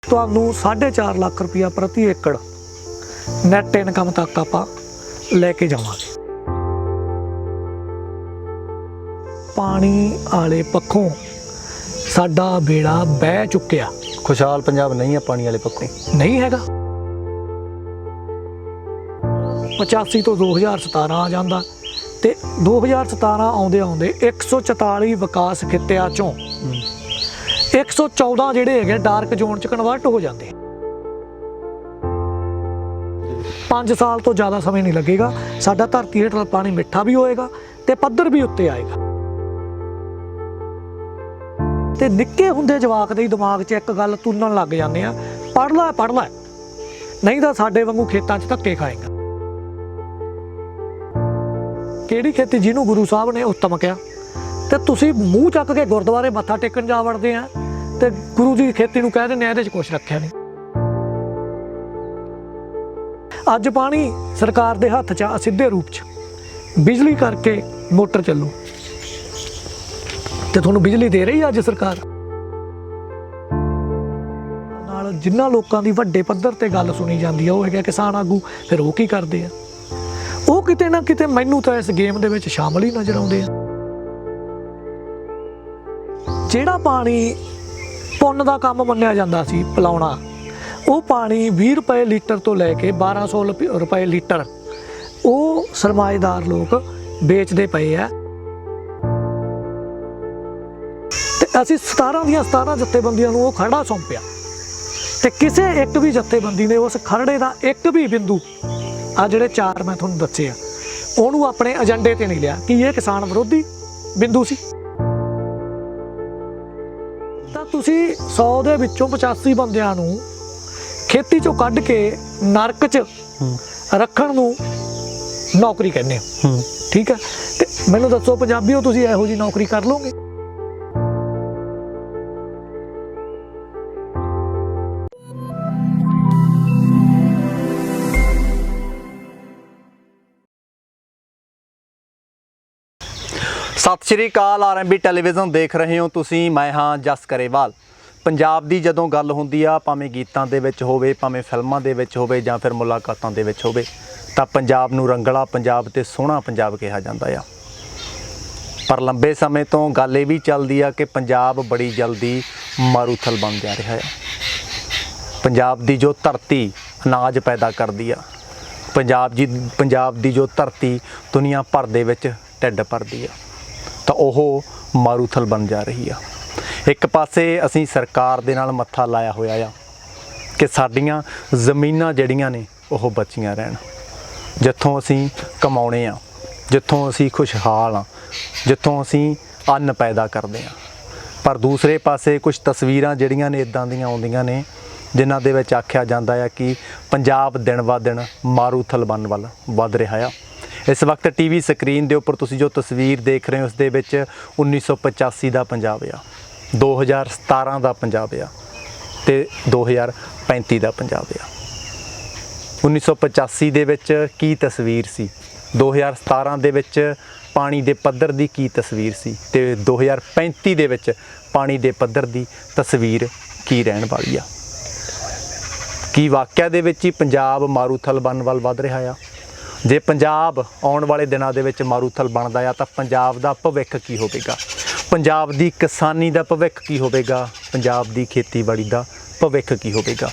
ਤੁਹਾਨੂੰ 4.5 ਲੱਖ रुपया प्रति एकड़ नैट इनकम तक आप लैके जावांगे। पानी वाले पक्षों साडा बेड़ा बह चुक्या। खुशहाल पंजाब नहीं है पानी वाले पक्षों, नहीं हैगा। 85 तो 2017 आ जाता ते 2017 आउंदे आउंदे 144 विकास खित्तिਆਂ चों 114 ਜਿਹੜੇ ਹੈਗੇ डार्क जोन च कन्वर्ट हो जाते। 5 साल तो ज़्यादा समय नहीं लगेगा, साडा धरती हेठला पानी मिठा भी होएगा ते पद्धर भी उत्ते आएगा। ते निक्के हुंदे जवाक दे दिमाग 'ਚ एक गल तुनन लग जाते हैं, पढ़ लै नहीं तो साडे वांगू खेतां 'ਚ धक्के खाएगा। किहड़ी खेती जिन्हों गुरु साहब ने उत्तम कहा ते तुसीं मूँह चक के गुरुद्वारे मत्था टेकन जा वड़दे आ ते गुरु जी खेती नूं कह दिंदे आ इहदे 'च कुछ रखिया नहीं। अज पानी सरकार दे हत्थ 'च सिद्धे रूप च बिजली करके मोटर चलू ते तुहानूं बिजली दे रही अज सरकार। नाल जिन्हां लोकां दी वड्डे पੱਧਰ ते गल सुनी जांदी है, वो है किसान आगू, फिर वो की करदे आ, ਉਹ ਕਿਤੇ ਨਾ ਕਿਤੇ ਮੈਨੂੰ ਤਾਂ ਇਸ ਗੇਮ ਦੇ ਵਿੱਚ ਸ਼ਾਮਲ ਹੀ ਨਜ਼ਰ ਆਉਂਦੇ ਆ। ਜਿਹੜਾ ਪਾਣੀ ਪੁੰਨ ਦਾ ਕੰਮ ਮੰਨਿਆ ਜਾਂਦਾ ਸੀ ਪਿਲਾਉਣਾ, ਉਹ ਪਾਣੀ 20 ਰੁਪਏ ਲੀਟਰ ਤੋਂ ਲੈ ਕੇ 1200 ਰੁਪਏ ਲੀਟਰ ਉਹ ਸਰਮਾਏਦਾਰ ਲੋਕ ਵੇਚਦੇ ਪਏ ਆ। ਤੇ ਅਸੀਂ 17 ਦੀਆਂ 17 ਜਥੇਬੰਦੀਆਂ ਨੂੰ ਉਹ ਖਰੜਾ ਸੌਂਪਿਆ ਤੇ ਕਿਸੇ ਇੱਕ ਵੀ ਜਥੇਬੰਦੀ ਨੇ ਉਸ ਖਰੜੇ ਦਾ ਇੱਕ ਵੀ ਬਿੰਦੂ आ ਜਿਹੜੇ 4 मैं ਤੁਹਾਨੂੰ ਦੱਸੇ ਆ ਉਹਨੂੰ ਆਪਣੇ ਏਜੰਡੇ ਤੇ ਨਹੀਂ ਲਿਆ ਕਿ ਇਹ ਕਿਸਾਨ ਵਿਰੋਧੀ ਬਿੰਦੂ ਸੀ। ਤਾਂ ਤੁਸੀਂ 100 ਦੇ ਵਿੱਚੋਂ 85 ਬੰਦਿਆਂ ਨੂੰ ਖੇਤੀ ਚੋਂ ਕੱਢ ਕੇ ਨਰਕ 'ਚ ਰੱਖਣ ਨੂੰ ਨੌਕਰੀ ਕਹਿੰਦੇ ਹੋ, ਠੀਕ ਹੈ। ਤੇ ਮੈਨੂੰ ਦੱਸੋ ਪੰਜਾਬੀਓ, ਤੁਸੀਂ ਇਹੋ ਜਿਹੀ ਨੌਕਰੀ ਕਰ ਲਓਗੇ? सत श्री अकाल, RMB ਟੈਲੀਵਿਜ਼ਨ देख रहे हो तुसी। मैं हाँ जस गरेवाल। पंजाब ਦੀ ਜਦੋਂ ਗੱਲ ਹੁੰਦੀ ਆ, ਭਾਵੇਂ ਗੀਤਾਂ ਦੇ ਵਿੱਚ ਹੋਵੇ, ਭਾਵੇਂ ਫਿਲਮਾਂ ਦੇ ਵਿੱਚ ਹੋਵੇ ਜਾਂ ਫਿਰ ਮੁਲਾਕਾਤਾਂ ਦੇ ਵਿੱਚ ਹੋਵੇ, ਤਾਂ ਪੰਜਾਬ ਨੂੰ ਰੰਗਲਾ ਪੰਜਾਬ ਤੇ ਸੋਹਣਾ ਪੰਜਾਬ ਕਿਹਾ ਜਾਂਦਾ ਆ। ਪਰ ਲੰਬੇ ਸਮੇਂ ਤੋਂ ਗੱਲ ਇਹ ਵੀ ਚੱਲਦੀ ਆ ਕਿ ਪੰਜਾਬ ਬੜੀ ਜਲਦੀ ਮਾਰੂਥਲ ਬਣ ਜਾ ਰਿਹਾ ਆ। ਪੰਜਾਬ ਦੀ ਜੋ ਧਰਤੀ ਅਨਾਜ ਪੈਦਾ ਕਰਦੀ ਆ, ਪੰਜਾਬ ਦੀ ਜੋ ਧਰਤੀ ਦੁਨੀਆ ਭਰ ਦੇ ਵਿੱਚ ਢਿੱਡ ਭਰਦੀ ਆ, ਤਾਂ ਉਹ ਮਾਰੂਥਲ ਬਣ ਜਾ ਰਹੀ ਆ। ਇੱਕ ਪਾਸੇ ਅਸੀਂ ਸਰਕਾਰ ਦੇ ਨਾਲ ਮੱਥਾ ਲਾਇਆ ਹੋਇਆ ਆ ਕਿ ਸਾਡੀਆਂ ਜ਼ਮੀਨਾਂ ਜਿਹੜੀਆਂ ਨੇ ਉਹ ਬਚੀਆਂ ਰਹਿਣ, ਜਿੱਥੋਂ ਅਸੀਂ ਕਮਾਉਣੇ ਆ, ਜਿੱਥੋਂ ਅਸੀਂ ਖੁਸ਼ਹਾਲ ਆ, ਜਿੱਥੋਂ ਅਸੀਂ ਅੰਨ ਪੈਦਾ ਕਰਦੇ ਆ। ਪਰ ਦੂਸਰੇ ਪਾਸੇ ਕੁਝ ਤਸਵੀਰਾਂ ਜਿਹੜੀਆਂ ਨੇ ਇੱਦਾਂ ਦੀਆਂ ਆਉਂਦੀਆਂ ਨੇ ਜਿਨ੍ਹਾਂ ਦੇ ਵਿੱਚ ਆਖਿਆ ਜਾਂਦਾ ਆ ਕਿ ਪੰਜਾਬ ਦਿਨ ਬ ਦਿਨ ਮਾਰੂਥਲ ਬਣਨ ਵੱਲ ਵੱਧ ਰਿਹਾ ਆ। इस वक्त TV स्क्रीन के उपर तुसी जो तस्वीर देख रहे हो, उस दे विच 1985 का पंजाब आ, 2017 का पंजाब आ ते 2035 का पंजाब आ। 1985 दे विच की तस्वीर सी, 2017 दे विच पानी दे पद्धर दी की तस्वीर सी, ते 2035 दे विच पानी दे पद्धर दी तस्वीर की रहन वाली आ। की वाਕਿਆ ਦੇ ਵਿੱਚ ਹੀ ਪੰਜਾਬ ਮਾਰੂਥਲ ਬਣਨ ਵੱਲ ਵੱਧ ਰਿਹਾ ਆ? ਜੇ ਪੰਜਾਬ ਆਉਣ ਵਾਲੇ ਦਿਨਾਂ ਦੇ ਵਿੱਚ ਮਾਰੂਥਲ ਬਣਦਾ ਆ ਤਾਂ ਪੰਜਾਬ ਦਾ ਭਵਿੱਖ ਕੀ ਹੋਵੇਗਾ? ਪੰਜਾਬ ਦੀ ਕਿਸਾਨੀ ਦਾ ਭਵਿੱਖ ਕੀ ਹੋਵੇਗਾ? ਪੰਜਾਬ ਦੀ ਖੇਤੀਬਾੜੀ ਦਾ ਭਵਿੱਖ ਕੀ ਹੋਵੇਗਾ?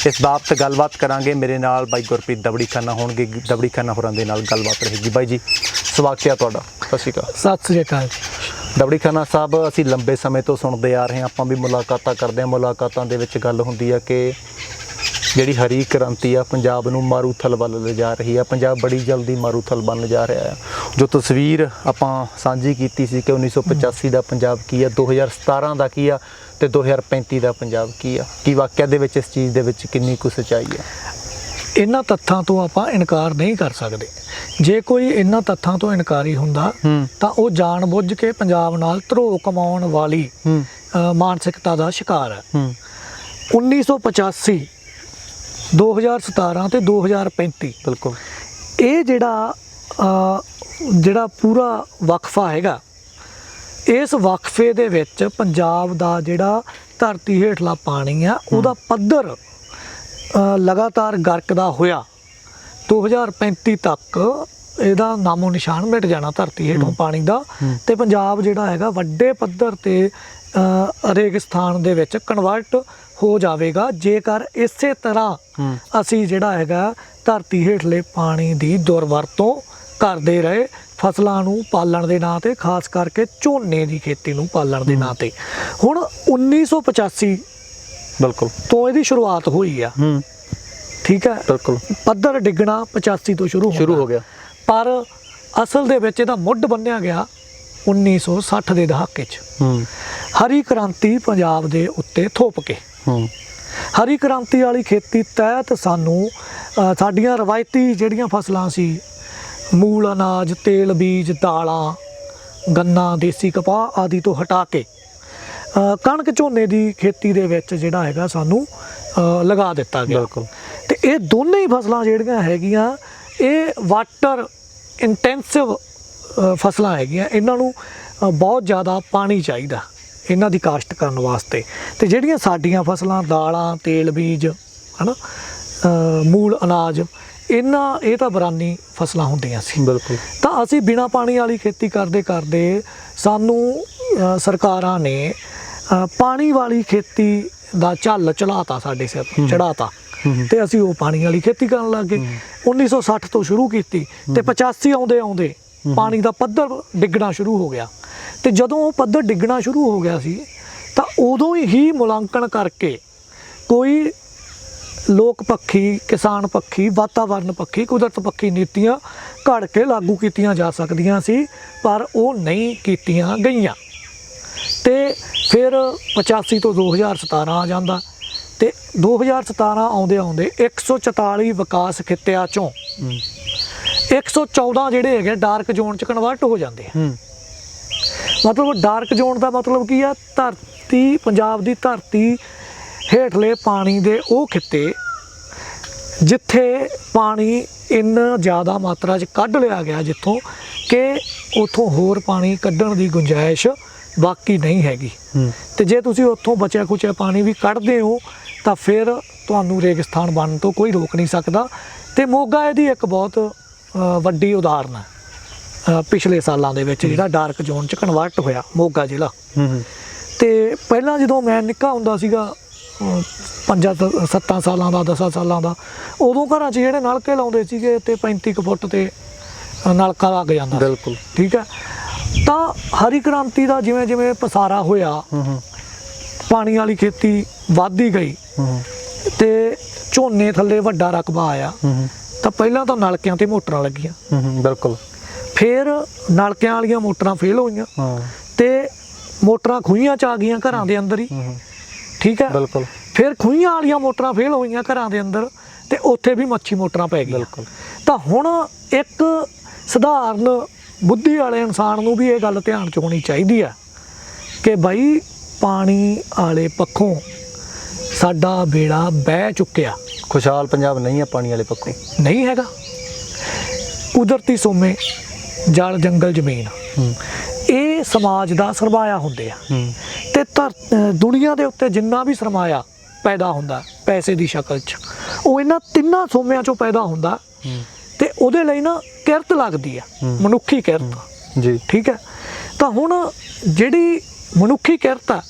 ਇਸ ਬਾਬਤ ਗੱਲਬਾਤ ਕਰਾਂਗੇ। ਮੇਰੇ ਨਾਲ ਬਾਈ ਗੁਰਪ੍ਰੀਤ ਦਬੜੀ ਖਾਨਾ ਹੋਣਗੇ, ਦਬੜੀ ਖਾਨਾ ਹੋਰਾਂ ਦੇ ਨਾਲ ਗੱਲਬਾਤ ਰਹੇਗੀ। ਬਾਈ ਜੀ ਸਵਾਗਤ ਹੈ ਤੁਹਾਡਾ। ਸਤਿ ਸ਼੍ਰੀ ਅਕਾਲ। ਸਤਿ ਸ਼੍ਰੀ ਅਕਾਲ ਦਬੜੀ ਖਾਨਾ ਸਾਹਿਬ, ਅਸੀਂ ਲੰਬੇ ਸਮੇਂ ਤੋਂ ਸੁਣਦੇ ਆ ਰਹੇ ਹਾਂ, ਆਪਾਂ ਵੀ ਮੁਲਾਕਾਤਾਂ ਕਰਦੇ ਹਾਂ, ਮੁਲਾਕਾਤਾਂ ਦੇ ਵਿੱਚ ਗੱਲ ਹੁੰਦੀ ਆ ਕਿ ਜਿਹੜੀ ਹਰੀ ਕ੍ਰਾਂਤੀ ਆ ਪੰਜਾਬ ਨੂੰ ਮਾਰੂਥਲ ਵੱਲ ਲਿਜਾ ਰਹੀ ਆ, ਪੰਜਾਬ ਬੜੀ ਜਲਦੀ ਮਾਰੂਥਲ ਬਣ ਜਾ ਰਿਹਾ ਆ। ਜੋ ਤਸਵੀਰ ਆਪਾਂ ਸਾਂਝੀ ਕੀਤੀ ਸੀ ਕਿ 1985 ਦਾ ਪੰਜਾਬ ਕੀ ਆ, 2017 ਦਾ ਕੀ ਆ ਤੇ 2035 ਦਾ ਪੰਜਾਬ ਕੀ ਆ, ਕੀ ਵਾਕਿਆ ਦੇ ਵਿੱਚ ਇਸ ਚੀਜ਼ ਦੇ ਵਿੱਚ ਕਿੰਨੀ ਕੁ ਸੱਚਾਈ ਆ? ਇਹਨਾਂ ਤੱਥਾਂ ਤੋਂ ਆਪਾਂ ਇਨਕਾਰ ਨਹੀਂ ਕਰ ਸਕਦੇ। ਜੇ ਕੋਈ ਇਹਨਾਂ ਤੱਥਾਂ ਤੋਂ ਇਨਕਾਰੀ ਹੁੰਦਾ ਤਾਂ ਉਹ ਜਾਣ ਬੁੱਝ ਕੇ ਪੰਜਾਬ ਨਾਲ ਧਰੋ ਕਮਾਉਣ ਵਾਲੀ ਮਾਨਸਿਕਤਾ ਦਾ ਸ਼ਿਕਾਰ ਹੈ। 1985 2017 ਤੇ 2035 ਬਿਲਕੁਲ ਇਹ ਜਿਹੜਾ ਪੂਰਾ ਵਕਫਾ ਹੈਗਾ, ਇਸ ਵਕਫੇ ਦੇ ਵਿੱਚ ਪੰਜਾਬ ਦਾ ਜਿਹੜਾ ਧਰਤੀ ਹੇਠਲਾ ਪਾਣੀ ਆ ਉਹਦਾ ਪੱਧਰ ਲਗਾਤਾਰ ਗਰਕਦਾ ਹੋਇਆ 2035 ਤੱਕ ਇਹਦਾ ਨਾਮੋ ਨਿਸ਼ਾਨ ਮਿਟ ਜਾਣਾ ਧਰਤੀ ਹੇਠੋਂ ਪਾਣੀ ਦਾ, ਤੇ ਪੰਜਾਬ ਜਿਹੜਾ ਹੈਗਾ ਵੱਡੇ ਪੱਧਰ ਤੇ ਰੇਗਿਸਤਾਨ ਦੇ ਵਿੱਚ ਕਨਵਰਟ ਹੋ ਜਾਵੇਗਾ ਜੇਕਰ ਇਸੇ ਤਰ੍ਹਾਂ ਅਸੀਂ ਜਿਹੜਾ ਹੈਗਾ ਧਰਤੀ ਹੇਠਲੇ ਪਾਣੀ ਦੀ ਦੁਰਵਰਤੋਂ ਕਰਦੇ ਰਹੇ ਫਸਲਾਂ ਨੂੰ ਪਾਲਣ ਦੇ ਨਾਂ ਤੇ, ਖਾਸ ਕਰਕੇ ਝੋਨੇ ਦੀ ਖੇਤੀ ਨੂੰ ਪਾਲਣ ਦੇ ਨਾਂ ਤੇ। ਹੁਣ 1985 ਬਿਲਕੁਲ ਤੋਂ ਇਹਦੀ ਸ਼ੁਰੂਆਤ ਹੋਈ ਆ, ਠੀਕ ਹੈ, ਬਿਲਕੁਲ ਪੱਧਰ ਡਿੱਗਣਾ 85 ਤੋਂ ਸ਼ੁਰੂ ਹੋ ਗਿਆ, ਪਰ ਅਸਲ ਦੇ ਵਿੱਚ ਇਹਦਾ ਮੁੱਢ ਬੰਨਿਆ ਗਿਆ 1960 ਦੇ ਦਹਾਕੇ 'ਚ ਹਰੀ ਕ੍ਰਾਂਤੀ ਪੰਜਾਬ ਦੇ ਉੱਤੇ ਥੋਪ ਕੇ। ਹਰੀ ਕ੍ਰਾਂਤੀ ਵਾਲੀ ਖੇਤੀ ਤਹਿਤ ਸਾਨੂੰ ਸਾਡੀਆਂ ਰਵਾਇਤੀ ਜਿਹੜੀਆਂ ਫਸਲਾਂ ਸੀ, ਮੂਲ ਅਨਾਜ, ਤੇਲ ਬੀਜ, ਦਾਲਾਂ, ਗੰਨਾ, ਦੇਸੀ ਕਪਾਹ ਆਦਿ ਤੋਂ ਹਟਾ ਕੇ ਕਣਕ ਝੋਨੇ ਦੀ ਖੇਤੀ ਦੇ ਵਿੱਚ ਜਿਹੜਾ ਹੈਗਾ ਸਾਨੂੰ ਲਗਾ ਦਿੱਤਾ ਗਿਆ। ਬਿਲਕੁਲ। ਤੇ ਇਹ ਦੋਨੇ ਹੀ ਫਸਲਾਂ ਜਿਹੜੀਆਂ ਹੈਗੀਆਂ ਇਹ ਵਾਟਰ ਇੰਟੈਂਸਿਵ ਫਸਲਾਂ ਹੈਗੀਆਂ, ਇਹਨਾਂ ਨੂੰ ਬਹੁਤ ਜ਼ਿਆਦਾ ਪਾਣੀ ਚਾਹੀਦਾ ਇਹਨਾਂ ਦੀ ਕਾਸ਼ਤ ਕਰਨ ਵਾਸਤੇ। ਤੇ ਜਿਹੜੀਆਂ ਸਾਡੀਆਂ ਫਸਲਾਂ ਦਾਲਾਂ, ਤੇਲ ਬੀਜ, ਹਨਾ, ਮੂਲ ਅਨਾਜ, ਇਹ ਤਾਂ ਬਰਾਨੀ ਫਸਲਾਂ ਹੁੰਦੀਆਂ ਸੀ। ਬਿਲਕੁਲ। ਤਾਂ ਅਸੀਂ ਬਿਨਾਂ ਪਾਣੀ ਵਾਲੀ ਖੇਤੀ ਕਰਦੇ ਕਰਦੇ ਸਾਨੂੰ ਸਰਕਾਰਾਂ ਨੇ ਪਾਣੀ ਵਾਲੀ ਖੇਤੀ ਦਾ ਝੱਲ ਚੜਾਤਾ, ਸਾਡੇ ਸਿਰ ਚੜਾਤਾ, ਤੇ ਅਸੀਂ ਉਹ ਪਾਣੀ ਵਾਲੀ ਖੇਤੀ ਕਰਨ ਲੱਗ ਗਏ। 1960 ਤੋਂ ਸ਼ੁਰੂ ਕੀਤੀ ਤੇ 85 ਆਉਂਦੇ ਆਉਂਦੇ ਪਾਣੀ ਦਾ ਪੱਧਰ ਡਿੱਗਣਾ ਸ਼ੁਰੂ ਹੋ ਗਿਆ। ਤੇ ਜਦੋਂ ਉਹ ਪੱਧਰ ਡਿੱਗਣਾ ਸ਼ੁਰੂ ਹੋ ਗਿਆ ਸੀ ਤਾਂ ਉਦੋਂ ਹੀ ਮੁਲਾਂਕਣ ਕਰਕੇ ਕੋਈ ਲੋਕ ਪੱਖੀ, ਕਿਸਾਨ ਪੱਖੀ, ਵਾਤਾਵਰਨ ਪੱਖੀ, ਕੁਦਰਤ ਪੱਖੀ ਨੀਤੀਆਂ ਘੜ ਕੇ ਲਾਗੂ ਕੀਤੀਆਂ ਜਾ ਸਕਦੀਆਂ ਸੀ, ਪਰ ਉਹ ਨਹੀਂ ਕੀਤੀਆਂ ਗਈਆਂ। ਤੇ ਫਿਰ 85 ਤੋਂ 2017 ਆ ਜਾਂਦਾ, ਤੇ 2017 ਆਉਂਦੇ ਆਉਂਦੇ 144 ਵਿਕਾਸ ਖਿੱਤਿਆਂ ਚੋਂ 114 ਜਿਹੜੇ ਹੈਗੇ ਡਾਰਕ ਜ਼ੋਨ ਚ ਕਨਵਰਟ ਹੋ ਜਾਂਦੇ ਆ। ਮਤਲਬ ਡਾਰਕ ਜ਼ੋਨ ਦਾ ਮਤਲਬ ਕੀ ਆ? ਧਰਤੀ, ਪੰਜਾਬ ਦੀ ਧਰਤੀ ਹੇਠਲੇ ਪਾਣੀ ਦੇ ਉਹ ਖਿੱਤੇ ਜਿੱਥੇ ਪਾਣੀ ਇੰਨਾ ਜ਼ਿਆਦਾ ਮਾਤਰਾ 'ਚ ਕੱਢ ਲਿਆ ਗਿਆ, ਜਿੱਥੋਂ ਕਿ ਉੱਥੋਂ ਹੋਰ ਪਾਣੀ ਕੱਢਣ ਦੀ ਗੁੰਜਾਇਸ਼ ਬਾਕੀ ਨਹੀਂ ਹੈਗੀ। ਤੇ ਜੇ ਤੁਸੀਂ ਉੱਥੋਂ ਬਚਿਆ ਖੁਚਿਆ ਪਾਣੀ ਵੀ ਕੱਢਦੇ ਹੋ ਤਾਂ ਫਿਰ ਤੁਹਾਨੂੰ ਰੇਗਿਸਤਾਨ ਬਣਨ ਤੋਂ ਕੋਈ ਰੋਕ ਨਹੀਂ ਸਕਦਾ। ਤੇ ਮੋਗਾ ਇਹਦੀ ਇੱਕ ਬਹੁਤ ਵੱਡੀ ਉਦਾਹਰਨ ਹੈ। ਪਿਛਲੇ ਸਾਲਾਂ ਦੇ ਵਿੱਚ ਜਿਹੜਾ ਡਾਰਕ ਜ਼ੋਨ 'ਚ ਕਨਵਰਟ ਹੋਇਆ ਮੋਗਾ ਜ਼ਿਲ੍ਹਾ। ਤੇ ਪਹਿਲਾਂ ਜਦੋਂ ਮੈਂ ਨਿੱਕਾ ਹੁੰਦਾ ਸੀਗਾ 5-7 ਸਾਲਾਂ ਦਾ, 10 ਸਾਲਾਂ ਦਾ, ਉਦੋਂ ਘਰਾਂ 'ਚ ਜਿਹੜੇ ਨਲਕੇ ਲਾਉਂਦੇ ਸੀਗੇ ਤੇ 35 ਕੁ ਫੁੱਟ ਤੇ ਨਲਕਾ ਲੱਗ ਜਾਂਦਾ। ਬਿਲਕੁਲ, ਠੀਕ ਹੈ। ਤਾਂ ਹਰੀ ਕ੍ਰਾਂਤੀ ਦਾ ਜਿਵੇਂ ਜਿਵੇਂ ਪਸਾਰਾ ਹੋਇਆ, ਪਾਣੀ ਵਾਲੀ ਖੇਤੀ ਵੱਧਦੀ ਗਈ ਤੇ ਝੋਨੇ ਥੱਲੇ ਵੱਡਾ ਰਕਬਾ ਆਇਆ, ਤਾਂ ਪਹਿਲਾਂ ਤਾਂ ਨਲਕਿਆਂ ਤੇ ਮੋਟਰਾਂ ਲੱਗੀਆਂ। ਬਿਲਕੁਲ। ਫਿਰ ਨਲਕਿਆਂ ਵਾਲੀਆਂ ਮੋਟਰਾਂ ਫੇਲ ਹੋਈਆਂ ਤੇ ਮੋਟਰਾਂ ਖੂਹੀਆਂ 'ਚ ਆ ਗਈਆਂ ਘਰਾਂ ਦੇ ਅੰਦਰ ਹੀ। ਠੀਕ ਹੈ। ਬਿਲਕੁਲ। ਫਿਰ ਖੂਹੀਆਂ ਵਾਲੀਆਂ ਮੋਟਰਾਂ ਫੇਲ ਹੋਈਆਂ ਘਰਾਂ ਦੇ ਅੰਦਰ ਤੇ ਉੱਥੇ ਵੀ ਮੱਛੀ ਮੋਟਰਾਂ ਪੈ ਗਈਆਂ। ਬਿਲਕੁਲ। ਤਾਂ ਹੁਣ ਇੱਕ ਸਧਾਰਨ ਬੁੱਧੀ ਵਾਲੇ ਇਨਸਾਨ ਨੂੰ ਵੀ ਇਹ ਗੱਲ ਧਿਆਨ 'ਚ ਹੋਣੀ ਚਾਹੀਦੀ ਆ ਕਿ ਬਾਈ ਪਾਣੀ ਵਾਲੇ ਪੱਖੋਂ ਸਾਡਾ ਬੇੜਾ ਬਹਿ ਚੁੱਕਿਆ। ਖੁਸ਼ਹਾਲ ਪੰਜਾਬ ਨਹੀਂ ਆ ਪਾਣੀ ਵਾਲੇ ਪੱਖੋਂ, ਨਹੀਂ ਹੈਗਾ। ਕੁਦਰਤੀ ਸੋਮੇ, ਜਲ, ਜੰਗਲ, ਜ਼ਮੀਨ, ਇਹ ਸਮਾਜ ਦਾ ਸਰਮਾਇਆ ਹੁੰਦੇ ਆ। ਤੇ ਦੁਨੀਆ ਦੇ ਉੱਤੇ ਜਿੰਨਾ ਵੀ ਸਰਮਾਇਆ ਪੈਦਾ ਹੁੰਦਾ ਪੈਸੇ ਦੀ ਸ਼ਕਲ 'ਚ, ਉਹ ਇਹਨਾਂ ਤਿੰਨਾਂ ਸੋਮਿਆਂ 'ਚੋਂ ਪੈਦਾ ਹੁੰਦਾ। ਤੇ ਉਹਦੇ ਲਈ ਨਾ ਕਿਰਤ ਲੱਗਦੀ ਆ, ਮਨੁੱਖੀ ਕਿਰਤ ਜੀ। ਠੀਕ ਹੈ। ਤਾਂ ਹੁਣ ਜਿਹੜੀ ਮਨੁੱਖੀ ਕਿਰਤ ਆ,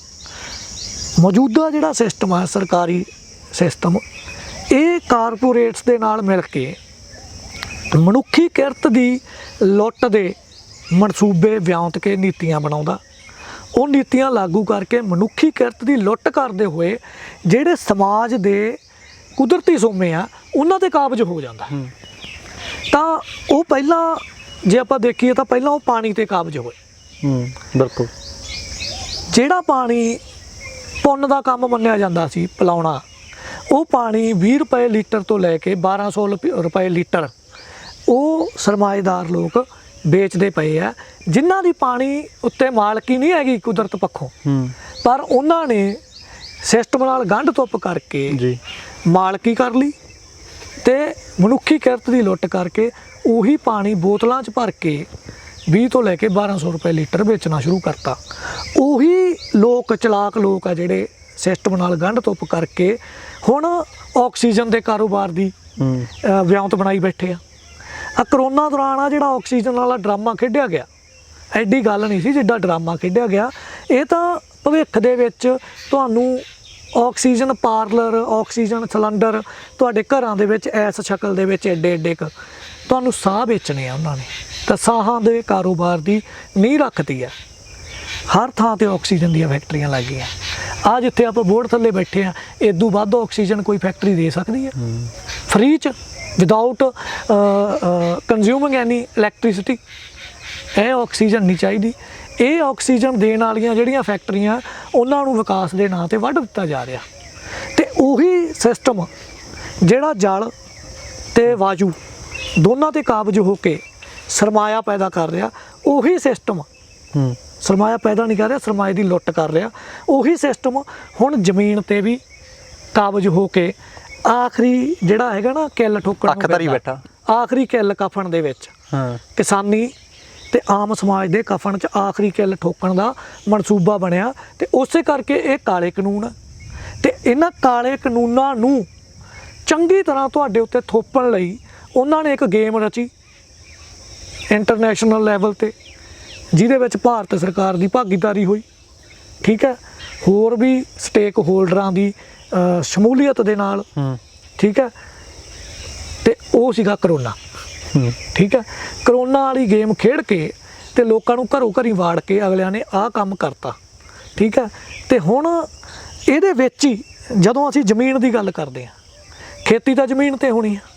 ਮੌਜੂਦਾ ਜਿਹੜਾ ਸਿਸਟਮ ਆ ਸਰਕਾਰੀ ਸਿਸਟਮ, ਇਹ ਕਾਰਪੋਰੇਟਸ ਦੇ ਨਾਲ ਮਿਲ ਕੇ ਮਨੁੱਖੀ ਕਿਰਤ ਦੀ ਲੁੱਟ ਦੇ ਮਨਸੂਬੇ ਵਿਆਂਤ ਕੇ ਨੀਤੀਆਂ ਬਣਾਉਂਦਾ। ਉਹ ਨੀਤੀਆਂ ਲਾਗੂ ਕਰਕੇ ਮਨੁੱਖੀ ਕਿਰਤ ਦੀ ਲੁੱਟ ਕਰਦੇ ਹੋਏ ਜਿਹੜੇ ਸਮਾਜ ਦੇ ਕੁਦਰਤੀ ਸੋਮੇ ਆ ਉਹਨਾਂ ਤੇ ਕਾਬਜ਼ ਹੋ ਜਾਂਦਾ। ਤਾਂ ਉਹ ਪਹਿਲਾਂ ਜੇ ਆਪਾਂ ਦੇਖੀਏ ਤਾਂ ਪਹਿਲਾਂ ਉਹ ਪਾਣੀ ਤੇ ਕਾਬਜ਼ ਹੋਏ। ਬਿਲਕੁਲ। ਜਿਹੜਾ ਪਾਣੀ ਪੁੰਨ ਦਾ ਕੰਮ ਮੰਨਿਆ ਜਾਂਦਾ ਸੀ ਪਿਲਾਉਣਾ, ਉਹ ਪਾਣੀ 20 ਰੁਪਏ ਲੀਟਰ ਤੋਂ ਲੈ ਕੇ 1200 ਰੁਪਏ ਲੀਟਰ ਉਹ ਸਰਮਾਏਦਾਰ ਲੋਕ ਵੇਚਦੇ ਪਏ ਆ, ਜਿਨ੍ਹਾਂ ਦੀ ਪਾਣੀ ਉੱਤੇ ਮਾਲਕੀ ਨਹੀਂ ਹੈਗੀ ਕੁਦਰਤ ਪੱਖੋਂ, ਪਰ ਉਹਨਾਂ ਨੇ ਸਿਸਟਮ ਨਾਲ ਗੰਢ ਧੁੱਪ ਕਰਕੇ ਜੀ ਮਾਲਕੀ ਕਰ ਲਈ ਤੇ ਮਨੁੱਖੀ ਕਿਰਤ ਦੀ ਲੁੱਟ ਕਰਕੇ ਉਹੀ ਪਾਣੀ ਬੋਤਲਾਂ 'ਚ ਭਰ ਕੇ 20 ਤੋਂ ਲੈ ਕੇ 1200 ਰੁਪਏ ਲੀਟਰ ਵੇਚਣਾ ਸ਼ੁਰੂ ਕਰਤਾ। ਉਹੀ ਲੋਕ ਚਲਾਕ ਲੋਕ ਆ ਜਿਹੜੇ ਸਿਸਟਮ ਨਾਲ ਗੰਢ ਤੁੱਪ ਕਰਕੇ ਹੁਣ ਆਕਸੀਜਨ ਦੇ ਕਾਰੋਬਾਰ ਦੀ ਵਿਉਂਤ ਬਣਾਈ ਬੈਠੇ ਆ। ਕਰੋਨਾ ਦੌਰਾਨ ਆ ਜਿਹੜਾ ਆਕਸੀਜਨ ਵਾਲਾ ਡਰਾਮਾ ਖੇਡਿਆ ਗਿਆ, ਐਡੀ ਗੱਲ ਨਹੀਂ ਸੀ ਜਿੱਡਾ ਡਰਾਮਾ ਖੇਡਿਆ ਗਿਆ। ਇਹ ਤਾਂ ਭਵਿੱਖ ਦੇ ਵਿੱਚ ਤੁਹਾਨੂੰ ਆਕਸੀਜਨ ਪਾਰਲਰ, ਆਕਸੀਜਨ ਸਿਲੰਡਰ ਤੁਹਾਡੇ ਘਰਾਂ ਦੇ ਵਿੱਚ ਇਸ ਸ਼ਕਲ ਦੇ ਵਿੱਚ ਐਡੇ ਐਡੇ ਕੁ ਤੁਹਾਨੂੰ ਸਾਹ ਵੇਚਣੇ ਆ ਉਹਨਾਂ ਨੇ। ਤਾਂ ਸਾਹਾਂ ਦੇ ਕਾਰੋਬਾਰ ਦੀ ਨੀਂਹ ਰੱਖਦੀ ਆ। ਹਰ ਥਾਂ ਤੇ ਆਕਸੀਜਨ ਦੀਆਂ ਫੈਕਟਰੀਆਂ ਲੱਗ ਗਈਆਂ। ਆ ਜਿੱਥੇ ਆਪਾਂ ਬੋਰਡ ਥੱਲੇ ਬੈਠੇ ਆ, ਇਦੋਂ ਵੱਧ ਆਕਸੀਜਨ ਕੋਈ ਫੈਕਟਰੀ ਦੇ ਸਕਦੀ ਹੈ ਫ੍ਰੀ ਚ, ਵਿਦਆਊਟ ਕੰਜ਼ਿਊਮਿੰਗ ਐਨੀ ਇਲੈਕਟ੍ਰਿਸਿਟੀ? ਇਹ ਆਕਸੀਜਨ ਨਹੀਂ ਚਾਹੀਦੀ। ਇਹ ਆਕਸੀਜਨ ਦੇਣ ਵਾਲੀਆਂ ਜਿਹੜੀਆਂ ਫੈਕਟਰੀਆਂ ਉਹਨਾਂ ਨੂੰ ਵਿਕਾਸ ਦੇ ਨਾਂ ਤੇ ਵੱਢ ਦਿੱਤਾ ਜਾ ਰਿਹਾ। ਤੇ ਉਹੀ ਸਿਸਟਮ ਜਿਹੜਾ ਜਲ ਤੇ ਵਾਯੂ ਦੋਨਾਂ ਤੇ ਕਾਬਜ਼ ਹੋ ਕੇ ਸਰਮਾਇਆ ਪੈਦਾ ਕਰ ਰਿਹਾ, ਉਹੀ ਸਿਸਟਮ ਸਰਮਾਇਆ ਪੈਦਾ ਨਹੀਂ ਕਰ ਰਿਹਾ, ਸਰਮਾਏ ਦੀ ਲੁੱਟ ਕਰ ਰਿਹਾ। ਉਹੀ ਸਿਸਟਮ ਹੁਣ ਜ਼ਮੀਨ ਤੇ ਵੀ ਕਾਬਜ਼ ਹੋ ਕੇ ਆਖਰੀ ਜਿਹੜਾ ਹੈਗਾ ਨਾ ਕਿੱਲ ਠੋਕਣ ਨੂੰ ਬੈਠਾ, ਆਖਰੀ ਕਿੱਲ ਕਫਨ ਦੇ ਵਿੱਚ ਕਿਸਾਨੀ ਤੇ ਆਮ ਸਮਾਜ ਦੇ ਕਫਨ 'ਚ ਆਖਰੀ ਕਿੱਲ ਠੋਕਣ ਦਾ ਮਨਸੂਬਾ ਬਣਿਆ। ਤੇ ਉਸੇ ਕਰਕੇ ਇਹ ਕਾਲੇ ਕਾਨੂੰਨ ਤੇ ਇਹਨਾਂ ਕਾਲੇ ਕਾਨੂੰਨਾਂ ਨੂੰ ਚੰਗੀ ਤਰ੍ਹਾਂ ਤੁਹਾਡੇ ਉੱਤੇ ਥੋਪਣ ਲਈ ਉਹਨਾਂ ਨੇ ਇੱਕ ਗੇਮ ਰਚੀ ਇੰਟਰਨੈਸ਼ਨਲ ਲੈਵਲ ਤੇ, ਜਿਹਦੇ ਵਿੱਚ ਭਾਰਤ ਸਰਕਾਰ ਦੀ ਭਾਗੀਦਾਰੀ ਹੋਈ, ਠੀਕ ਹੈ, ਹੋਰ ਵੀ ਸਟੇਕ ਹੋਲਡਰਾਂ ਦੀ ਸ਼ਮੂਲੀਅਤ ਦੇ ਨਾਲ, ਠੀਕ ਹੈ। ਤੇ ਉਹ ਸੀਗਾ ਕਰੋਨਾ, ਠੀਕ ਹੈ। ਕਰੋਨਾ ਵਾਲੀ ਗੇਮ ਖੇਡ ਕੇ ਤੇ ਲੋਕਾਂ ਨੂੰ ਘਰੋਂ ਘਰੀ ਵਾੜ ਕੇ ਅਗਲਿਆਂ ਨੇ ਆਹ ਕੰਮ ਕਰਤਾ, ਠੀਕ ਹੈ। ਤੇ ਹੁਣ ਇਹਦੇ ਵਿੱਚ ਹੀ ਜਦੋਂ ਅਸੀਂ ਜ਼ਮੀਨ ਦੀ ਗੱਲ ਕਰਦੇ ਹਾਂ, ਖੇਤੀ ਤਾਂ ਜ਼ਮੀਨ ਤੇ ਹੋਣੀ ਆ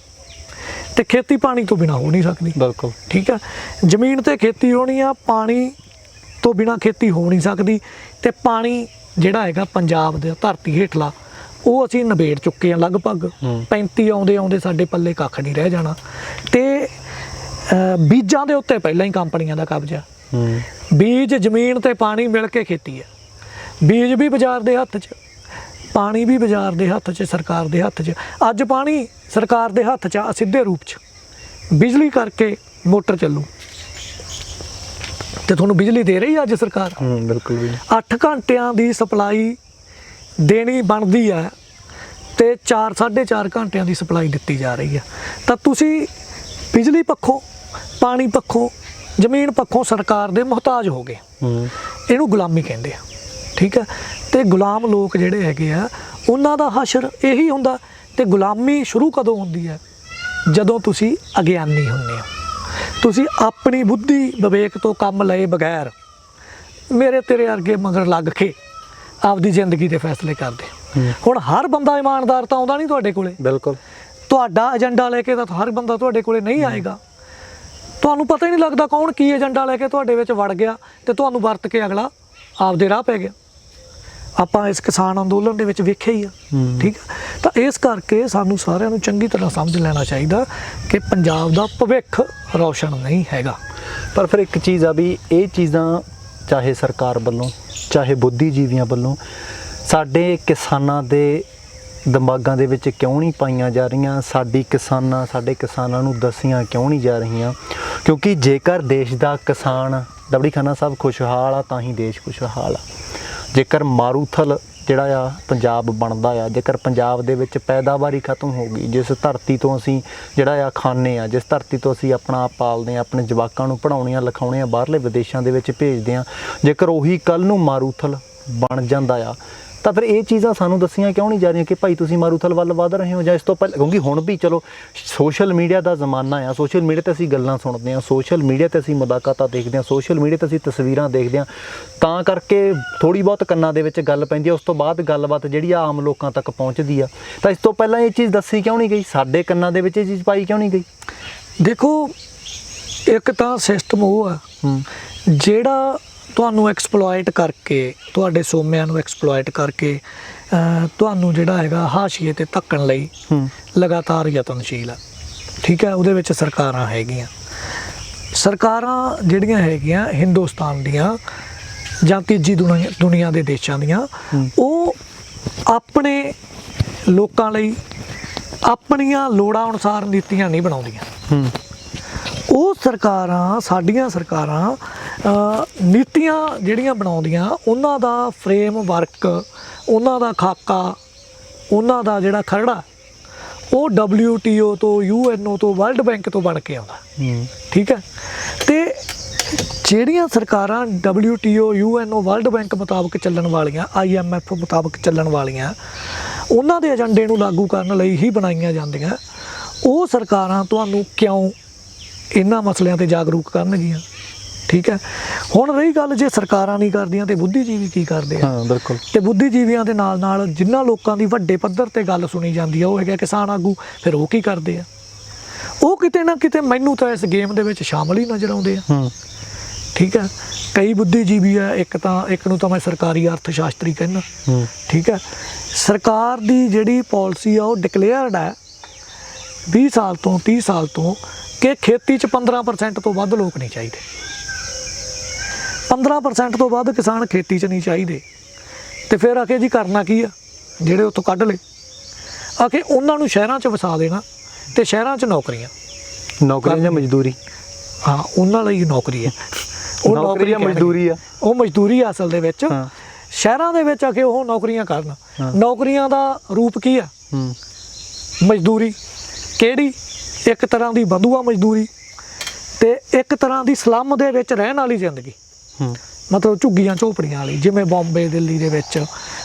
ਤੇ ਖੇਤੀ ਪਾਣੀ ਤੋਂ ਬਿਨਾਂ ਹੋ ਨਹੀਂ ਸਕਦੀ, ਬਿਲਕੁਲ ਠੀਕ ਹੈ। ਜ਼ਮੀਨ ਤੇ ਖੇਤੀ ਹੋਣੀ ਆ, ਪਾਣੀ ਤੋਂ ਬਿਨਾਂ ਖੇਤੀ ਹੋ ਨਹੀਂ ਸਕਦੀ। ਤੇ ਪਾਣੀ ਜਿਹੜਾ ਹੈਗਾ ਪੰਜਾਬ ਦੇ ਧਰਤੀ ਹੇਠਲਾ, ਉਹ ਅਸੀਂ ਨਿਬੇੜ ਚੁੱਕੇ ਹਾਂ ਲਗਭਗ 35 ਆਉਂਦੇ ਸਾਡੇ ਪੱਲੇ ਕੱਖ ਨਹੀਂ ਰਹਿ ਜਾਣਾ। ਤੇ ਬੀਜਾਂ ਦੇ ਉੱਤੇ ਪਹਿਲਾਂ ਹੀ ਕੰਪਨੀਆਂ ਦਾ ਕਬਜ਼ਾ। ਬੀਜ ਜ਼ਮੀਨ ਤੇ ਪਾਣੀ ਮਿਲ ਕੇ ਖੇਤੀ ਹੈ। ਬੀਜ ਵੀ ਬਾਜ਼ਾਰ ਦੇ ਹੱਥ 'ਚ, ਪਾਣੀ ਵੀ ਬਾਜ਼ਾਰ ਦੇ ਹੱਥ 'ਚ, ਸਰਕਾਰ ਦੇ ਹੱਥ 'ਚ। ਅੱਜ ਪਾਣੀ ਸਰਕਾਰ ਦੇ ਹੱਥ 'ਚ ਆ ਸਿੱਧੇ ਰੂਪ 'ਚ, ਬਿਜਲੀ ਕਰਕੇ ਮੋਟਰ ਚੱਲੂ ਤੇ ਤੁਹਾਨੂੰ ਬਿਜਲੀ ਦੇ ਰਹੀ ਅੱਜ ਸਰਕਾਰ। ਬਿਲਕੁਲ ਵੀ 8 ਘੰਟਿਆਂ ਦੀ ਸਪਲਾਈ ਦੇਣੀ ਬਣਦੀ ਹੈ ਤੇ 4-4.5 ਘੰਟਿਆਂ ਦੀ ਸਪਲਾਈ ਦਿੱਤੀ ਜਾ ਰਹੀ ਹੈ। ਤਾਂ ਤੁਸੀਂ ਬਿਜਲੀ ਪੱਖੋਂ, ਪਾਣੀ ਪੱਖੋਂ, ਜ਼ਮੀਨ ਪੱਖੋਂ ਸਰਕਾਰ ਦੇ ਮੁਹਤਾਜ ਹੋ ਗਏ। ਇਹਨੂੰ ਗੁਲਾਮੀ ਕਹਿੰਦੇ ਆ, ਠੀਕ ਹੈ। ਤੇ ਗੁਲਾਮ ਲੋਕ ਜਿਹੜੇ ਹੈਗੇ ਆ ਉਹਨਾਂ ਦਾ ਹਸ਼ਰ ਇਹੀ ਹੁੰਦਾ। ਤੇ ਗੁਲਾਮੀ ਸ਼ੁਰੂ ਕਦੋਂ ਹੁੰਦੀ ਹੈ? ਜਦੋਂ ਤੁਸੀਂ ਅਗਿਆਨੀ ਹੁੰਦੇ ਹੋ, ਤੁਸੀਂ ਆਪਣੀ ਬੁੱਧੀ ਵਿਵੇਕ ਤੋਂ ਕੰਮ ਲਏ ਬਗੈਰ ਮੇਰੇ ਤੇਰੇ ਵਰਗੇ ਮਗਰ ਲੱਗ ਕੇ ਆਪਦੀ ਜ਼ਿੰਦਗੀ ਦੇ ਫੈਸਲੇ ਕਰਦੇ। ਹੁਣ ਹਰ ਬੰਦਾ ਇਮਾਨਦਾਰ ਤਾਂ ਆਉਂਦਾ ਨਹੀਂ ਤੁਹਾਡੇ ਕੋਲੇ, ਬਿਲਕੁਲ। ਤੁਹਾਡਾ ਏਜੰਡਾ ਲੈ ਕੇ ਤਾਂ ਹਰ ਬੰਦਾ ਤੁਹਾਡੇ ਕੋਲੇ ਨਹੀਂ ਆਏਗਾ। ਤੁਹਾਨੂੰ ਪਤਾ ਹੀ ਨਹੀਂ ਲੱਗਦਾ ਕੌਣ ਕੀ ਏਜੰਡਾ ਲੈ ਕੇ ਤੁਹਾਡੇ ਵਿੱਚ ਵੜ ਗਿਆ ਤੇ ਤੁਹਾਨੂੰ ਵਰਤ ਕੇ ਅਗਲਾ ਆਪਦੇ ਰਾਹ ਪੈ ਗਿਆ। ਆਪਾਂ ਇਸ ਕਿਸਾਨ ਅੰਦੋਲਨ ਦੇ ਵਿੱਚ ਵੇਖਿਆ ਹੀ ਆ, ਠੀਕ ਹੈ। ਤਾਂ ਇਸ ਕਰਕੇ ਸਾਨੂੰ ਸਾਰਿਆਂ ਨੂੰ ਚੰਗੀ ਤਰ੍ਹਾਂ ਸਮਝ ਲੈਣਾ ਚਾਹੀਦਾ ਕਿ ਪੰਜਾਬ ਦਾ ਭਵਿੱਖ ਰੌਸ਼ਨ ਨਹੀਂ ਹੈਗਾ। ਪਰ ਫਿਰ ਇੱਕ ਚੀਜ਼ ਆ ਵੀ ਇਹ ਚੀਜ਼ਾਂ ਚਾਹੇ ਸਰਕਾਰ ਵੱਲੋਂ ਚਾਹੇ ਬੁੱਧੀਜੀਵੀਆਂ ਵੱਲੋਂ ਸਾਡੇ ਕਿਸਾਨਾਂ ਦੇ ਦਿਮਾਗਾਂ ਦੇ ਵਿੱਚ ਕਿਉਂ ਨਹੀਂ ਪਾਈਆਂ ਜਾ ਰਹੀਆਂ? ਸਾਡੇ ਕਿਸਾਨਾਂ ਨੂੰ ਦੱਸੀਆਂ ਕਿਉਂ ਨਹੀਂ ਜਾ ਰਹੀਆਂ? ਕਿਉਂਕਿ ਜੇਕਰ ਦੇਸ਼ ਦਾ ਕਿਸਾਨ ਦਬੜੀਖਾਨਾ ਸਾਹਿਬ ਖੁਸ਼ਹਾਲ ਆ ਤਾਂ ਹੀ ਦੇਸ਼ ਖੁਸ਼ਹਾਲ ਆ। ਜੇਕਰ ਮਾਰੂਥਲ ਜਿਹੜਾ ਆ ਪੰਜਾਬ ਬਣਦਾ ਆ, ਜੇਕਰ ਪੰਜਾਬ ਦੇ ਵਿੱਚ ਪੈਦਾਵਾਰ ਹੀ ਖਤਮ ਹੋ ਗਈ, ਜਿਸ ਧਰਤੀ ਤੋਂ ਅਸੀਂ ਜਿਹੜਾ ਆ ਖਾਂਦੇ ਆ, ਜਿਸ ਧਰਤੀ ਤੋਂ ਅਸੀਂ ਆਪਣਾ ਆਪ ਪਾਲਦੇ ਆ, ਆਪਣੇ ਜਵਾਕਾਂ ਨੂੰ ਪੜ੍ਹਾਉਣੇ ਆ ਲਿਖਾਉਣੇ ਆ, ਬਾਹਰਲੇ ਵਿਦੇਸ਼ਾਂ ਦੇ ਵਿੱਚ ਭੇਜਦੇ ਆ, ਜੇਕਰ ਉਹੀ ਕੱਲ੍ਹ ਨੂੰ ਮਾਰੂਥਲ ਬਣ ਜਾਂਦਾ ਆ ਤਾਂ ਫਿਰ ਇਹ ਚੀਜ਼ਾਂ ਸਾਨੂੰ ਦੱਸੀਆਂ ਕਿਉਂ ਨਹੀਂ ਜਾ ਰਹੀਆਂ ਕਿ ਭਾਈ ਤੁਸੀਂ ਮਾਰੂਥਲ ਵੱਲ ਵਧ ਰਹੇ ਹੋ? ਜਾਂ ਇਸ ਤੋਂ ਪਹਿਲਾਂ, ਕਿਉਂਕਿ ਹੁਣ ਵੀ ਚਲੋ ਸੋਸ਼ਲ ਮੀਡੀਆ ਦਾ ਜ਼ਮਾਨਾ ਆ, ਸੋਸ਼ਲ ਮੀਡੀਆ 'ਤੇ ਅਸੀਂ ਗੱਲਾਂ ਸੁਣਦੇ ਹਾਂ, ਸੋਸ਼ਲ ਮੀਡੀਆ 'ਤੇ ਅਸੀਂ ਮੁਲਾਕਾਤਾਂ ਦੇਖਦੇ ਹਾਂ, ਸੋਸ਼ਲ ਮੀਡੀਆ 'ਤੇ ਅਸੀਂ ਤਸਵੀਰਾਂ ਦੇਖਦੇ ਹਾਂ, ਤਾਂ ਕਰਕੇ ਥੋੜ੍ਹੀ ਬਹੁਤ ਕੰਨਾਂ ਦੇ ਵਿੱਚ ਗੱਲ ਪੈਂਦੀ ਹੈ। ਉਸ ਤੋਂ ਬਾਅਦ ਗੱਲਬਾਤ ਜਿਹੜੀ ਆ ਆਮ ਲੋਕਾਂ ਤੱਕ ਪਹੁੰਚਦੀ ਆ। ਤਾਂ ਇਸ ਤੋਂ ਪਹਿਲਾਂ ਇਹ ਚੀਜ਼ ਦੱਸੀ ਕਿਉਂ ਨਹੀਂ ਗਈ? ਸਾਡੇ ਕੰਨਾਂ ਦੇ ਵਿੱਚ ਇਹ ਚੀਜ਼ ਪਾਈ ਕਿਉਂ ਨਹੀਂ ਗਈ? ਦੇਖੋ, ਇੱਕ ਤਾਂ ਸਿਸਟਮ ਉਹ ਆ ਜਿਹੜਾ ਤੁਹਾਨੂੰ ਐਕਸਪਲੋਇਟ ਕਰਕੇ, ਤੁਹਾਡੇ ਸੋਮਿਆਂ ਨੂੰ ਐਕਸਪਲੋਇਟ ਕਰਕੇ ਤੁਹਾਨੂੰ ਜਿਹੜਾ ਹੈਗਾ ਹਾਸ਼ੀਏ 'ਤੇ ਧੱਕਣ ਲਈ ਲਗਾਤਾਰ ਯਤਨਸ਼ੀਲ ਆ, ਠੀਕ ਹੈ। ਉਹਦੇ ਵਿੱਚ ਸਰਕਾਰਾਂ ਹੈਗੀਆਂ, ਸਰਕਾਰਾਂ ਜਿਹੜੀਆਂ ਹੈਗੀਆਂ ਹਿੰਦੁਸਤਾਨ ਦੀਆਂ ਜਾਂ ਤੀਜੀ ਦੁਨੀਆ ਦੇ ਦੇਸ਼ਾਂ ਦੀਆਂ, ਉਹ ਆਪਣੇ ਲੋਕਾਂ ਲਈ ਆਪਣੀਆਂ ਲੋੜਾਂ ਅਨੁਸਾਰ ਨੀਤੀਆਂ ਨਹੀਂ ਬਣਾਉਂਦੀਆਂ। ਉਹ ਸਰਕਾਰਾਂ, ਸਾਡੀਆਂ ਸਰਕਾਰਾਂ ਨੀਤੀਆਂ ਜਿਹੜੀਆਂ ਬਣਾਉਂਦੀਆਂ, ਉਹਨਾਂ ਦਾ ਫਰੇਮ ਵਰਕ, ਉਹਨਾਂ ਦਾ ਖਾਕਾ, ਉਹਨਾਂ ਦਾ ਜਿਹੜਾ ਖਰੜਾ ਉਹ WTO ਤੋਂ, UNO ਤੋਂ, ਵਰਲਡ ਬੈਂਕ ਤੋਂ ਬਣ ਕੇ ਆਉਂਦਾ। ਠੀਕ ਹੈ। ਤੇ ਜਿਹੜੀਆਂ ਸਰਕਾਰਾਂ WTO, UNO, ਵਰਲਡ ਬੈਂਕ ਮੁਤਾਬਕ ਚੱਲਣ ਵਾਲੀਆਂ, IMF ਮੁਤਾਬਕ ਚੱਲਣ ਵਾਲੀਆਂ, ਉਹਨਾਂ ਦੇ ਏਜੰਡੇ ਨੂੰ ਲਾਗੂ ਕਰਨ ਲਈ ਹੀ ਬਣਾਈਆਂ ਜਾਂਦੀਆਂ, ਉਹ ਸਰਕਾਰਾਂ ਤੁਹਾਨੂੰ ਕਿਉਂ ਇਹਨਾਂ ਮਸਲਿਆਂ ਤੇ ਜਾਗਰੂਕ ਕਰਨਗੀਆਂ? ਠੀਕ ਹੈ। ਹੁਣ ਰਹੀ ਗੱਲ, ਜੇ ਸਰਕਾਰਾਂ ਨਹੀਂ ਕਰਦੀਆਂ ਤੇ ਬੁੱਧੀਜੀਵੀ ਕੀ ਕਰਦੇ ਆ? ਬਿਲਕੁਲ। ਤੇ ਬੁੱਧੀਜੀਵੀਆਂ ਦੇ ਨਾਲ ਨਾਲ ਜਿਨ੍ਹਾਂ ਲੋਕਾਂ ਦੀ ਵੱਡੇ ਪੱਧਰ ਤੇ ਗੱਲ ਸੁਣੀ ਜਾਂਦੀ ਆ, ਉਹ ਹੈਗਾ ਕਿਸਾਨ ਆਗੂ। ਫਿਰ ਉਹ ਕੀ ਕਰਦੇ ਆ? ਉਹ ਕਿਤੇ ਨਾ ਕਿਤੇ ਮੈਨੂੰ ਤਾਂ ਇਸ ਗੇਮ ਦੇ ਵਿੱਚ ਸ਼ਾਮਲ ਹੀ ਨਜ਼ਰ ਆਉਂਦੇ ਆ। ਠੀਕ ਹੈ। ਕਈ ਬੁੱਧੀਜੀਵੀ ਆ, ਇੱਕ ਨੂੰ ਤਾਂ ਮੈਂ ਸਰਕਾਰੀ ਅਰਥ ਸ਼ਾਸਤਰੀ ਕਹਿੰਦਾ। ਠੀਕ ਹੈ। ਸਰਕਾਰ ਦੀ ਜਿਹੜੀ ਪਾਲਿਸੀ ਆ ਉਹ ਡਿਕਲੇਅਰਡ ਹੈ 20 ਸਾਲ ਤੋਂ 30 ਸਾਲ ਤੋਂ ਕਿ ਖੇਤੀ 'ਚ 15% ਤੋਂ ਵੱਧ ਲੋਕ ਨਹੀਂ ਚਾਹੀਦੇ। 15% ਤੋਂ ਵੱਧ ਕਿਸਾਨ ਖੇਤੀ 'ਚ ਨਹੀਂ ਚਾਹੀਦੇ। ਤੇ ਫਿਰ ਆਖੇ ਜੀ ਕਰਨਾ ਕੀ ਆ? ਜਿਹੜੇ ਉੱਥੋਂ ਕੱਢ ਲਏ, ਆਖੇ ਉਹਨਾਂ ਨੂੰ ਸ਼ਹਿਰਾਂ 'ਚ ਵਸਾ ਦੇਣਾ ਤੇ ਸ਼ਹਿਰਾਂ 'ਚ ਨੌਕਰੀਆਂ ਜਾਂ ਮਜ਼ਦੂਰੀ। ਹਾਂ, ਉਹਨਾਂ ਲਈ ਨੌਕਰੀ ਹੈ। ਉਹ ਨੌਕਰੀ ਮਜ਼ਦੂਰੀ ਆ, ਉਹ ਮਜ਼ਦੂਰੀ ਆ ਅਸਲ ਦੇ ਵਿੱਚ। ਸ਼ਹਿਰਾਂ ਦੇ ਵਿੱਚ ਆਖੇ ਉਹ ਨੌਕਰੀਆਂ ਕਰਨ। ਨੌਕਰੀਆਂ ਦਾ ਰੂਪ ਕੀ ਆ? ਮਜ਼ਦੂਰੀ। ਕਿਹੜੀ? ਇੱਕ ਤਰ੍ਹਾਂ ਦੀ ਬੰਧੂਆ ਮਜ਼ਦੂਰੀ ਤੇ ਇੱਕ ਤਰ੍ਹਾਂ ਦੀ ਸਲਮ ਦੇ ਵਿੱਚ ਰਹਿਣ ਵਾਲੀ ਜ਼ਿੰਦਗੀ, ਮਤਲਬ ਝੁੱਗੀਆਂ ਝੋਪੜੀਆਂ ਵਾਲੀ, ਜਿਵੇਂ ਬੰਬੇ, ਦਿੱਲੀ ਦੇ ਵਿੱਚ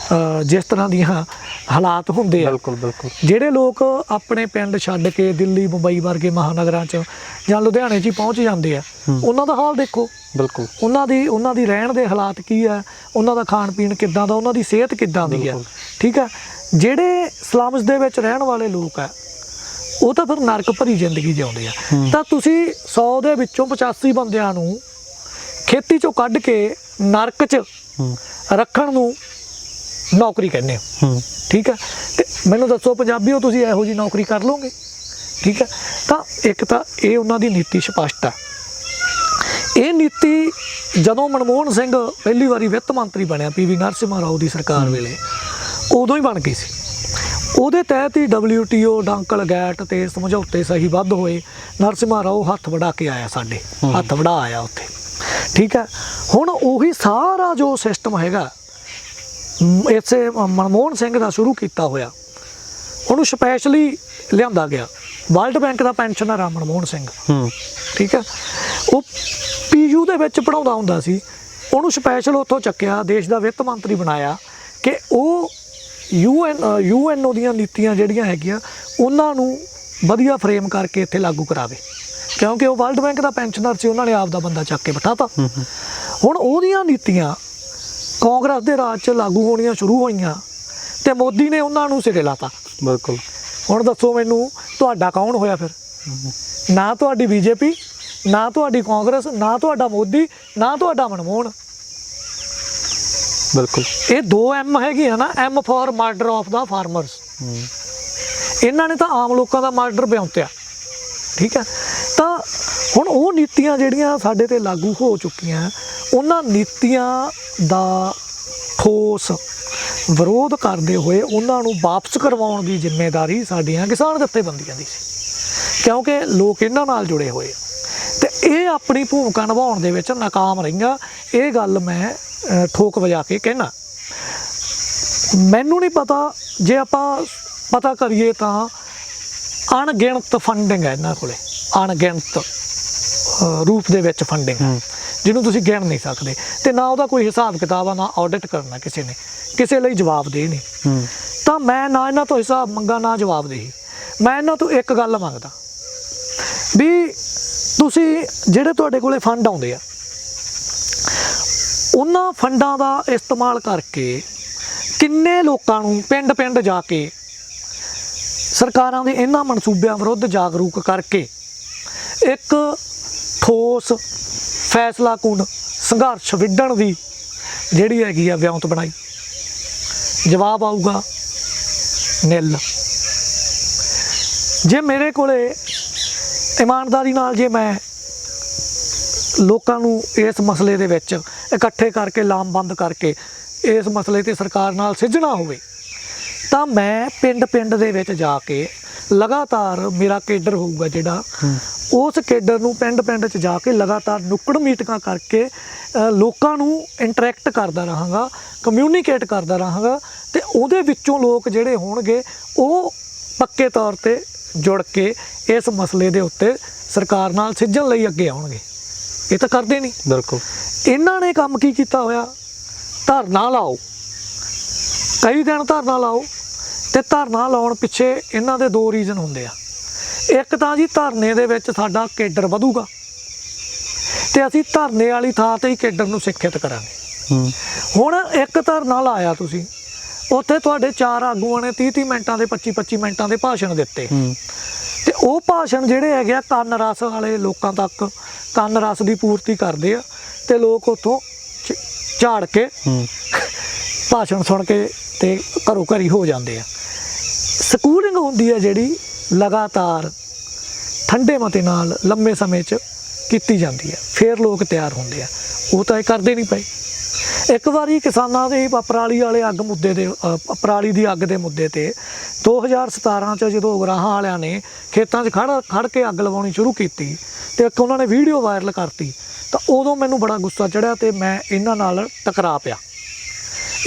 ਜਿਸ ਤਰ੍ਹਾਂ ਦੀਆਂ ਹਾਲਾਤ ਹੁੰਦੇ ਆ। ਬਿਲਕੁਲ ਬਿਲਕੁਲ। ਜਿਹੜੇ ਲੋਕ ਆਪਣੇ ਪਿੰਡ ਛੱਡ ਕੇ ਦਿੱਲੀ, ਮੁੰਬਈ ਵਰਗੇ ਮਹਾਨਗਰਾਂ 'ਚ ਜਾਂ ਲੁਧਿਆਣੇ 'ਚ ਹੀ ਪਹੁੰਚ ਜਾਂਦੇ ਆ, ਉਹਨਾਂ ਦਾ ਹਾਲ ਦੇਖੋ। ਬਿਲਕੁਲ। ਉਹਨਾਂ ਦੀ ਰਹਿਣ ਦੇ ਹਾਲਾਤ ਕੀ ਆ, ਉਹਨਾਂ ਦਾ ਖਾਣ ਪੀਣ ਕਿੱਦਾਂ ਦਾ, ਉਹਨਾਂ ਦੀ ਸਿਹਤ ਕਿੱਦਾਂ ਦੀ ਆ। ਠੀਕ ਆ। ਜਿਹੜੇ ਸਲਮਸ ਦੇ ਵਿੱਚ ਰਹਿਣ ਵਾਲੇ ਲੋਕ ਆ, ਉਹ ਤਾਂ ਫਿਰ ਨਰਕ ਭਰੀ ਜ਼ਿੰਦਗੀ ਜਿਉਂਦੇ ਆ। ਤਾਂ ਤੁਸੀਂ 100 ਦੇ ਵਿੱਚੋਂ 85 ਬੰਦਿਆਂ ਨੂੰ ਖੇਤੀ 'ਚੋਂ ਕੱਢ ਕੇ ਨਰਕ 'ਚ ਰੱਖਣ ਨੂੰ ਨੌਕਰੀ ਕਹਿੰਦੇ ਹੋ। ਠੀਕ ਹੈ। ਤੇ ਮੈਨੂੰ ਦੱਸੋ ਪੰਜਾਬੀਓ, ਤੁਸੀਂ ਇਹੋ ਜਿਹੀ ਨੌਕਰੀ ਕਰ ਲਓਗੇ? ਠੀਕ ਹੈ। ਤਾਂ ਇੱਕ ਤਾਂ ਇਹ ਉਹਨਾਂ ਦੀ ਨੀਤੀ ਸਪਸ਼ਟ ਆ। ਇਹ ਨੀਤੀ ਜਦੋਂ ਮਨਮੋਹਨ ਸਿੰਘ ਪਹਿਲੀ ਵਾਰੀ ਵਿੱਤ ਮੰਤਰੀ ਬਣਿਆ PV ਨਰਸਿਮਹਾ ਰਾਓ ਦੀ ਸਰਕਾਰ ਵੇਲੇ, ਉਦੋਂ ਹੀ ਬਣ ਗਈ ਸੀ। ਉਹਦੇ ਤਹਿਤ ਹੀ WTO, ਡੰਕਲ ਗੈਟ ਤੇ ਸਮਝੌਤੇ ਸਹੀਬੱਧ ਹੋਏ। ਨਰਸਿਮਹਾ ਰਾਓ ਹੱਥ ਵੜਾ ਕੇ ਆਇਆ, ਸਾਡੇ ਹੱਥ ਵੜਾ ਆਇਆ ਉੱਥੇ। ਠੀਕ ਹੈ। ਹੁਣ ਉਹੀ ਸਾਰਾ ਜੋ ਸਿਸਟਮ ਹੈਗਾ ਇਸੇ ਮਨਮੋਹਨ ਸਿੰਘ ਦਾ ਸ਼ੁਰੂ ਕੀਤਾ ਹੋਇਆ, ਉਹਨੂੰ ਸਪੈਸ਼ਲੀ ਲਿਆਂਦਾ ਗਿਆ। ਵਰਲਡ ਬੈਂਕ ਦਾ ਪੈਨਸ਼ਨਰ ਆ ਮਨਮੋਹਨ ਸਿੰਘ। ਠੀਕ ਹੈ। ਉਹ PU ਦੇ ਵਿੱਚ ਪੜ੍ਹਾਉਂਦਾ ਹੁੰਦਾ ਸੀ, ਉਹਨੂੰ ਸਪੈਸ਼ਲ ਉੱਥੋਂ ਚੱਕਿਆ, ਦੇਸ਼ ਦਾ ਵਿੱਤ ਮੰਤਰੀ ਬਣਾਇਆ ਕਿ ਉਹ UNO ਦੀਆਂ ਨੀਤੀਆਂ ਜਿਹੜੀਆਂ ਹੈਗੀਆਂ ਉਹਨਾਂ ਨੂੰ ਵਧੀਆ ਫਰੇਮ ਕਰਕੇ ਇੱਥੇ ਲਾਗੂ ਕਰਾਵੇ, ਕਿਉਂਕਿ ਉਹ ਵਰਲਡ ਬੈਂਕ ਦਾ ਪੈਨਸ਼ਨਰ ਸੀ। ਉਹਨਾਂ ਨੇ ਆਪ ਦਾ ਬੰਦਾ ਚੱਕ ਕੇ ਬਿਠਾਤਾ। ਹੁਣ ਉਹਦੀਆਂ ਨੀਤੀਆਂ ਕਾਂਗਰਸ ਦੇ ਰਾਜ 'ਚ ਲਾਗੂ ਹੋਣੀਆਂ ਸ਼ੁਰੂ ਹੋਈਆਂ ਤੇ ਮੋਦੀ ਨੇ ਉਹਨਾਂ ਨੂੰ ਸਿਰੇ ਲਾਤਾ। ਬਿਲਕੁਲ। ਹੁਣ ਦੱਸੋ ਮੈਨੂੰ, ਤੁਹਾਡਾ ਕੌਣ ਹੋਇਆ ਫਿਰ? ਨਾ ਤੁਹਾਡੀ BJP, ਨਾ ਤੁਹਾਡੀ ਕਾਂਗਰਸ, ਨਾ ਤੁਹਾਡਾ ਮੋਦੀ, ਨਾ ਤੁਹਾਡਾ ਮਨਮੋਹਨ। ਬਿਲਕੁਲ। ਇਹ 2 M ਹੈਗੀਆਂ ਨਾ, M for murder of the farmers. ਇਹਨਾਂ ਨੇ ਤਾਂ ਆਮ ਲੋਕਾਂ ਦਾ ਮਰਡਰ ਬਿਆਉਂਤਿਆ। ਠੀਕ ਹੈ। ਤਾਂ ਹੁਣ ਉਹ ਨੀਤੀਆਂ ਜਿਹੜੀਆਂ ਸਾਡੇ ਤੇ ਲਾਗੂ ਹੋ ਚੁੱਕੀਆਂ, ਉਹਨਾਂ ਨੀਤੀਆਂ ਦਾ ਠੋਸ ਵਿਰੋਧ ਕਰਦੇ ਹੋਏ ਉਹਨਾਂ ਨੂੰ ਵਾਪਸ ਕਰਵਾਉਣ ਦੀ ਜ਼ਿੰਮੇਵਾਰੀ ਸਾਡੀਆਂ ਕਿਸਾਨ ਜਥੇਬੰਦੀਆਂ ਦੀ ਸੀ, ਕਿਉਂਕਿ ਲੋਕ ਇਹਨਾਂ ਨਾਲ ਜੁੜੇ ਹੋਏ ਤੇ ਇਹ ਆਪਣੀ ਭੂਮਿਕਾ ਨਿਭਾਉਣ ਦੇ ਵਿੱਚ ਨਾਕਾਮ ਰਹੀਆਂ। ਇਹ ਗੱਲ ਮੈਂ ਠੋਕ ਵਜਾ ਕੇ ਕਹਿਣਾ। ਮੈਨੂੰ ਨਹੀਂ ਪਤਾ, ਜੇ ਆਪਾਂ ਪਤਾ ਕਰੀਏ ਤਾਂ ਅਣਗਿਣਤ ਫੰਡਿੰਗ ਹੈ ਇਹਨਾਂ ਕੋਲੇ, ਅਣਗਿਣਤ ਰੂਪ ਦੇ ਵਿੱਚ ਫੰਡਿੰਗ, ਜਿਹਨੂੰ ਤੁਸੀਂ ਗਿਣ ਨਹੀਂ ਸਕਦੇ। ਤੇ ਨਾ ਉਹਦਾ ਕੋਈ ਹਿਸਾਬ ਕਿਤਾਬ ਆ, ਨਾ ਆਡਿਟ ਕਰਨਾ ਕਿਸੇ ਨੇ, ਕਿਸੇ ਲਈ ਜਵਾਬਦੇਹ ਨਹੀਂ। ਤਾਂ ਮੈਂ ਨਾ ਇਹਨਾਂ ਤੋਂ ਹਿਸਾਬ ਮੰਗਾ, ਨਾ ਜਵਾਬਦੇਹੀ। ਮੈਂ ਇਹਨਾਂ ਤੋਂ ਇੱਕ ਗੱਲ ਮੰਗਦਾ ਵੀ ਤੁਸੀਂ ਜਿਹੜੇ ਤੁਹਾਡੇ ਕੋਲੇ ਫੰਡ ਆਉਂਦੇ ਆ, ਉਹਨਾਂ ਫੰਡਾਂ ਦਾ ਇਸਤੇਮਾਲ ਕਰਕੇ ਕਿੰਨੇ ਲੋਕਾਂ ਨੂੰ ਪਿੰਡ ਪਿੰਡ ਜਾ ਕੇ ਸਰਕਾਰਾਂ ਦੇ ਇਹਨਾਂ ਮਨਸੂਬਿਆਂ ਵਿਰੁੱਧ ਜਾਗਰੂਕ ਕਰਕੇ ਇੱਕ ਠੋਸ ਫੈਸਲਾਕੁਨ ਸੰਘਰਸ਼ ਵਿੱਢਣ ਦੀ ਜਿਹੜੀ ਹੈਗੀ ਆ ਵਿਉਂਤ ਬਣਾਈ? ਜਵਾਬ ਆਊਗਾ ਨਿੱਲ। ਜੇ ਮੇਰੇ ਕੋਲੇ ਇਮਾਨਦਾਰੀ ਨਾਲ ਜੇ ਮੈਂ ਲੋਕਾਂ ਨੂੰ ਇਸ ਮਸਲੇ ਦੇ ਵਿੱਚ ਇਕੱਠੇ ਕਰਕੇ, ਲਾਮਬੰਦ ਕਰਕੇ ਇਸ ਮਸਲੇ ਤੇ ਸਰਕਾਰ ਨਾਲ ਸਿੱਝਣਾ ਹੋਵੇ, ਤਾਂ ਮੈਂ ਪਿੰਡ ਪਿੰਡ ਦੇ ਵਿੱਚ ਜਾ ਕੇ ਲਗਾਤਾਰ ਮੇਰਾ ਕੇਡਰ ਹੋਊਗਾ ਜਿਹੜਾ, ਉਸ ਕੇਡਰ ਨੂੰ ਪਿੰਡ 'ਚ ਜਾ ਕੇ ਲਗਾਤਾਰ ਨੁੱਕੜ ਮੀਟਿੰਗਾਂ ਕਰਕੇ ਲੋਕਾਂ ਨੂੰ ਇੰਟਰੈਕਟ ਕਰਦਾ ਰਹਾਂਗਾ, ਕਮਿਊਨੀਕੇਟ ਕਰਦਾ ਰਹਾਂਗਾ, ਤੇ ਉਹਦੇ ਵਿੱਚੋਂ ਲੋਕ ਜਿਹੜੇ ਹੋਣਗੇ ਉਹ ਪੱਕੇ ਤੌਰ ਤੇ ਜੁੜ ਕੇ ਇਸ ਮਸਲੇ ਦੇ ਉੱਤੇ ਸਰਕਾਰ ਨਾਲ ਸਿੱਝਣ ਲਈ ਅੱਗੇ ਆਉਣਗੇ। ਇਹ ਤਾਂ ਕਰਦੇ ਨਹੀਂ। ਬਿਲਕੁਲ। ਇਹਨਾਂ ਨੇ ਕੰਮ ਕੀ ਕੀਤਾ ਹੋਇਆ, ਧਰਨਾ ਲਾਓ, ਕਈ ਦਿਨ ਧਰਨਾ ਲਾਓ, ਤੇ ਧਰਨਾ ਲਾਉਣ ਪਿੱਛੇ ਇਹਨਾਂ ਦੇ ਦੋ ਰੀਜ਼ਨ ਹੁੰਦੇ ਆ। ਇੱਕ ਤਾਂ ਜੀ ਧਰਨੇ ਦੇ ਵਿੱਚ ਸਾਡਾ ਕੇਡਰ ਵਧੂਗਾ ਤੇ ਅਸੀਂ ਧਰਨੇ ਵਾਲੀ ਥਾਂ ਤੇ ਹੀ ਕੇਡਰ ਨੂੰ ਸਿੱਖਿਅਤ ਕਰਾਂਗੇ। ਹੁਣ ਇੱਕ ਧਰਨਾ ਲਾਇਆ ਤੁਸੀਂ, ਉੱਥੇ ਤੁਹਾਡੇ 4 ਆਗੂਆਂ ਨੇ 30 ਮਿੰਟਾਂ ਦੇ 25 ਮਿੰਟਾਂ ਦੇ ਭਾਸ਼ਣ ਦਿੱਤੇ, ਤੇ ਉਹ ਭਾਸ਼ਣ ਜਿਹੜੇ ਹੈਗੇ ਆ ਕੰਨ ਰਸ ਵਾਲੇ ਲੋਕਾਂ ਤੱਕ ਕੰਨ ਰਸ ਦੀ ਪੂਰਤੀ ਕਰਦੇ ਆ, ਤੇ ਲੋਕ ਉੱਥੋਂ ਝਾੜ ਕੇ ਭਾਸ਼ਣ ਸੁਣ ਕੇ ਤੇ ਘਰੋਂ ਘਰੀ ਹੋ ਜਾਂਦੇ ਆ। ਸਕੂਲਿੰਗ ਹੁੰਦੀ ਹੈ ਜਿਹੜੀ ਲਗਾਤਾਰ ਠੰਡੇ ਮਤੇ ਨਾਲ ਲੰਮੇ ਸਮੇਂ 'ਚ ਕੀਤੀ ਜਾਂਦੀ ਹੈ, ਫਿਰ ਲੋਕ ਤਿਆਰ ਹੁੰਦੇ ਆ। ਉਹ ਤਾਂ ਇਹ ਕਰਦੇ ਨਹੀਂ ਪਏ। ਇੱਕ ਵਾਰੀ ਕਿਸਾਨਾਂ ਦੇ ਪਰਾਲੀ ਵਾਲੇ ਅੱਗ ਮੁੱਦੇ ਦੇ ਪਰਾਲੀ ਦੀ ਅੱਗ ਦੇ ਮੁੱਦੇ ਤੇ 2017 'ਚ ਜਦੋਂ ਉਗਰਾਹਾਂ ਵਾਲਿਆਂ ਨੇ ਖੇਤਾਂ 'ਚ ਖੜ ਕੇ ਅੱਗ ਲਗਾਉਣੀ ਸ਼ੁਰੂ ਕੀਤੀ ਤੇ ਇੱਕ ਉਹਨਾਂ ਨੇ ਵੀਡੀਓ ਵਾਇਰਲ ਕਰਤੀ, ਤਾਂ ਉਦੋਂ ਮੈਨੂੰ ਬੜਾ ਗੁੱਸਾ ਚੜਿਆ ਤੇ ਮੈਂ ਇਹਨਾਂ ਨਾਲ ਟਕਰਾ ਪਿਆ।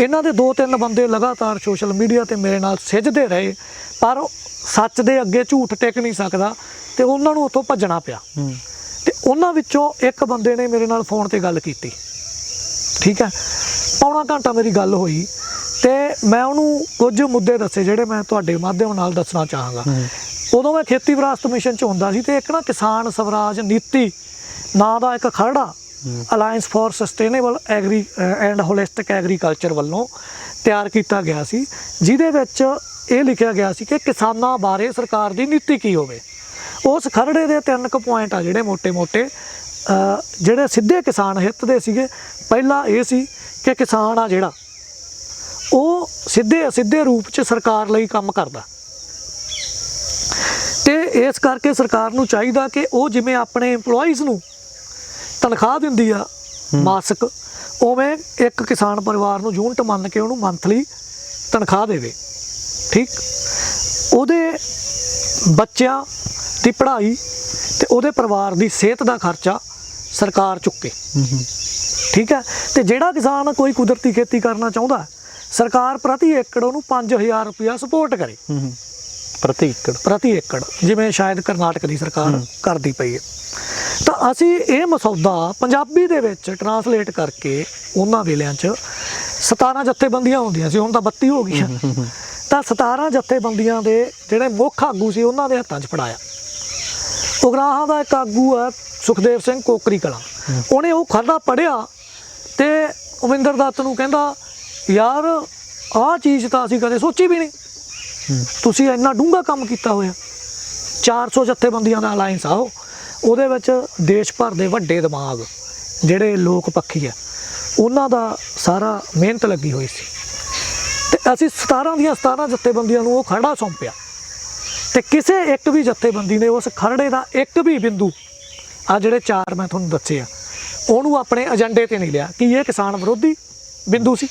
ਇਹਨਾਂ ਦੇ 2-3 ਬੰਦੇ ਲਗਾਤਾਰ ਸੋਸ਼ਲ ਮੀਡੀਆ ਤੇ ਮੇਰੇ ਨਾਲ ਸਿੱਝਦੇ ਰਹੇ, ਪਰ ਸੱਚ ਦੇ ਅੱਗੇ ਝੂਠ ਟਿਕ ਨਹੀਂ ਸਕਦਾ, ਤੇ ਉਹਨਾਂ ਨੂੰ ਉੱਥੋਂ ਭੱਜਣਾ ਪਿਆ। ਤੇ ਉਹਨਾਂ ਵਿੱਚੋਂ ਇੱਕ ਬੰਦੇ ਨੇ ਮੇਰੇ ਨਾਲ ਫੋਨ ਤੇ ਗੱਲ ਕੀਤੀ, ਠੀਕ ਹੈ, ਪੌਣਾ ਘੰਟਾ ਮੇਰੀ ਗੱਲ ਹੋਈ, ਤੇ ਮੈਂ ਉਹਨੂੰ ਕੁਝ ਮੁੱਦੇ ਦੱਸੇ ਜਿਹੜੇ ਮੈਂ ਤੁਹਾਡੇ ਮਾਧਿਅਮ ਨਾਲ ਦੱਸਣਾ ਚਾਹਾਂਗਾ। ਉਦੋਂ ਮੈਂ ਖੇਤੀ ਵਿਰਾਸਤ ਮਿਸ਼ਨ 'ਚ ਹੁੰਦਾ ਸੀ, ਤੇ ਇੱਕ ਨਾ ਕਿਸਾਨ ਸਵਰਾਜ ਨੀਤੀ ਨਾਂ ਦਾ ਇੱਕ ਖਰੜਾ alliance for sustainable agri and holistic agriculture ਵੱਲੋਂ ਤਿਆਰ ਕੀਤਾ ਗਿਆ ਸੀ, ਜਿਹਦੇ ਵਿੱਚ ਇਹ ਲਿਖਿਆ ਗਿਆ ਸੀ ਕਿ ਕਿਸਾਨਾਂ ਬਾਰੇ ਸਰਕਾਰ ਦੀ ਨੀਤੀ ਕੀ ਹੋਵੇ। ਉਸ ਖਰੜੇ ਦੇ 3 ਪੁਆਇੰਟ ਆ ਜਿਹੜੇ ਮੋਟੇ-ਮੋਟੇ ਜਿਹੜੇ ਸਿੱਧੇ ਕਿਸਾਨ ਹਿੱਤ ਦੇ ਸੀਗੇ। ਪਹਿਲਾ ਇਹ ਸੀ ਕਿ ਕਿਸਾਨ ਆ ਜਿਹੜਾ ਉਹ ਸਿੱਧੇ ਰੂਪ 'ਚ ਸਰਕਾਰ ਲਈ ਕੰਮ ਕਰਦਾ, ਤੇ ਇਸ ਕਰਕੇ ਸਰਕਾਰ ਨੂੰ ਚਾਹੀਦਾ ਕਿ ਉਹ ਜਿਵੇਂ ਆਪਣੇ EMPLOYEES ਨੂੰ ਤਨਖਾਹ ਦਿੰਦੀ ਆ ਮਾਸਿਕ, ਉਵੇਂ ਇੱਕ ਕਿਸਾਨ ਪਰਿਵਾਰ ਨੂੰ ਯੂਨਿਟ ਮੰਨ ਕੇ ਉਹਨੂੰ ਮੰਥਲੀ ਤਨਖਾਹ ਦੇਵੇ। ਠੀਕ, ਉਹਦੇ ਬੱਚਿਆਂ ਦੀ ਪੜ੍ਹਾਈ ਤੇ ਉਹਦੇ ਪਰਿਵਾਰ ਦੀ ਸਿਹਤ ਦਾ ਖਰਚਾ ਸਰਕਾਰ ਚੁੱਕੇ। ਠੀਕ ਹੈ, ਤੇ ਜਿਹੜਾ ਕਿਸਾਨ ਕੋਈ ਕੁਦਰਤੀ ਖੇਤੀ ਕਰਨਾ ਚਾਹੁੰਦਾ, ਸਰਕਾਰ ਪ੍ਰਤੀ ਏਕੜ ਉਹਨੂੰ 5000 ਰੁਪਇਆ ਸਪੋਰਟ ਕਰੇ ਪ੍ਰਤੀ ਏਕੜ, ਜਿਵੇਂ ਸ਼ਾਇਦ ਕਰਨਾਟਕ ਦੀ ਸਰਕਾਰ ਕਰਦੀ ਪਈ ਹੈ। ਤਾਂ ਅਸੀਂ ਇਹ ਮਸੌਦਾ ਪੰਜਾਬੀ ਦੇ ਵਿੱਚ ਟਰਾਂਸਲੇਟ ਕਰਕੇ ਉਹਨਾਂ ਵੇਲਿਆਂ 'ਚ 17 ਜਥੇਬੰਦੀਆਂ ਹੁੰਦੀਆਂ ਸੀ, ਹੁਣ ਤਾਂ 32 ਹੋ ਗਈਆਂ, ਤਾਂ 17 ਜਥੇਬੰਦੀਆਂ ਦੇ ਜਿਹੜੇ ਮੁੱਖ ਆਗੂ ਸੀ ਉਹਨਾਂ ਦੇ ਹੱਥਾਂ 'ਚ ਫੜਾਇਆ। ਉਗਰਾਹਾਂ ਦਾ ਇੱਕ ਆਗੂ ਹੈ ਸੁਖਦੇਵ ਸਿੰਘ ਕੋਕਰੀ ਕਲਾਂ, ਉਹਨੇ ਉਹ ਖਰੜਾ ਪੜ੍ਹਿਆ ਤੇ ਅਮਰਿੰਦਰ ਦੱਤ ਨੂੰ ਕਹਿੰਦਾ, ਯਾਰ ਆਹ ਚੀਜ਼ ਤਾਂ ਅਸੀਂ ਕਦੇ ਸੋਚੀ ਵੀ ਨਹੀਂ, ਤੁਸੀਂ ਇੰਨਾ ਡੂੰਘਾ ਕੰਮ ਕੀਤਾ ਹੋਇਆ। 400 ਜਥੇਬੰਦੀਆਂ ਦਾ ਅਲਾਇੰਸ ਆ ਉਹਦੇ ਵਿੱਚ ਦੇਸ਼ ਭਰ ਦੇ ਵੱਡੇ ਦਿਮਾਗ ਜਿਹੜੇ ਲੋਕ ਪੱਖੀ ਆ, ਉਹਨਾਂ ਦਾ ਸਾਰਾ ਮਿਹਨਤ ਲੱਗੀ ਹੋਈ ਸੀ। ਤੇ ਅਸੀਂ 17 ਦੀਆਂ 17 ਜਥੇਬੰਦੀਆਂ ਨੂੰ ਉਹ ਖਰੜਾ ਸੌਂਪਿਆ, ਤੇ ਕਿਸੇ ਇੱਕ ਵੀ ਜਥੇਬੰਦੀ ਨੇ ਉਸ ਖਰੜੇ ਦਾ ਇੱਕ ਵੀ ਬਿੰਦੂ, ਆ ਜਿਹੜੇ 4 ਮੈਂ ਤੁਹਾਨੂੰ ਦੱਸੇ ਆ, ਉਹਨੂੰ ਆਪਣੇ ਏਜੰਡੇ ਤੇ ਨਹੀਂ ਲਿਆ ਕਿ ਇਹ ਕਿਸਾਨ ਵਿਰੋਧੀ ਬਿੰਦੂ ਸੀ।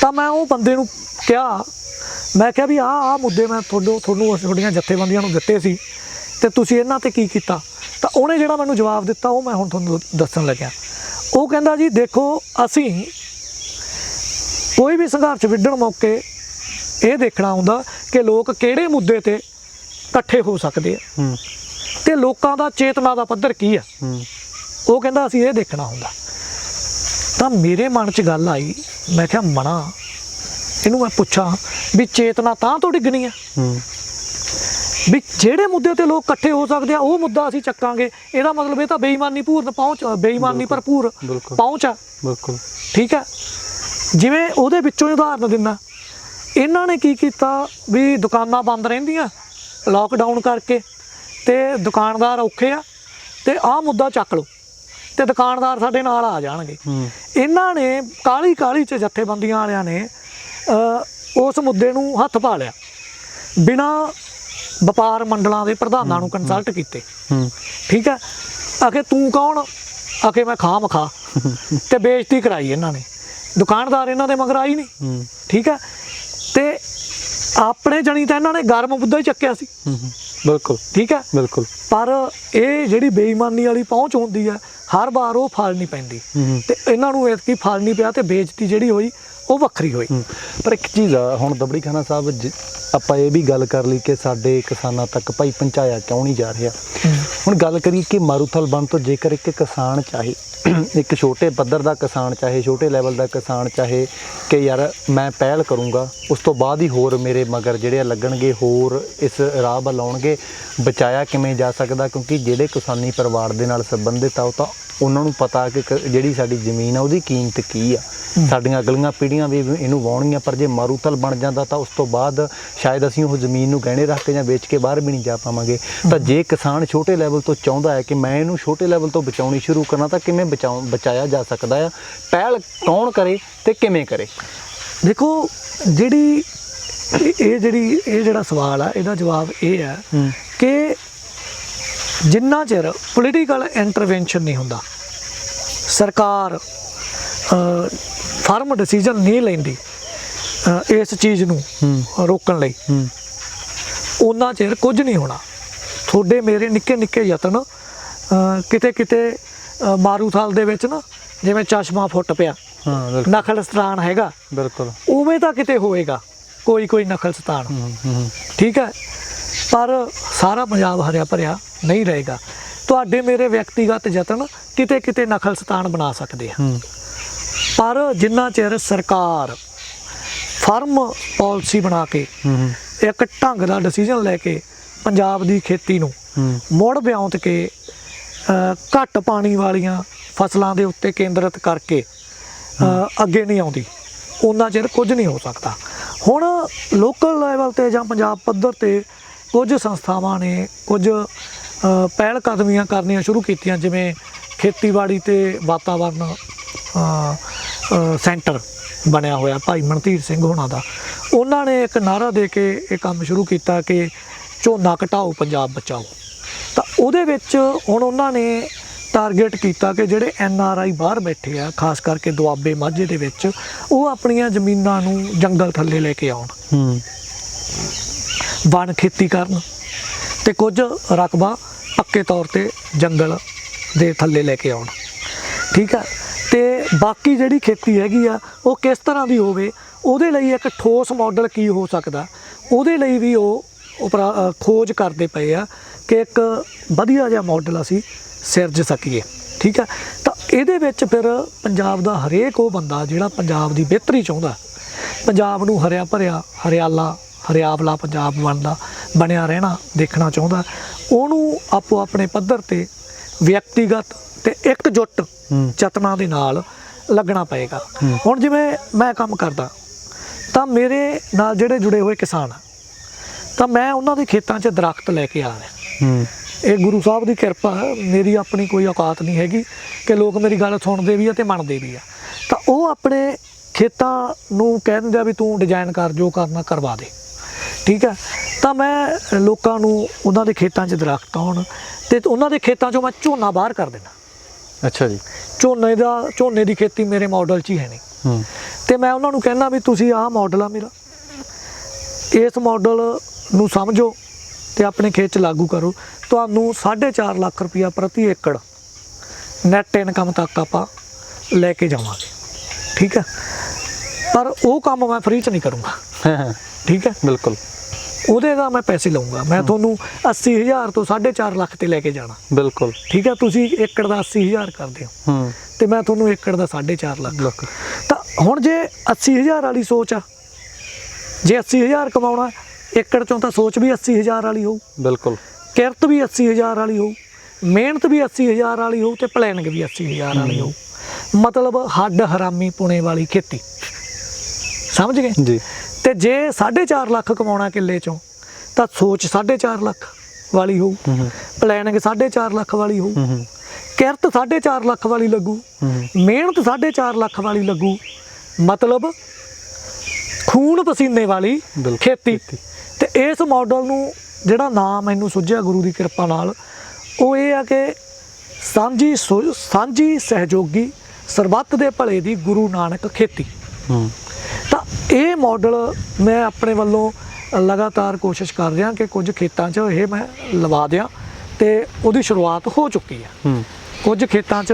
ਤਾਂ ਮੈਂ ਉਹ ਬੰਦੇ ਨੂੰ ਕਿਹਾ, ਮੈਂ ਕਿਹਾ ਵੀ ਆਹ ਮੁੱਦੇ ਮੈਂ ਤੁਹਾਨੂੰ ਤੁਹਾਡੀਆਂ ਜਥੇਬੰਦੀਆਂ ਨੂੰ ਦਿੱਤੇ ਸੀ, ਤੇ ਤੁਸੀਂ ਇਹਨਾਂ ਤੇ ਕੀ ਕੀਤਾ। ਤਾਂ ਉਹਨੇ ਜਿਹੜਾ ਮੈਨੂੰ ਜਵਾਬ ਦਿੱਤਾ ਉਹ ਮੈਂ ਹੁਣ ਤੁਹਾਨੂੰ ਦੱਸਣ ਲੱਗਿਆ। ਉਹ ਕਹਿੰਦਾ, ਜੀ ਦੇਖੋ, ਅਸੀਂ ਕੋਈ ਵੀ ਸੰਘਰਸ਼ ਵਿੱਢਣ ਮੌਕੇ ਇਹ ਦੇਖਣਾ ਹੁੰਦਾ ਕਿ ਲੋਕ ਕਿਹੜੇ ਮੁੱਦੇ ਤੇ ਇਕੱਠੇ ਹੋ ਸਕਦੇ ਆ ਤੇ ਲੋਕਾਂ ਦਾ ਚੇਤਨਾ ਦਾ ਪੱਧਰ ਕੀ ਆ। ਉਹ ਕਹਿੰਦਾ ਅਸੀਂ ਇਹ ਦੇਖਣਾ ਹੁੰਦਾ। ਤਾਂ ਮੇਰੇ ਮਨ 'ਚ ਗੱਲ ਆਈ, ਮੈਂ ਕਿਹਾ ਮਣਾ ਇਹਨੂੰ ਮੈਂ ਪੁੱਛਾਂ ਵੀ ਚੇਤਨਾ ਤਾਂ ਤੋਂ ਡਿੱਗਣੀ ਆ ਵੀ ਜਿਹੜੇ ਮੁੱਦੇ ਤੇ ਲੋਕ ਇਕੱਠੇ ਹੋ ਸਕਦੇ ਆ ਉਹ ਮੁੱਦਾ ਅਸੀਂ ਚੱਕਾਂਗੇ। ਇਹਦਾ ਮਤਲਬ ਇਹ ਤਾਂ ਬੇਈਮਾਨੀ ਭਰਪੂਰ ਪਹੁੰਚ ਆ। ਬਿਲਕੁਲ ਠੀਕ ਹੈ, ਜਿਵੇਂ ਉਹਦੇ ਵਿੱਚੋਂ ਹੀ ਉਦਾਹਰਨ ਦਿੰਦਾ, ਇਹਨਾਂ ਨੇ ਕੀ ਕੀਤਾ ਵੀ ਦੁਕਾਨਾਂ ਬੰਦ ਰਹਿੰਦੀਆਂ ਲੋਕਡਾਊਨ ਕਰਕੇ, ਤੇ ਦੁਕਾਨਦਾਰ ਔਖੇ ਆ, ਤੇ ਆਹ ਮੁੱਦਾ ਚੱਕ ਲਓ ਤੇ ਦੁਕਾਨਦਾਰ ਸਾਡੇ ਨਾਲ ਆ ਜਾਣਗੇ। ਇਹਨਾਂ ਨੇ ਕਾਹਲੀ 'ਚ ਜਥੇਬੰਦੀਆਂ ਵਾਲਿਆਂ ਨੇ ਉਸ ਮੁੱਦੇ ਨੂੰ ਹੱਥ ਪਾ ਲਿਆ, ਬਿਨਾਂ ਵਪਾਰ ਮੰਡਲਾਂ ਦੇ ਪ੍ਰਧਾਨਾਂ ਨੂੰ ਕੰਸਲਟ ਕੀਤੇ। ਠੀਕ ਹੈ, ਆਖੇ ਤੂੰ ਕੌਣ, ਆਖੇ ਮੈਂ ਖਾਮ ਖਾ, ਤੇ ਬੇਇੱਜ਼ਤੀ ਕਰਾਈ ਇਹਨਾਂ ਨੇ। ਦੁਕਾਨਦਾਰ ਇਹਨਾਂ ਦੇ ਮਗਰ ਆਈ ਨਹੀਂ। ਠੀਕ ਹੈ, ਤੇ ਆਪਣੇ ਜਣੀ ਤਾਂ ਇਹਨਾਂ ਨੇ ਗਰਮ ਮੁੱਦਾ ਹੀ ਚੱਕਿਆ ਸੀ ਬਿਲਕੁਲ ਠੀਕ ਹੈ। ਬਿਲਕੁਲ ਪਰ ਇਹ ਜਿਹੜੀ ਬੇਈਮਾਨੀ ਵਾਲੀ ਪਹੁੰਚ ਹੁੰਦੀ ਹੈ ਹਰ ਵਾਰ ਉਹ ਫਲ ਨਹੀਂ ਪੈਂਦੀ ਤੇ ਇਹਨਾਂ ਨੂੰ ਐਤਕੀ ਫਲ ਨਹੀਂ ਪਿਆ ਤੇ ਬੇਇੱਜ਼ਤੀ ਜਿਹੜੀ ਹੋਈ ਉਹ ਵੱਖਰੀ ਹੋਈ। ਪਰ ਇੱਕ ਚੀਜ਼ ਆ, ਹੁਣ ਦਬੜੀ ਖਾਨਾ ਸਾਹਿਬ ਆਪਾਂ ਇਹ ਵੀ ਗੱਲ ਕਰ ਲਈ ਕਿ ਸਾਡੇ ਕਿਸਾਨਾਂ ਤੱਕ ਭਾਈ ਪਹੁੰਚਾਇਆ ਕਿਉਂ ਨਹੀਂ ਜਾ ਰਿਹਾ। ਹੁਣ ਗੱਲ ਕਰੀਏ ਕਿ ਮਾਰੂਥਲ ਬੰਨ੍ਹ ਤੋਂ ਜੇਕਰ ਇੱਕ ਕਿਸਾਨ ਚਾਹੇ, ਇੱਕ ਛੋਟੇ ਪੱਧਰ ਦਾ ਕਿਸਾਨ ਚਾਹੇ, ਛੋਟੇ ਲੈਵਲ ਦਾ ਕਿਸਾਨ ਚਾਹੇ ਕਿ ਯਾਰ ਮੈਂ ਪਹਿਲ ਕਰੂੰਗਾ, ਉਸ ਤੋਂ ਬਾਅਦ ਹੀ ਹੋਰ ਮੇਰੇ ਮਗਰ ਜਿਹੜੇ ਲੱਗਣਗੇ, ਹੋਰ ਇਸ ਰਾਹ ਵੱਲ ਆਉਣਗੇ, ਬਚਾਇਆ ਕਿਵੇਂ ਜਾ ਸਕਦਾ? ਕਿਉਂਕਿ ਜਿਹੜੇ ਕਿਸਾਨੀ ਪਰਿਵਾਰ ਦੇ ਨਾਲ ਸੰਬੰਧਿਤ ਆ ਉਹ ਤਾਂ ਉਹਨਾਂ ਨੂੰ ਪਤਾ ਕਿ ਜਿਹੜੀ ਸਾਡੀ ਜ਼ਮੀਨ ਆ ਉਹਦੀ ਕੀਮਤ ਕੀ ਆ। ਸਾਡੀਆਂ ਅਗਲੀਆਂ ਪੀੜ੍ਹੀਆਂ ਵੀ ਇਹਨੂੰ ਵਾਹੁਣਗੀਆਂ, ਪਰ ਜੇ ਮਾਰੂਥਲ ਬਣ ਜਾਂਦਾ ਤਾਂ ਉਸ ਤੋਂ ਬਾਅਦ ਸ਼ਾਇਦ ਅਸੀਂ ਉਹ ਜ਼ਮੀਨ ਨੂੰ ਗਹਿਣੇ ਰੱਖ ਕੇ ਜਾਂ ਵੇਚ ਕੇ ਬਾਹਰ ਵੀ ਨਹੀਂ ਜਾ ਪਾਵਾਂਗੇ। ਤਾਂ ਜੇ ਕਿਸਾਨ ਛੋਟੇ ਲੈਵਲ ਤੋਂ ਚਾਹੁੰਦਾ ਹੈ ਕਿ ਮੈਂ ਇਹਨੂੰ ਛੋਟੇ ਲੈਵਲ ਤੋਂ ਬਚਾਉਣੀ ਸ਼ੁਰੂ ਕਰਨਾ, ਤਾਂ ਕਿਵੇਂ ਬਚਾਇਆ ਜਾ ਸਕਦਾ ਆ? ਪਹਿਲ ਕੌਣ ਕਰੇ ਤੇ ਕਿਵੇਂ ਕਰੇ? ਦੇਖੋ, ਜਿਹੜੀ ਇਹ ਜਿਹੜਾ ਸਵਾਲ ਆ ਇਹਦਾ ਜਵਾਬ ਇਹ ਹੈ ਕਿ ਜਿੰਨਾ ਚਿਰ ਪੋਲੀਟੀਕਲ ਇੰਟਰਵੈਂਸ਼ਨ ਨਹੀਂ ਹੁੰਦਾ, ਸਰਕਾਰ ਫਰਮ ਡਿਸੀਜਨ ਨਹੀਂ ਲੈਂਦੀ ਇਸ ਚੀਜ਼ ਨੂੰ ਰੋਕਣ ਲਈ, ਉਹਨਾਂ ਚਿਰ ਕੁਝ ਨਹੀਂ ਹੋਣਾ। ਤੁਹਾਡੇ ਮੇਰੇ ਨਿੱਕੇ ਨਿੱਕੇ ਯਤਨ ਕਿਤੇ ਕਿਤੇ ਮਾਰੂਥਲ ਦੇ ਵਿੱਚ ਨਾ ਜਿਵੇਂ ਚਸ਼ਮਾ ਫੁੱਟ ਪਿਆ, ਨਖਲ ਸਥਾਨ ਹੈਗਾ, ਬਿਲਕੁਲ ਉਵੇਂ ਤਾਂ ਕਿਤੇ ਹੋਏਗਾ ਕੋਈ ਨਖਲ ਸਥਾਨ, ਠੀਕ ਹੈ। ਪਰ ਸਾਰਾ ਪੰਜਾਬ ਹਰਿਆ ਭਰਿਆ ਨਹੀਂ ਰਹੇਗਾ। ਤੁਹਾਡੇ ਮੇਰੇ ਵਿਅਕਤੀਗਤ ਯਤਨ ਕਿਤੇ ਕਿਤੇ ਨਖਲ ਸਥਾਨ ਬਣਾ ਸਕਦੇ ਆ, ਪਰ ਜਿੰਨਾ ਚਿਰ ਸਰਕਾਰ ਫਰਮ ਪਾਲਿਸੀ ਬਣਾ ਕੇ ਇੱਕ ਢੰਗ ਦਾ ਡਿਸੀਜਨ ਲੈ ਕੇ ਪੰਜਾਬ ਦੀ ਖੇਤੀ ਨੂੰ ਮੁੜ ਵਿਆਉਂਤ ਕੇ ਘੱਟ ਪਾਣੀ ਵਾਲੀਆਂ ਫਸਲਾਂ ਦੇ ਉੱਤੇ ਕੇਂਦਰਿਤ ਕਰਕੇ ਅੱਗੇ ਨਹੀਂ ਆਉਂਦੀ, ਉਹਨਾਂ ਚਿਰ ਕੁਝ ਨਹੀਂ ਹੋ ਸਕਦਾ। ਹੁਣ ਲੋਕਲ ਲੈਵਲ 'ਤੇ ਜਾਂ ਪੰਜਾਬ ਪੱਧਰ 'ਤੇ ਕੁਝ ਸੰਸਥਾਵਾਂ ਨੇ ਕੁਝ ਪਹਿਲ ਕਦਮੀਆਂ ਕਰਨੀਆਂ ਸ਼ੁਰੂ ਕੀਤੀਆਂ, ਜਿਵੇਂ ਖੇਤੀਬਾੜੀ ਤੇ ਵਾਤਾਵਰਨ ਸੈਂਟਰ ਬਣਿਆ ਹੋਇਆ ਭਾਈ ਮਨਧੀਰ ਸਿੰਘ ਹੋਣਾ ਦਾ। ਉਹਨਾਂ ਨੇ ਇੱਕ ਨਾਅਰਾ ਦੇ ਕੇ ਇਹ ਕੰਮ ਸ਼ੁਰੂ ਕੀਤਾ ਕਿ ਝੋਨਾ ਘਟਾਓ ਪੰਜਾਬ ਬਚਾਓ। ਤਾਂ ਉਹਦੇ ਵਿੱਚ ਹੁਣ ਉਹਨਾਂ ਨੇ ਟਾਰਗੇਟ ਕੀਤਾ ਕਿ ਜਿਹੜੇ NRI ਬਾਹਰ ਬੈਠੇ ਆ, ਖਾਸ ਕਰਕੇ ਦੁਆਬੇ ਮਾਝੇ ਦੇ ਵਿੱਚ, ਉਹ ਆਪਣੀਆਂ ਜ਼ਮੀਨਾਂ ਨੂੰ ਜੰਗਲ ਥੱਲੇ ਲੈ ਕੇ ਆਉਣ, ਵਣ ਖੇਤੀ ਕਰਨ ਤੇ ਕੁਝ ਰਕਬਾ ਪੱਕੇ ਤੌਰ ਤੇ ਜੰਗਲ ਦੇ ਥੱਲੇ ਲੈ ਕੇ ਆਉਣ, ਠੀਕ ਆ। ਤੇ ਬਾਕੀ ਜਿਹੜੀ ਖੇਤੀ ਹੈਗੀ ਆ ਉਹ ਕਿਸ ਤਰ੍ਹਾਂ ਦੀ ਹੋਵੇ, ਉਹਦੇ ਲਈ ਇੱਕ ਠੋਸ ਮਾਡਲ ਕੀ ਹੋ ਸਕਦਾ, ਉਹਦੇ ਲਈ ਵੀ ਉਹ ਖੋਜ ਕਰਦੇ ਪਏ ਆ ਕਿ ਇੱਕ ਵਧੀਆ ਜਿਹਾ ਮਾਡਲ ਅਸੀਂ ਸਿਰਜ ਸਕੀਏ, ਠੀਕ ਆ। ਤਾਂ ਇਹਦੇ ਵਿੱਚ ਫਿਰ ਪੰਜਾਬ ਦਾ ਹਰੇਕ ਉਹ ਬੰਦਾ ਜਿਹੜਾ ਪੰਜਾਬ ਦੀ ਬਿਹਤਰੀ ਚਾਹੁੰਦਾ, ਪੰਜਾਬ ਨੂੰ ਹਰਿਆ ਭਰਿਆ ਹਰਿਆਵਲਾ ਪੰਜਾਬ ਬਣਿਆ ਰਹਿਣਾ ਦੇਖਣਾ ਚਾਹੁੰਦਾ, ਉਹਨੂੰ ਆਪੋ ਆਪਣੇ ਪੱਧਰ ਤੇ ਵਿਅਕਤੀਗਤ ਤੇ ਇਕਜੁੱਟ ਯਤਨਾਂ ਦੇ ਨਾਲ ਲੱਗਣਾ ਪਏਗਾ। ਹੁਣ ਜਿਵੇਂ ਮੈਂ ਕੰਮ ਕਰਦਾ ਤਾਂ ਮੇਰੇ ਨਾਲ ਜਿਹੜੇ ਜੁੜੇ ਹੋਏ ਕਿਸਾਨ ਆ, ਤਾਂ ਮੈਂ ਉਹਨਾਂ ਦੇ ਖੇਤਾਂ 'ਚ ਦਰਖਤ ਲੈ ਕੇ ਆ ਰਿਹਾ। ਇਹ ਗੁਰੂ ਸਾਹਿਬ ਦੀ ਕਿਰਪਾ, ਮੇਰੀ ਆਪਣੀ ਕੋਈ ਔਕਾਤ ਨਹੀਂ ਹੈਗੀ ਕਿ ਲੋਕ ਮੇਰੀ ਗੱਲ ਸੁਣਦੇ ਵੀ ਆ ਤੇ ਮੰਨਦੇ ਵੀ ਆ। ਤਾਂ ਉਹ ਆਪਣੇ ਖੇਤਾਂ ਨੂੰ ਕਹਿ ਦਿੰਦੇ ਆ ਵੀ ਤੂੰ ਡਿਜ਼ਾਈਨ ਕਰ, ਜੋ ਕਰਨਾ ਕਰਵਾ ਦੇ, ਠੀਕ ਹੈ। ਤਾਂ ਮੈਂ ਲੋਕਾਂ ਨੂੰ ਉਹਨਾਂ ਦੇ ਖੇਤਾਂ 'ਚ ਦਰਖਤ ਆਉਣ ਤੇ ਉਹਨਾਂ ਦੇ ਖੇਤਾਂ 'ਚੋਂ ਮੈਂ ਝੋਨਾ ਬਾਹਰ ਕਰ ਦੇਣਾ। ਅੱਛਾ ਜੀ। ਝੋਨੇ ਦੀ ਖੇਤੀ ਮੇਰੇ ਮਾਡਲ 'ਚ ਹੀ ਹੈ ਨਹੀਂ, ਤੇ ਮੈਂ ਉਹਨਾਂ ਨੂੰ ਕਹਿਣਾ ਵੀ ਤੁਸੀਂ ਆਹ ਮਾਡਲ ਆ ਮੇਰਾ, ਇਸ ਮਾਡਲ ਨੂੰ ਸਮਝੋ ਤੇ ਆਪਣੇ ਖੇਤ 'ਚ ਲਾਗੂ ਕਰੋ। ਤੁਹਾਨੂੰ 4.5 ਲੱਖ ਰੁਪਇਆ ਪ੍ਰਤੀ ਏਕੜ ਨੈਟ ਇਨਕਮ ਤੱਕ ਆਪਾਂ ਲੈ ਕੇ ਜਾਵਾਂਗੇ, ਠੀਕ ਹੈ। ਪਰ ਉਹ ਕੰਮ ਮੈਂ ਫ੍ਰੀ 'ਚ ਨਹੀਂ ਕਰੂੰਗਾ, ਠੀਕ ਹੈ। ਬਿਲਕੁਲ ਉਹਦੇ ਦਾ ਮੈਂ ਪੈਸੇ ਲਊਂਗਾ। ਮੈਂ ਤੁਹਾਨੂੰ 80,000 ਤੋਂ 4.5 ਲੱਖ ਤੇ ਲੈ ਕੇ ਜਾਣਾ, ਬਿਲਕੁਲ ਠੀਕ ਹੈ। ਤੁਸੀਂ ਏਕੜ ਦਾ 80,000 ਕਰਦੇ ਹੋ ਤੇ ਮੈਂ ਤੁਹਾਨੂੰ ਏਕੜ ਦਾ 4.5 ਲੱਖ। ਤਾਂ ਹੁਣ ਜੇ 80,000 ਵਾਲੀ ਸੋਚ ਆ, ਜੇ 80,000 ਕਮਾਉਣਾ, ਏਕੜ ਚੋਂ ਤਾਂ ਸੋਚ ਵੀ 80,000 ਵਾਲੀ ਹੋਊ, ਬਿਲਕੁਲ ਕਿਰਤ ਵੀ 80,000 ਵਾਲੀ ਹੋਊ, ਮਿਹਨਤ ਵੀ 80,000 ਵਾਲੀ ਹੋਊ ਤੇ ਪਲੈਨਿੰਗ ਵੀ 80,000 ਵਾਲੀ ਹੋਊ। ਮਤਲਬ ਹੱਡ ਹਰਾਮੀ ਪੁਣੇ ਵਾਲੀ ਖੇਤੀ, ਸਮਝ ਗਏ ਜੀ। ਤੇ ਜੇ 4.5 ਲੱਖ ਕਮਾਉਣਾ ਕਿੱਲੇ ਚੋਂ ਤਾਂ ਸੋਚ 4.5 ਲੱਖ ਵਾਲੀ ਹੋਊ, ਪਲੈਨਿੰਗ 4.5 ਲੱਖ ਵਾਲੀ ਹੋਊ, ਕਿਰਤ 4.5 ਲੱਖ ਵਾਲੀ ਲੱਗੂ, ਮਿਹਨਤ 4.5 ਲੱਖ ਵਾਲੀ ਲੱਗੂ। ਮਤਲਬ ਖੂਨ ਪਸੀਨੇ ਵਾਲੀ ਖੇਤੀ। ਤੇ ਇਸ ਮਾਡਲ ਨੂੰ ਜਿਹੜਾ ਨਾਮ ਮੈਨੂੰ ਸੁਝਿਆ ਗੁਰੂ ਦੀ ਕਿਰਪਾ ਨਾਲ, ਉਹ ਇਹ ਆ ਕਿ ਸਾਂਝੀ ਸਹਿਯੋਗੀ ਸਰਬੱਤ ਦੇ ਭਲੇ ਦੀ ਗੁਰੂ ਨਾਨਕ ਖੇਤੀ। ਤਾਂ ਇਹ ਮਾਡਲ ਮੈਂ ਆਪਣੇ ਵੱਲੋਂ ਲਗਾਤਾਰ ਕੋਸ਼ਿਸ਼ ਕਰ ਰਿਹਾ ਕਿ ਕੁਝ ਖੇਤਾਂ 'ਚ ਇਹ ਮੈਂ ਲਵਾ ਦਿਆਂ ਤੇ ਉਹਦੀ ਸ਼ੁਰੂਆਤ ਹੋ ਚੁੱਕੀ ਹੈ। ਕੁਝ ਖੇਤਾਂ 'ਚ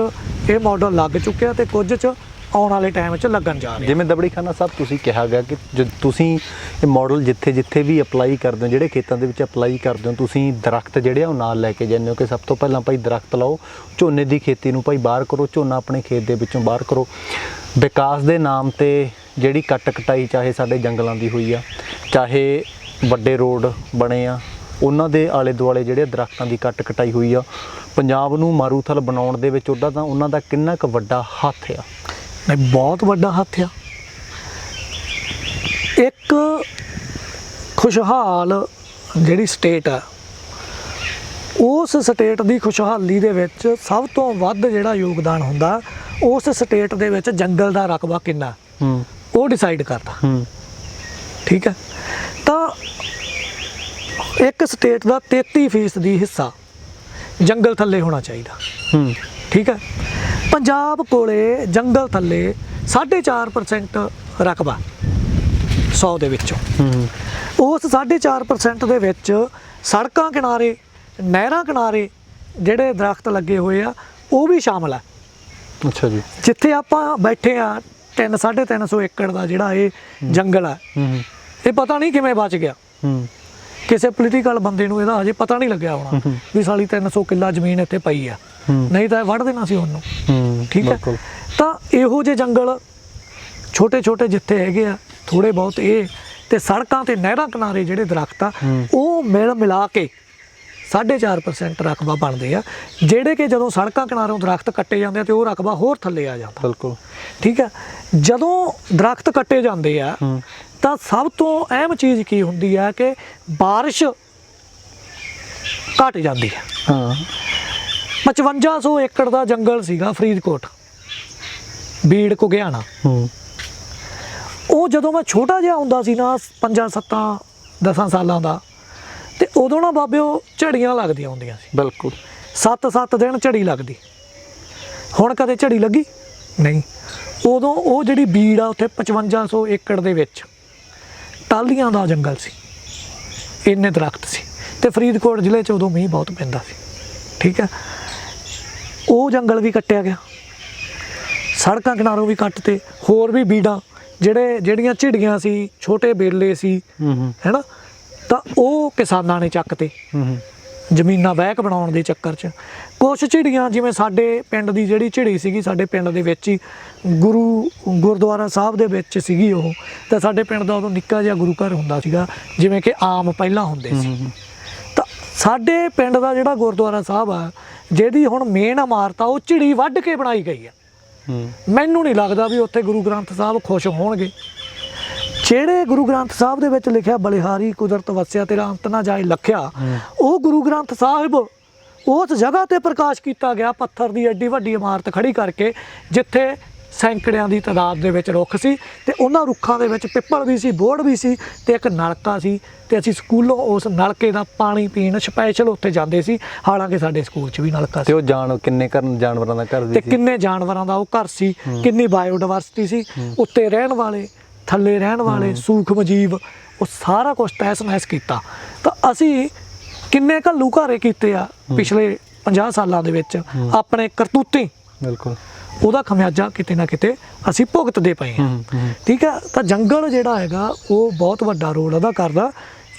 ਇਹ ਮਾਡਲ ਲੱਗ ਚੁੱਕਿਆ ਤੇ ਕੁਝ 'ਚ ਆਉਣ ਵਾਲੇ ਟਾਈਮ 'ਚ ਲੱਗਣ ਜਾ ਰਿਹਾ। ਜਿਵੇਂ ਦਬੜੀ ਖਾਨਾ ਸਾਹਿਬ ਤੁਸੀਂ ਕਿਹਾ ਗਿਆ ਕਿ ਤੁਸੀਂ ਇਹ ਮਾਡਲ ਜਿੱਥੇ ਵੀ ਅਪਲਾਈ ਕਰਦੇ ਹੋ, ਜਿਹੜੇ ਖੇਤਾਂ ਦੇ ਵਿੱਚ ਅਪਲਾਈ ਕਰਦੇ ਹੋ, ਤੁਸੀਂ ਦਰਖਤ ਜਿਹੜੇ ਆ ਉਹ ਨਾਲ ਲੈ ਕੇ ਜਾਂਦੇ ਹੋ ਕਿ ਸਭ ਤੋਂ ਪਹਿਲਾਂ ਭਾਈ ਦਰਖਤ ਲਾਓ, ਝੋਨੇ ਦੀ ਖੇਤੀ ਨੂੰ ਭਾਈ ਬਾਹਰ ਕਰੋ, ਝੋਨਾ ਆਪਣੇ ਖੇਤ ਦੇ ਵਿੱਚੋਂ ਬਾਹਰ ਕਰੋ। ਵਿਕਾਸ ਦੇ ਨਾਮ ਤੇ ਜਿਹੜੀ ਕੱਟ ਕਟਾਈ ਚਾਹੇ ਸਾਡੇ ਜੰਗਲਾਂ ਦੀ ਹੋਈ ਆ, ਚਾਹੇ ਵੱਡੇ ਰੋਡ ਬਣੇ ਆ, ਉਹਨਾਂ ਦੇ ਆਲੇ ਦੁਆਲੇ ਜਿਹੜੇ ਦਰਖਤਾਂ ਦੀ ਕੱਟ ਕਟਾਈ ਹੋਈ ਆ, ਪੰਜਾਬ ਨੂੰ ਮਾਰੂਥਲ ਬਣਾਉਣ ਦੇ ਵਿੱਚ ਉਹਨਾਂ ਦਾ ਕਿੰਨਾ ਕੁ ਵੱਡਾ ਹੱਥ ਆ? ਨਹੀਂ, ਬਹੁਤ ਵੱਡਾ ਹੱਥ ਆ। ਇੱਕ ਖੁਸ਼ਹਾਲ ਜਿਹੜੀ ਸਟੇਟ ਆ, ਉਸ ਸਟੇਟ ਦੀ ਖੁਸ਼ਹਾਲੀ ਦੇ ਵਿੱਚ ਸਭ ਤੋਂ ਵੱਧ ਜਿਹੜਾ ਯੋਗਦਾਨ ਹੁੰਦਾ ਉਸ ਸਟੇਟ ਦੇ ਵਿੱਚ ਜੰਗਲ ਦਾ ਰਕਬਾ ਕਿੰਨਾ ਉਹ ਡਿਸਾਈਡ ਕਰਦਾ। ਠੀਕ ਹੈ, ਤਾਂ ਇੱਕ ਸਟੇਟ ਦਾ 33% ਹਿੱਸਾ ਜੰਗਲ ਥੱਲੇ ਹੋਣਾ ਚਾਹੀਦਾ। ਠੀਕ ਹੈ, ਪੰਜਾਬ ਕੋਲੇ ਜੰਗਲ ਥੱਲੇ 4.5% ਰਕਬਾ 100 ਦੇ ਵਿੱਚੋਂ। ਉਸ 4.5% ਦੇ ਵਿੱਚ ਸੜਕਾਂ ਕਿਨਾਰੇ, ਨਹਿਰਾਂ ਕਿਨਾਰੇ ਜਿਹੜੇ ਦਰਖਤ ਲੱਗੇ ਹੋਏ ਆ ਉਹ ਵੀ ਸ਼ਾਮਲ ਹੈ। ਅੱਛਾ ਜੀ। ਜਿੱਥੇ ਆਪਾਂ ਬੈਠੇ ਆ 350 ਏਕੜ ਦਾ ਜਿਹੜਾ ਇਹ ਜੰਗਲ ਹੈ, ਇਹ ਪਤਾ ਨਹੀਂ ਕਿਵੇਂ ਬਚ ਗਿਆ। ਕਿਸੇ ਪੋਲੀਟੀਕਲ ਬੰਦੇ ਨੂੰ ਇਹਦਾ ਹਜੇ ਪਤਾ ਨਹੀਂ ਲੱਗਿਆ ਹੋਣਾ ਵੀ ਸਾਲੀ 300 ਕਿੱਲਾ ਜ਼ਮੀਨ ਇੱਥੇ ਪਈ ਆ, ਨਹੀਂ ਤਾਂ ਇਹ ਵੱਢ ਦੇਣਾ ਸੀ ਉਹਨੂੰ। ਠੀਕ ਹੈ, ਤਾਂ ਇਹੋ ਜਿਹੇ ਜੰਗਲ ਛੋਟੇ ਛੋਟੇ ਜਿੱਥੇ ਹੈਗੇ ਆ ਥੋੜੇ ਬਹੁਤ, ਇਹ ਤੇ ਸੜਕਾਂ ਤੇ ਨਹਿਰਾਂ ਕਿਨਾਰੇ ਜਿਹੜੇ ਦਰਖਤ ਆ ਉਹ ਮਿਲ ਮਿਲਾ ਕੇ 4.5% ਰਕਬਾ ਬਣਦੇ ਆ, ਜਿਹੜੇ ਕਿ ਜਦੋਂ ਸੜਕਾਂ ਕਿਨਾਰਿਓਂ ਦਰਖਤ ਕੱਟੇ ਜਾਂਦੇ ਆ ਤੇ ਉਹ ਰਕਬਾ ਹੋਰ ਥੱਲੇ ਆ ਜਾਂਦਾ। ਬਿਲਕੁਲ ਠੀਕ ਹੈ, ਜਦੋਂ ਦਰਖਤ ਕੱਟੇ ਜਾਂਦੇ ਆ ਤਾਂ ਸਭ ਤੋਂ ਅਹਿਮ ਚੀਜ਼ ਕੀ ਹੁੰਦੀ ਹੈ ਕਿ ਬਾਰਿਸ਼ ਘਟ ਜਾਂਦੀ ਹੈ। 5500 ਏਕੜ ਦਾ ਜੰਗਲ ਸੀਗਾ ਫਰੀਦਕੋਟ, ਬੀੜ ਘੁਗਿਆਣਾ। ਉਹ ਜਦੋਂ ਮੈਂ ਛੋਟਾ ਜਿਹਾ ਹੁੰਦਾ ਸੀ ਨਾ, 5-7-10 ਸਾਲਾਂ ਦਾ, ਤੇ ਉਦੋਂ ਨਾ ਬਾਬਿਓ ਝੜੀਆਂ ਲੱਗਦੀਆਂ ਹੁੰਦੀਆਂ ਸੀ। ਬਿਲਕੁਲ 7-7 ਦਿਨ ਝੜੀ ਲੱਗਦੀ। ਹੁਣ ਕਦੇ ਝੜੀ ਲੱਗੀ ਨਹੀਂ। ਉਦੋਂ ਉਹ ਜਿਹੜੀ ਬੀੜ ਆ ਉੱਥੇ 5500 ਏਕੜ ਦੇ ਵਿੱਚ ਟਾਹਲੀਆਂ ਦਾ ਜੰਗਲ ਸੀ, ਇੰਨੇ ਦਰਖਤ ਸੀ, ਤੇ ਫਰੀਦਕੋਟ ਜ਼ਿਲ੍ਹੇ 'ਚ ਉਦੋਂ ਮੀਂਹ ਬਹੁਤ ਪੈਂਦਾ ਸੀ। ਠੀਕ ਹੈ, ਉਹ ਜੰਗਲ ਵੀ ਕੱਟਿਆ ਗਿਆ, ਸੜਕਾਂ ਕਿਨਾਰੋਂ ਵੀ ਕੱਟ ਤੇ, ਹੋਰ ਵੀ ਬੀੜਾਂ ਜਿਹੜੀਆਂ ਝਿੜੀਆਂ ਸੀ, ਛੋਟੇ ਬੇਲੇ ਸੀ, ਹੈ ਨਾ, ਤਾਂ ਉਹ ਕਿਸਾਨਾਂ ਨੇ ਚੱਕ ਤੇ ਜ਼ਮੀਨਾਂ ਬਹਿਕ ਬਣਾਉਣ ਦੇ ਚੱਕਰ 'ਚ। ਕੁਛ ਝਿੜੀਆਂ ਜਿਵੇਂ ਸਾਡੇ ਪਿੰਡ ਦੀ ਜਿਹੜੀ ਝਿੜੀ ਸੀਗੀ, ਸਾਡੇ ਪਿੰਡ ਦੇ ਵਿੱਚ ਹੀ ਗੁਰਦੁਆਰਾ ਸਾਹਿਬ ਦੇ ਵਿੱਚ ਸੀਗੀ ਉਹ, ਤਾਂ ਸਾਡੇ ਪਿੰਡ ਦਾ ਉਦੋਂ ਨਿੱਕਾ ਜਿਹਾ ਗੁਰੂ ਘਰ ਹੁੰਦਾ ਸੀਗਾ, ਜਿਵੇਂ ਕਿ ਆਮ ਪਹਿਲਾਂ ਹੁੰਦੇ ਸੀ। ਤਾਂ ਸਾਡੇ ਪਿੰਡ ਦਾ ਜਿਹੜਾ ਗੁਰਦੁਆਰਾ ਸਾਹਿਬ ਆ, ਜਿਹਦੀ ਹੁਣ ਮੇਨ ਇਮਾਰਤ ਆ, ਉਹ ਝਿੜੀ ਵੱਢ ਕੇ ਬਣਾਈ ਗਈ ਆ। ਮੈਨੂੰ ਨਹੀਂ ਲੱਗਦਾ ਵੀ ਉੱਥੇ ਗੁਰੂ ਗ੍ਰੰਥ ਸਾਹਿਬ ਖੁਸ਼ ਹੋਣਗੇ। ਜਿਹੜੇ ਗੁਰੂ ਗ੍ਰੰਥ ਸਾਹਿਬ ਦੇ ਵਿੱਚ ਲਿਖਿਆ ਬਲਿਹਾਰੀ ਕੁਦਰਤ ਵਸਿਆ ਤੇਰਾ ਅੰਤ ਨਾ ਜਾਏ ਲਖਿਆ, ਉਹ ਗੁਰੂ ਗ੍ਰੰਥ ਸਾਹਿਬ ਉਸ ਜਗ੍ਹਾ ਤੇ ਪ੍ਰਕਾਸ਼ ਕੀਤਾ ਗਿਆ, ਪੱਥਰ ਦੀ ਐਡੀ ਵੱਡੀ ਇਮਾਰਤ ਖੜੀ ਕਰਕੇ, ਜਿੱਥੇ ਸੈਂਕੜਿਆਂ ਦੀ ਤਾਦਾਦ ਦੇ ਵਿੱਚ ਰੁੱਖ ਸੀ, ਤੇ ਉਹਨਾਂ ਰੁੱਖਾਂ ਦੇ ਵਿੱਚ ਪਿੱਪਲ ਵੀ ਸੀ, ਬੋਹੜ ਵੀ ਸੀ, ਤੇ ਇੱਕ ਨਲਕਾ ਸੀ, ਤੇ ਅਸੀਂ ਸਕੂਲੋਂ ਉਸ ਨਲਕੇ ਦਾ ਪਾਣੀ ਪੀਣ ਸਪੈਸ਼ਲ ਉੱਥੇ ਜਾਂਦੇ ਸੀ। ਹਾਲਾਂਕਿ ਸਾਡੇ ਸਕੂਲ 'ਚ ਵੀ ਨਲਕਾ ਸੀ। ਤੇ ਉਹ ਕਿੰਨੇ ਜਾਨਵਰਾਂ ਦਾ ਘਰ ਸੀ, ਤੇ ਕਿੰਨੇ ਜਾਨਵਰਾਂ ਦਾ ਉਹ ਘਰ ਸੀ, ਕਿੰਨੀ ਬਾਇਓਡਾਇਵਰਸਿਟੀ ਸੀ, ਉੱਤੇ ਰਹਿਣ ਵਾਲੇ, ਥੱਲੇ ਰਹਿਣ ਵਾਲੇ, ਸੂਖਮ ਜੀਵ, ਉਹ ਸਾਰਾ ਕੁਝ ਤਹਿਸ ਨਹਿਸ ਕੀਤਾ। ਤਾਂ ਅਸੀਂ ਕਿੰਨੇ ਘੱਲੂ ਘਾਰੇ ਕੀਤੇ ਆ ਪਿਛਲੇ 50 ਸਾਲਾਂ ਦੇ ਵਿੱਚ ਆਪਣੇ ਕਰਤੂਤੀ। ਬਿਲਕੁਲ, ਉਹਦਾ ਖਮਿਆਜਾ ਕਿਤੇ ਨਾ ਕਿਤੇ ਅਸੀਂ ਭੁਗਤਦੇ ਪਏ ਹਾਂ। ਠੀਕ ਹੈ, ਤਾਂ ਜੰਗਲ ਜਿਹੜਾ ਹੈਗਾ ਉਹ ਬਹੁਤ ਵੱਡਾ ਰੋਲ ਅਦਾ ਕਰਦਾ।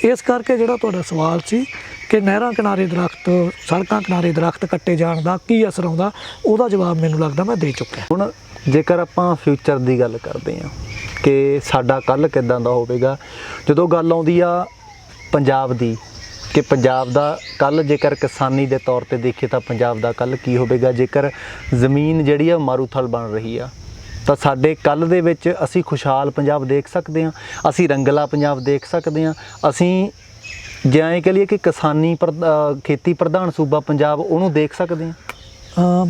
ਇਸ ਕਰਕੇ ਜਿਹੜਾ ਤੁਹਾਡਾ ਸਵਾਲ ਸੀ ਕਿ ਨਹਿਰਾਂ ਕਿਨਾਰੇ ਦਰਖਤ, ਸੜਕਾਂ ਕਿਨਾਰੇ ਦਰਖਤ ਕੱਟੇ ਜਾਣ ਦਾ ਕੀ ਅਸਰ ਆਉਂਦਾ, ਉਹਦਾ ਜਵਾਬ ਮੈਨੂੰ ਲੱਗਦਾ ਮੈਂ ਦੇ ਚੁੱਕਿਆ। ਹੁਣ ਜੇਕਰ ਆਪਾਂ ਫਿਊਚਰ ਦੀ ਗੱਲ ਕਰਦੇ ਹਾਂ ਕਿ ਸਾਡਾ ਕੱਲ੍ਹ ਕਿੱਦਾਂ ਦਾ ਹੋਵੇਗਾ, ਜਦੋਂ ਗੱਲ ਆਉਂਦੀ ਆ ਪੰਜਾਬ ਦੀ ਕਿ ਪੰਜਾਬ ਦਾ ਕੱਲ੍ਹ ਜੇਕਰ ਕਿਸਾਨੀ ਦੇ ਤੌਰ ਤੇ ਦੇਖੀਏ ਤਾਂ ਪੰਜਾਬ ਦਾ ਕੱਲ੍ਹ ਕੀ ਹੋਵੇਗਾ, ਜੇਕਰ ਜ਼ਮੀਨ ਜਿਹੜੀ ਆ ਮਾਰੂਥਲ ਬਣ ਰਹੀ ਆ, ਤਾਂ ਸਾਡੇ ਕੱਲ੍ਹ ਦੇ ਵਿੱਚ ਅਸੀਂ ਖੁਸ਼ਹਾਲ ਪੰਜਾਬ ਦੇਖ ਸਕਦੇ ਹਾਂ, ਅਸੀਂ ਰੰਗਲਾ ਪੰਜਾਬ ਦੇਖ ਸਕਦੇ ਹਾਂ, ਅਸੀਂ ਜੇ ਐਂ ਕਹ ਲਈਏ ਕਿ ਕਿਸਾਨੀ ਖੇਤੀ ਪ੍ਰਧਾਨ ਸੂਬਾ ਪੰਜਾਬ, ਉਹਨੂੰ ਦੇਖ ਸਕਦੇ ਹਾਂ।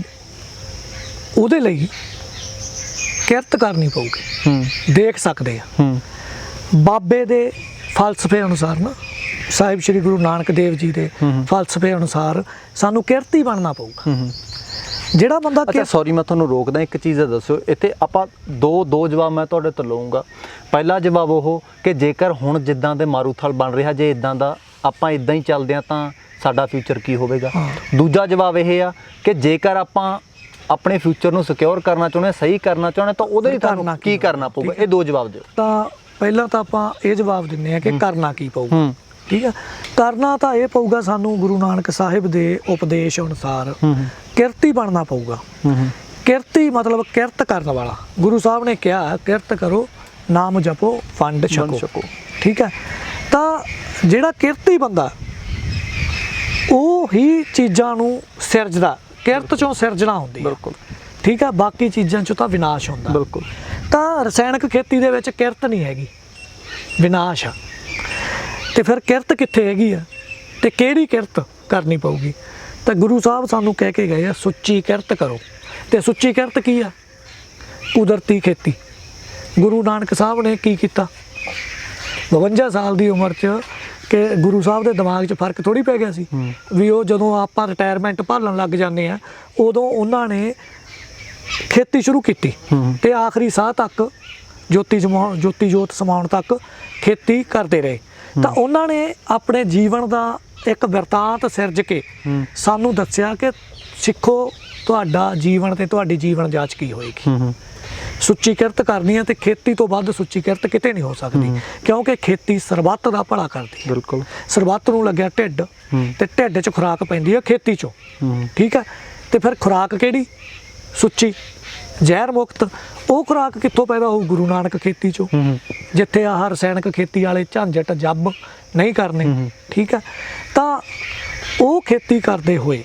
ਉਹਦੇ ਲਈ ਕਿਰਤ ਕਰਨੀ ਪਊਗੀ। ਦੇਖ ਸਕਦੇ ਆ ਬਾਬੇ ਦੇ ਫਲਸਫੇ ਅਨੁਸਾਰ ਨਾ, ਸਾਹਿਬ ਸ਼੍ਰੀ ਗੁਰੂ ਨਾਨਕ ਦੇਵ ਜੀ ਦੇ ਫਲਸਫੇ ਅਨੁਸਾਰ ਸਾਨੂੰ ਕਿਰਤੀ ਬਣਨਾ ਪਊਗਾ। ਜਿਹੜਾ ਬੰਦਾ ਅੱਛਾ ਸੌਰੀ ਮੈਂ ਤੁਹਾਨੂੰ ਰੋਕਦਾ, ਇੱਕ ਚੀਜ਼ ਦੱਸਿਓ ਇੱਥੇ, ਆਪਾਂ ਦੋ ਜਵਾਬ ਮੈਂ ਤੁਹਾਡੇ ਤੋਂ ਲਵਾਂਗਾ। ਪਹਿਲਾ ਜਵਾਬ ਉਹ ਕਿ ਜੇਕਰ ਹੁਣ ਜਿੱਦਾਂ ਦੇ ਮਾਰੂਥਲ ਬਣ ਰਿਹਾ, ਜੇ ਇਦਾਂ ਦਾ ਆਪਾਂ ਇਦਾਂ ਹੀ ਚੱਲਦੇ ਆ ਤਾਂ ਸਾਡਾ ਫਿਊਚਰ ਕੀ ਹੋਵੇਗਾ। ਦੂਜਾ ਜਵਾਬ ਇਹ ਆ ਕਿ ਜੇਕਰ ਆਪਾਂ ਆਪਣੇ ਫਿਊਚਰ ਨੂੰ ਸਿਕਿਉਰ ਕਰਨਾ ਚਾਹੁੰਦੇ, ਸਹੀ ਕਰਨਾ ਚਾਹੁੰਦੇ, ਤਾਂ ਉਹਦੇ ਲਈ ਤੁਹਾਨੂੰ ਕੀ ਕਰਨਾ ਪਊਗਾ। ਇਹ 2 ਜਵਾਬ ਦਿਓ। ਤਾਂ ਪਹਿਲਾਂ ਤਾਂ ਆਪਾਂ ਇਹ ਜਵਾਬ ਦਿੰਨੇ ਆ ਕਿ ਕਰਨਾ ਕੀ ਪਊਗਾ। ਠੀਕ ਹੈ, ਕਰਨਾ ਤਾਂ ਇਹ ਪਊਗਾ ਸਾਨੂੰ ਗੁਰੂ ਨਾਨਕ ਸਾਹਿਬ ਦੇ ਉਪਦੇਸ਼ ਅਨੁਸਾਰ ਕਿਰਤੀ ਬਣਨਾ ਪਊਗਾ। ਕਿਰਤੀ ਮਤਲਬ ਕਿਰਤ ਕਰਨ ਵਾਲਾ। ਗੁਰੂ ਸਾਹਿਬ ਨੇ ਕਿਹਾ ਕਿਰਤ ਕਰੋ, ਨਾਮ ਜਪੋ, ਫੰਡ ਛਕੋ। ਠੀਕ ਹੈ, ਤਾਂ ਜਿਹੜਾ ਕਿਰਤੀ ਬੰਦਾ ਉਹ ਹੀ ਚੀਜ਼ਾਂ ਨੂੰ ਸਿਰਜਦਾ, ਕਿਰਤ ਚੋਂ ਸਿਰਜਣਾ ਹੁੰਦੀ ਹੈ। ਬਿਲਕੁਲ ਠੀਕ ਹੈ, ਬਾਕੀ ਚੀਜ਼ਾਂ ਚੋਂ ਤਾਂ ਵਿਨਾਸ਼ ਹੁੰਦਾ। ਬਿਲਕੁਲ। ਤਾਂ ਰਸਾਇਣਕ ਖੇਤੀ ਦੇ ਵਿੱਚ ਕਿਰਤ ਨਹੀਂ ਹੈਗੀ, ਵਿਨਾਸ਼ ਆ। ਤੇ ਫਿਰ ਕਿਰਤ ਕਿੱਥੇ ਹੈਗੀ ਆ ਤੇ ਕਿਹੜੀ ਕਿਰਤ ਕਰਨੀ ਪਊਗੀ? ਤਾਂ ਗੁਰੂ ਸਾਹਿਬ ਸਾਨੂੰ ਕਹਿ ਕੇ ਗਏ ਆ ਸੁੱਚੀ ਕਿਰਤ ਕਰੋ। ਤੇ ਸੁੱਚੀ ਕਿਰਤ ਕੀ ਆ? ਕੁਦਰਤੀ ਖੇਤੀ। ਗੁਰੂ ਨਾਨਕ ਸਾਹਿਬ ਨੇ ਕੀ ਕੀਤਾ? 52 ਸਾਲ ਦੀ ਉਮਰ 'ਚ ਕਿ ਗੁਰੂ ਸਾਹਿਬ ਦੇ ਦਿਮਾਗ 'ਚ ਫਰਕ ਥੋੜੀ ਪੈ ਗਿਆ ਸੀ ਵੀ ਉਹ ਜਦੋਂ ਆਪਾਂ ਰਿਟਾਇਰਮੈਂਟ ਭਾਲਣ ਲੱਗ ਜਾਂਦੇ ਆ ਉਦੋਂ ਉਹਨਾਂ ਨੇ ਖੇਤੀ ਸ਼ੁਰੂ ਕੀਤੀ ਤੇ ਆਖਰੀ ਸਾਹ ਤੱਕ ਜੋਤੀ ਜੋਤ ਸਮਾਉਣ ਤੱਕ ਖੇਤੀ ਕਰਦੇ ਰਹੇ। ਤਾਂ ਉਹਨਾਂ ਨੇ ਆਪਣੇ ਜੀਵਨ ਦਾ ਇੱਕ ਬਿਰਤਾਂਤ ਸਿਰਜ ਕੇ ਸਾਨੂੰ ਦੱਸਿਆ ਕਿ ਸਿੱਖੋ ਤੁਹਾਡਾ ਜੀਵਨ ਤੇ ਤੁਹਾਡੀ ਜੀਵਨ ਜਾਂਚ ਕੀ ਹੋਏਗੀ। ਸੁੱਚੀ ਕਿਰਤ ਕਰਨੀ ਹੈ ਤੇ ਖੇਤੀ ਤੋਂ ਵੱਧ ਸੁੱਚੀ ਕਿਰਤ ਕਿਤੇ ਨਹੀਂ ਹੋ ਸਕਦੀ, ਕਿਉਂਕਿ ਖੇਤੀ ਸਰਬੱਤ ਦਾ ਭਲਾ ਕਰਦੀ ਹੈ। ਬਿਲਕੁਲ। ਸਰਬੱਤ ਨੂੰ ਲੱਗਿਆ ਢਿੱਡ ਤੇ ਢਿੱਡ 'ਚ ਖੁਰਾਕ ਪੈਂਦੀ ਹੈ ਖੇਤੀ 'ਚੋਂ। ਠੀਕ ਹੈ, ਤੇ ਫਿਰ ਖੁਰਾਕ ਕਿਹੜੀ? ਸੁੱਚੀ, ਜ਼ਹਿਰ ਮੁਕਤ। ਉਹ ਖੁਰਾਕ ਕਿੱਥੋਂ ਪੈਦਾ ਹੋਊ? ਗੁਰੂ ਨਾਨਕ ਖੇਤੀ 'ਚੋਂ, ਜਿੱਥੇ ਆਹ ਰਸਾਇਣਕ ਖੇਤੀ ਵਾਲੇ ਝੰਜਟ ਜੱਬ ਨਹੀਂ ਕਰਨੇ। ਠੀਕ ਹੈ, ਤਾਂ ਉਹ ਖੇਤੀ ਕਰਦੇ ਹੋਏ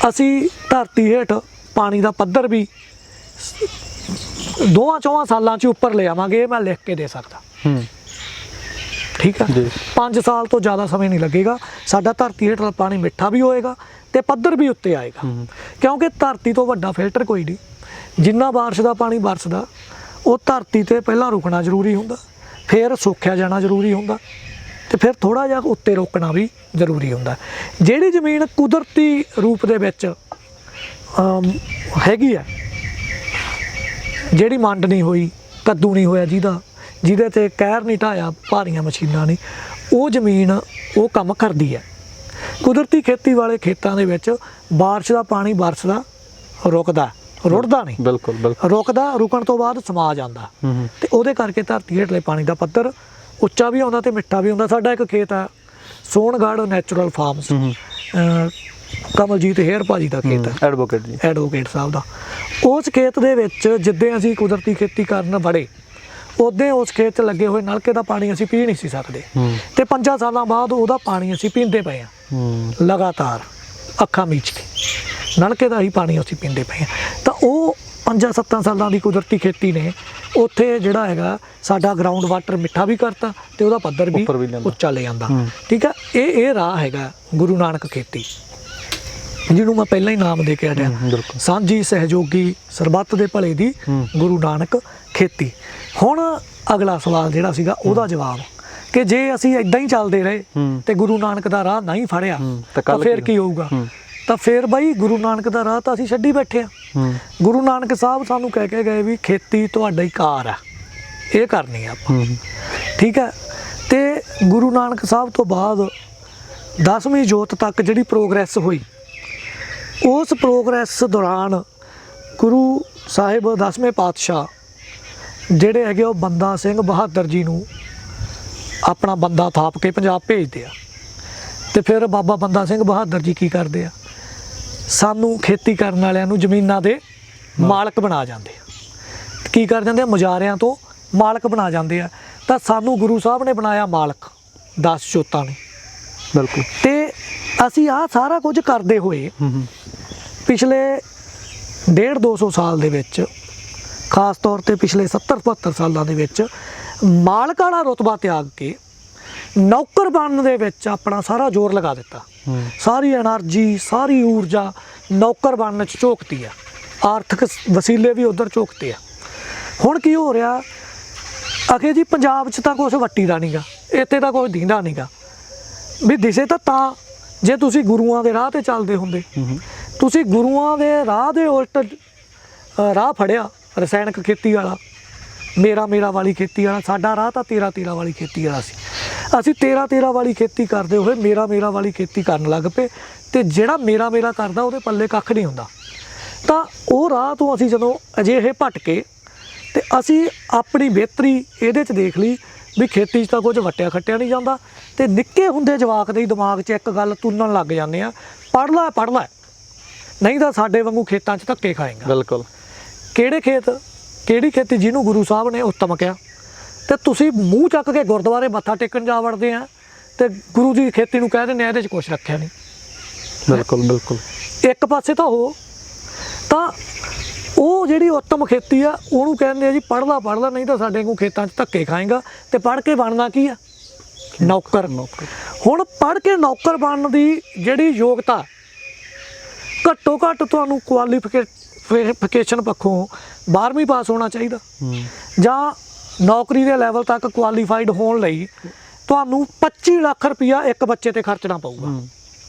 ਅਸੀਂ ਧਰਤੀ ਹੇਠ ਪਾਣੀ ਦਾ ਪੱਧਰ ਵੀ 2-4 ਸਾਲਾਂ 'ਚ ਉੱਪਰ ਲੈ ਆਵਾਂਗੇ, ਇਹ ਮੈਂ ਲਿਖ ਕੇ ਦੇ ਸਕਦਾ। ਠੀਕ ਹੈ, 5 ਸਾਲ ਤੋਂ ਜ਼ਿਆਦਾ ਸਮੇਂ ਨਹੀਂ ਲੱਗੇਗਾ। ਸਾਡਾ ਧਰਤੀ ਹੇਠ ਪਾਣੀ ਮਿੱਠਾ ਵੀ ਹੋਏਗਾ ਤੇ ਪੱਧਰ ਵੀ ਉੱਤੇ ਆਏਗਾ, ਕਿਉਂਕਿ ਧਰਤੀ ਤੋਂ ਵੱਡਾ ਫਿਲਟਰ ਕੋਈ ਨਹੀਂ। ਜਿੰਨਾ ਬਾਰਿਸ਼ ਦਾ ਪਾਣੀ ਵਰਸਦਾ ਉਹ ਧਰਤੀ ਤੇ ਪਹਿਲਾਂ ਰੁਕਣਾ ਜ਼ਰੂਰੀ ਹੁੰਦਾ, ਫਿਰ ਸੋਖਿਆ ਜਾਣਾ ਜ਼ਰੂਰੀ ਹੁੰਦਾ, ਤੇ ਫਿਰ ਥੋੜਾ ਜਿਹਾ ਉੱਤੇ ਰੋਕਣਾ ਵੀ ਜ਼ਰੂਰੀ ਹੁੰਦਾ। ਜਿਹੜੀ ਜ਼ਮੀਨ ਕੁਦਰਤੀ ਰੂਪ ਦੇ ਵਿੱਚ ਹੈਗੀ ਆ, ਜਿਹੜੀ ਮੰਡ ਨਹੀਂ ਹੋਈ, ਕੱਦੂ ਨਹੀਂ ਹੋਇਆ, ਜਿਹਦੇ ਤੇ ਕਹਿਰ ਨਹੀਂ ਢਾਇਆ ਭਾਰੀਆਂ ਮਸ਼ੀਨਾਂ ਨੇ, ਉਹ ਜ਼ਮੀਨ ਉਹ ਕੰਮ ਕਰਦੀ ਹੈ। ਕੁਦਰਤੀ ਖੇਤੀ ਵਾਲੇ ਖੇਤਾਂ ਦੇ ਵਿੱਚ ਬਾਰਿਸ਼ ਦਾ ਪਾਣੀ ਵਰਸਦਾ, ਰੁਕਦਾ, ਰੁੜਦਾ ਨਹੀਂ। ਬਿਲਕੁਲ ਬਿਲਕੁਲ। ਰੁਕਦਾ, ਰੁਕਣ ਤੋਂ ਬਾਅਦ ਸਮਾ ਜਾਂਦਾ ਤੇ ਉਹਦੇ ਕਰਕੇ ਧਰਤੀ ਹੇਠਲੇ ਪਾਣੀ ਦਾ ਪੱਧਰ ਉੱਚਾ ਵੀ ਆਉਂਦਾ ਤੇ ਮਿੱਠਾ ਵੀ ਹੁੰਦਾ। ਸਾਡਾ ਇੱਕ ਖੇਤ ਆ ਸੋਹਣਗੜ੍ਹ ਨੈਚੁਰਲ ਫਾਰਮਸ, ਕਮਲਜੀਤ ਹੇਅਰ ਭਾਜੀ ਦਾ ਖੇਤ ਹੈ, ਐਡਵੋਕੇਟ ਸਾਹਿਬ ਦਾ। ਉਸ ਖੇਤ ਦੇ ਵਿੱਚ ਜਿੱਦਾਂ ਅਸੀਂ ਕੁਦਰਤੀ ਖੇਤੀ ਕਰਨ ਵੜੇ, ਉਦੋਂ ਉਸ ਖੇਤ 'ਚ ਲੱਗੇ ਹੋਏ ਨਲਕੇ ਦਾ ਪਾਣੀ ਅਸੀਂ ਪੀ ਨਹੀਂ ਸੀ ਸਕਦੇ, ਤੇ 5 ਸਾਲਾਂ ਬਾਅਦ ਉਹਦਾ ਪਾਣੀ ਅਸੀਂ ਪੀਂਦੇ ਪਏ ਹਾਂ ਲਗਾਤਾਰ, ਅੱਖਾਂ ਮੀਚ ਕੇ ਨਲਕੇ ਦਾ ਹੀ ਪਾਣੀ ਅਸੀਂ ਪੀਂਦੇ ਪਏ ਹਾਂ। ਤਾਂ ਉਹ 5-7 ਸਾਲਾਂ ਦੀ ਕੁਦਰਤੀ ਖੇਤੀ ਨੇ ਉੱਥੇ ਜਿਹੜਾ ਹੈਗਾ ਸਾਡਾ ਗਰਾਊਂਡ ਵਾਟਰ ਮਿੱਠਾ ਵੀ ਕਰਤਾ ਤੇ ਉਹਦਾ ਪੱਧਰ ਵੀ ਉੱਚਾ ਲੈ ਜਾਂਦਾ। ਠੀਕ ਆ, ਇਹ ਰਾਹ ਹੈਗਾ ਗੁਰੂ ਨਾਨਕ ਖੇਤੀ, ਜਿਹਨੂੰ ਮੈਂ ਪਹਿਲਾਂ ਹੀ ਨਾਮ ਦੇ ਕੇ ਹਟਿਆ, ਸਾਂਝੀ ਸਹਿਯੋਗੀ ਸਰਬੱਤ ਦੇ ਭਲੇ ਦੀ ਗੁਰੂ ਨਾਨਕ ਖੇਤੀ। ਹੁਣ ਅਗਲਾ ਸਵਾਲ ਜਿਹੜਾ ਸੀਗਾ ਉਹਦਾ ਜਵਾਬ ਕਿ ਜੇ ਅਸੀਂ ਇਦਾਂ ਹੀ ਚੱਲਦੇ ਰਹੇ ਤੇ ਗੁਰੂ ਨਾਨਕ ਦਾ ਰਾਹ ਨਹੀਂ ਫੜਿਆ ਤਾਂ ਫਿਰ ਕੀ ਹੋਊਗਾ? ਤਾਂ ਫਿਰ ਬਾਈ ਗੁਰੂ ਨਾਨਕ ਦਾ ਰਾਹ ਤਾਂ ਅਸੀਂ ਛੱਡੀ ਬੈਠੇ ਆ। ਗੁਰੂ ਨਾਨਕ ਸਾਹਿਬ ਸਾਨੂੰ ਕਹਿ ਕੇ ਗਏ ਵੀ ਖੇਤੀ ਤੁਹਾਡਾ ਹੀ ਕਾਰ ਆ, ਇਹ ਕਰਨੀ ਆ ਆਪਾਂ। ਠੀਕ ਹੈ, ਤੇ ਗੁਰੂ ਨਾਨਕ ਸਾਹਿਬ ਤੋਂ ਬਾਅਦ 10ਵੀਂ ਜੋਤ ਤੱਕ ਜਿਹੜੀ ਪ੍ਰੋਗਰੈਸ ਹੋਈ, ਉਸ ਪ੍ਰੋਗਰੈਸ ਦੌਰਾਨ ਗੁਰੂ ਸਾਹਿਬ 10ਵੇਂ ਪਾਤਸ਼ਾਹ ਜਿਹੜੇ ਹੈਗੇ ਉਹ ਬੰਦਾ ਸਿੰਘ ਬਹਾਦਰ ਜੀ ਨੂੰ ਆਪਣਾ ਬੰਦਾ ਥਾਪ ਕੇ ਪੰਜਾਬ ਭੇਜਦੇ ਆ। ਤੇ ਫਿਰ ਬਾਬਾ ਬੰਦਾ ਸਿੰਘ ਬਹਾਦਰ ਜੀ ਕੀ ਕਰਦੇ ਆ? ਸਾਨੂੰ ਖੇਤੀ ਕਰਨ ਵਾਲਿਆਂ ਨੂੰ ਜ਼ਮੀਨਾਂ ਦੇ ਮਾਲਕ ਬਣਾ ਜਾਂਦੇ ਆ। ਕੀ ਕਰ ਜਾਂਦੇ ਆ? ਮੁਜਾਰਿਆਂ ਤੋਂ ਮਾਲਕ ਬਣਾ ਜਾਂਦੇ ਆ। ਤਾਂ ਸਾਨੂੰ ਗੁਰੂ ਸਾਹਿਬ ਨੇ ਬਣਾਇਆ ਮਾਲਕ 10 ਜੋਤਾਂ ਨੇ। ਬਿਲਕੁਲ। ਤੇ ਅਸੀਂ ਆਹ ਸਾਰਾ ਕੁਝ ਕਰਦੇ ਹੋਏ ਪਿਛਲੇ 150-200 ਸਾਲ ਦੇ ਵਿੱਚ, ਖਾਸ ਤੌਰ ਤੇ ਪਿਛਲੇ 70-72 ਸਾਲਾਂ ਦੇ ਵਿੱਚ ਮਾਲਕ ਵਾਲਾ ਰੁਤਬਾ ਤਿਆਗ ਕੇ ਨੌਕਰ ਬਣਨ ਦੇ ਵਿੱਚ ਆਪਣਾ ਸਾਰਾ ਜ਼ੋਰ ਲਗਾ ਦਿੱਤਾ। ਸਾਰੀ એનર્ਜੀ, ਸਾਰੀ ਊਰਜਾ ਨੌਕਰ ਬਣਨ 'ਚ ਝੋਕਤੀ ਆ, ਆਰਥਿਕ ਵਸੀਲੇ ਵੀ ਉਧਰ ਝੋਕਤੇ ਆ। ਹੁਣ ਕੀ ਹੋ ਰਿਹਾ? ਅਖੇ ਜੀ ਪੰਜਾਬ 'ਚ ਤਾਂ ਕੁਛ ਵੱਟੀ ਦਾ ਨਹੀਂਗਾ, ਇੱਥੇ ਤਾਂ ਕੁਛ ਦੀਂਦਾ ਨਹੀਂਗਾ। ਵੀ ਦਿਸੇ ਤਾਂ ਜੇ ਤੁਸੀਂ ਗੁਰੂਆਂ ਦੇ ਰਾਹ ਤੇ ਚੱਲਦੇ ਹੁੰਦੇ, ਤੁਸੀਂ ਗੁਰੂਆਂ ਦੇ ਰਾਹ ਦੇ ਉਲਟ ਰਾਹ ਫੜਿਆ, ਰਸਾਇਣਕ ਖੇਤੀ ਵਾਲਾ, ਮੇਰਾ ਵਾਲੀ ਖੇਤੀ ਵਾਲਾ। ਸਾਡਾ ਰਾਹ ਤਾਂ ਤੇਰਾ ਵਾਲੀ ਖੇਤੀ ਵਾਲਾ ਸੀ। ਅਸੀਂ ਤੇਰਾ ਵਾਲੀ ਖੇਤੀ ਕਰਦੇ ਹੋਏ ਮੇਰਾ ਵਾਲੀ ਖੇਤੀ ਕਰਨ ਲੱਗ ਪਏ, ਤੇ ਜਿਹੜਾ ਮੇਰਾ ਕਰਦਾ ਉਹਦੇ ਪੱਲੇ ਕੱਖ ਨਹੀਂ ਹੁੰਦਾ। ਤਾਂ ਉਹ ਰਾਹ ਤੋਂ ਅਸੀਂ ਜਦੋਂ ਅਜਿਹੇ ਭਟਕੇ, ਤੇ ਅਸੀਂ ਆਪਣੀ ਬਿਹਤਰੀ ਇਹਦੇ 'ਚ ਦੇਖ ਲਈ ਵੀ ਖੇਤੀ 'ਚ ਤਾਂ ਕੁਝ ਵੱਟਿਆ ਖੱਟਿਆ ਨਹੀਂ ਜਾਂਦਾ। ਤੇ ਨਿੱਕੇ ਹੁੰਦੇ ਜਵਾਕ ਦੇ ਦਿਮਾਗ 'ਚ ਇੱਕ ਗੱਲ ਤੁੰਨਣ ਲੱਗ ਜਾਂਦੇ ਆ, ਪੜ੍ਹ ਲੈ ਨਹੀਂ ਤਾਂ ਸਾਡੇ ਵਾਂਗੂ ਖੇਤਾਂ 'ਚ ਧੱਕੇ ਖਾਏਗਾ। ਬਿਲਕੁਲ। ਕਿਹੜੇ ਖੇਤ, ਕਿਹੜੀ ਖੇਤੀ ਜਿਹਨੂੰ ਗੁਰੂ ਸਾਹਿਬ ਨੇ ਉੱਤਮ ਕਿਹਾ, ਤੇ ਤੁਸੀਂ ਮੂੰਹ ਚੱਕ ਕੇ ਗੁਰਦੁਆਰੇ ਮੱਥਾ ਟੇਕਣ ਜਾ ਵੜਦੇ ਆ, ਤੇ ਗੁਰੂ ਦੀ ਖੇਤੀ ਨੂੰ ਕਹਿ ਦਿੰਦੇ ਆ ਇਹਦੇ 'ਚ ਕੁਛ ਰੱਖਿਆ ਨਹੀਂ। ਬਿਲਕੁਲ। ਇੱਕ ਪਾਸੇ ਤਾਂ ਤਾਂ ਉਹ ਜਿਹੜੀ ਉੱਤਮ ਖੇਤੀ ਆ ਉਹਨੂੰ ਕਹਿੰਦੇ ਆ ਜੀ ਪੜ੍ਹ ਲਾ ਨਹੀਂ ਤਾਂ ਸਾਡੇ ਵਾਂਗੂ ਖੇਤਾਂ 'ਚ ਧੱਕੇ ਖਾਏਗਾ। ਤੇ ਪੜ੍ਹ ਕੇ ਬਣਨਾ ਕੀ ਆ? ਨੌਕਰ। ਹੁਣ ਪੜ੍ਹ ਕੇ ਨੌਕਰ ਬਣਨ ਦੀ ਜਿਹੜੀ ਯੋਗਤਾ, ਘੱਟੋ ਘੱਟ ਤੁਹਾਨੂੰ ਕੁਆਲੀਫਿਕੇਸ਼ਨ ਪੱਖੋਂ 12ਵੀਂ ਪਾਸ ਹੋਣਾ ਚਾਹੀਦਾ, ਜਾਂ ਨੌਕਰੀ ਦੇ ਲੈਵਲ ਤੱਕ ਕੁਆਲੀਫਾਈਡ ਹੋਣ ਲਈ ਤੁਹਾਨੂੰ 25 ਲੱਖ ਰੁਪਇਆ ਇੱਕ ਬੱਚੇ ਤੇ ਖਰਚਣਾ ਪਊਗਾ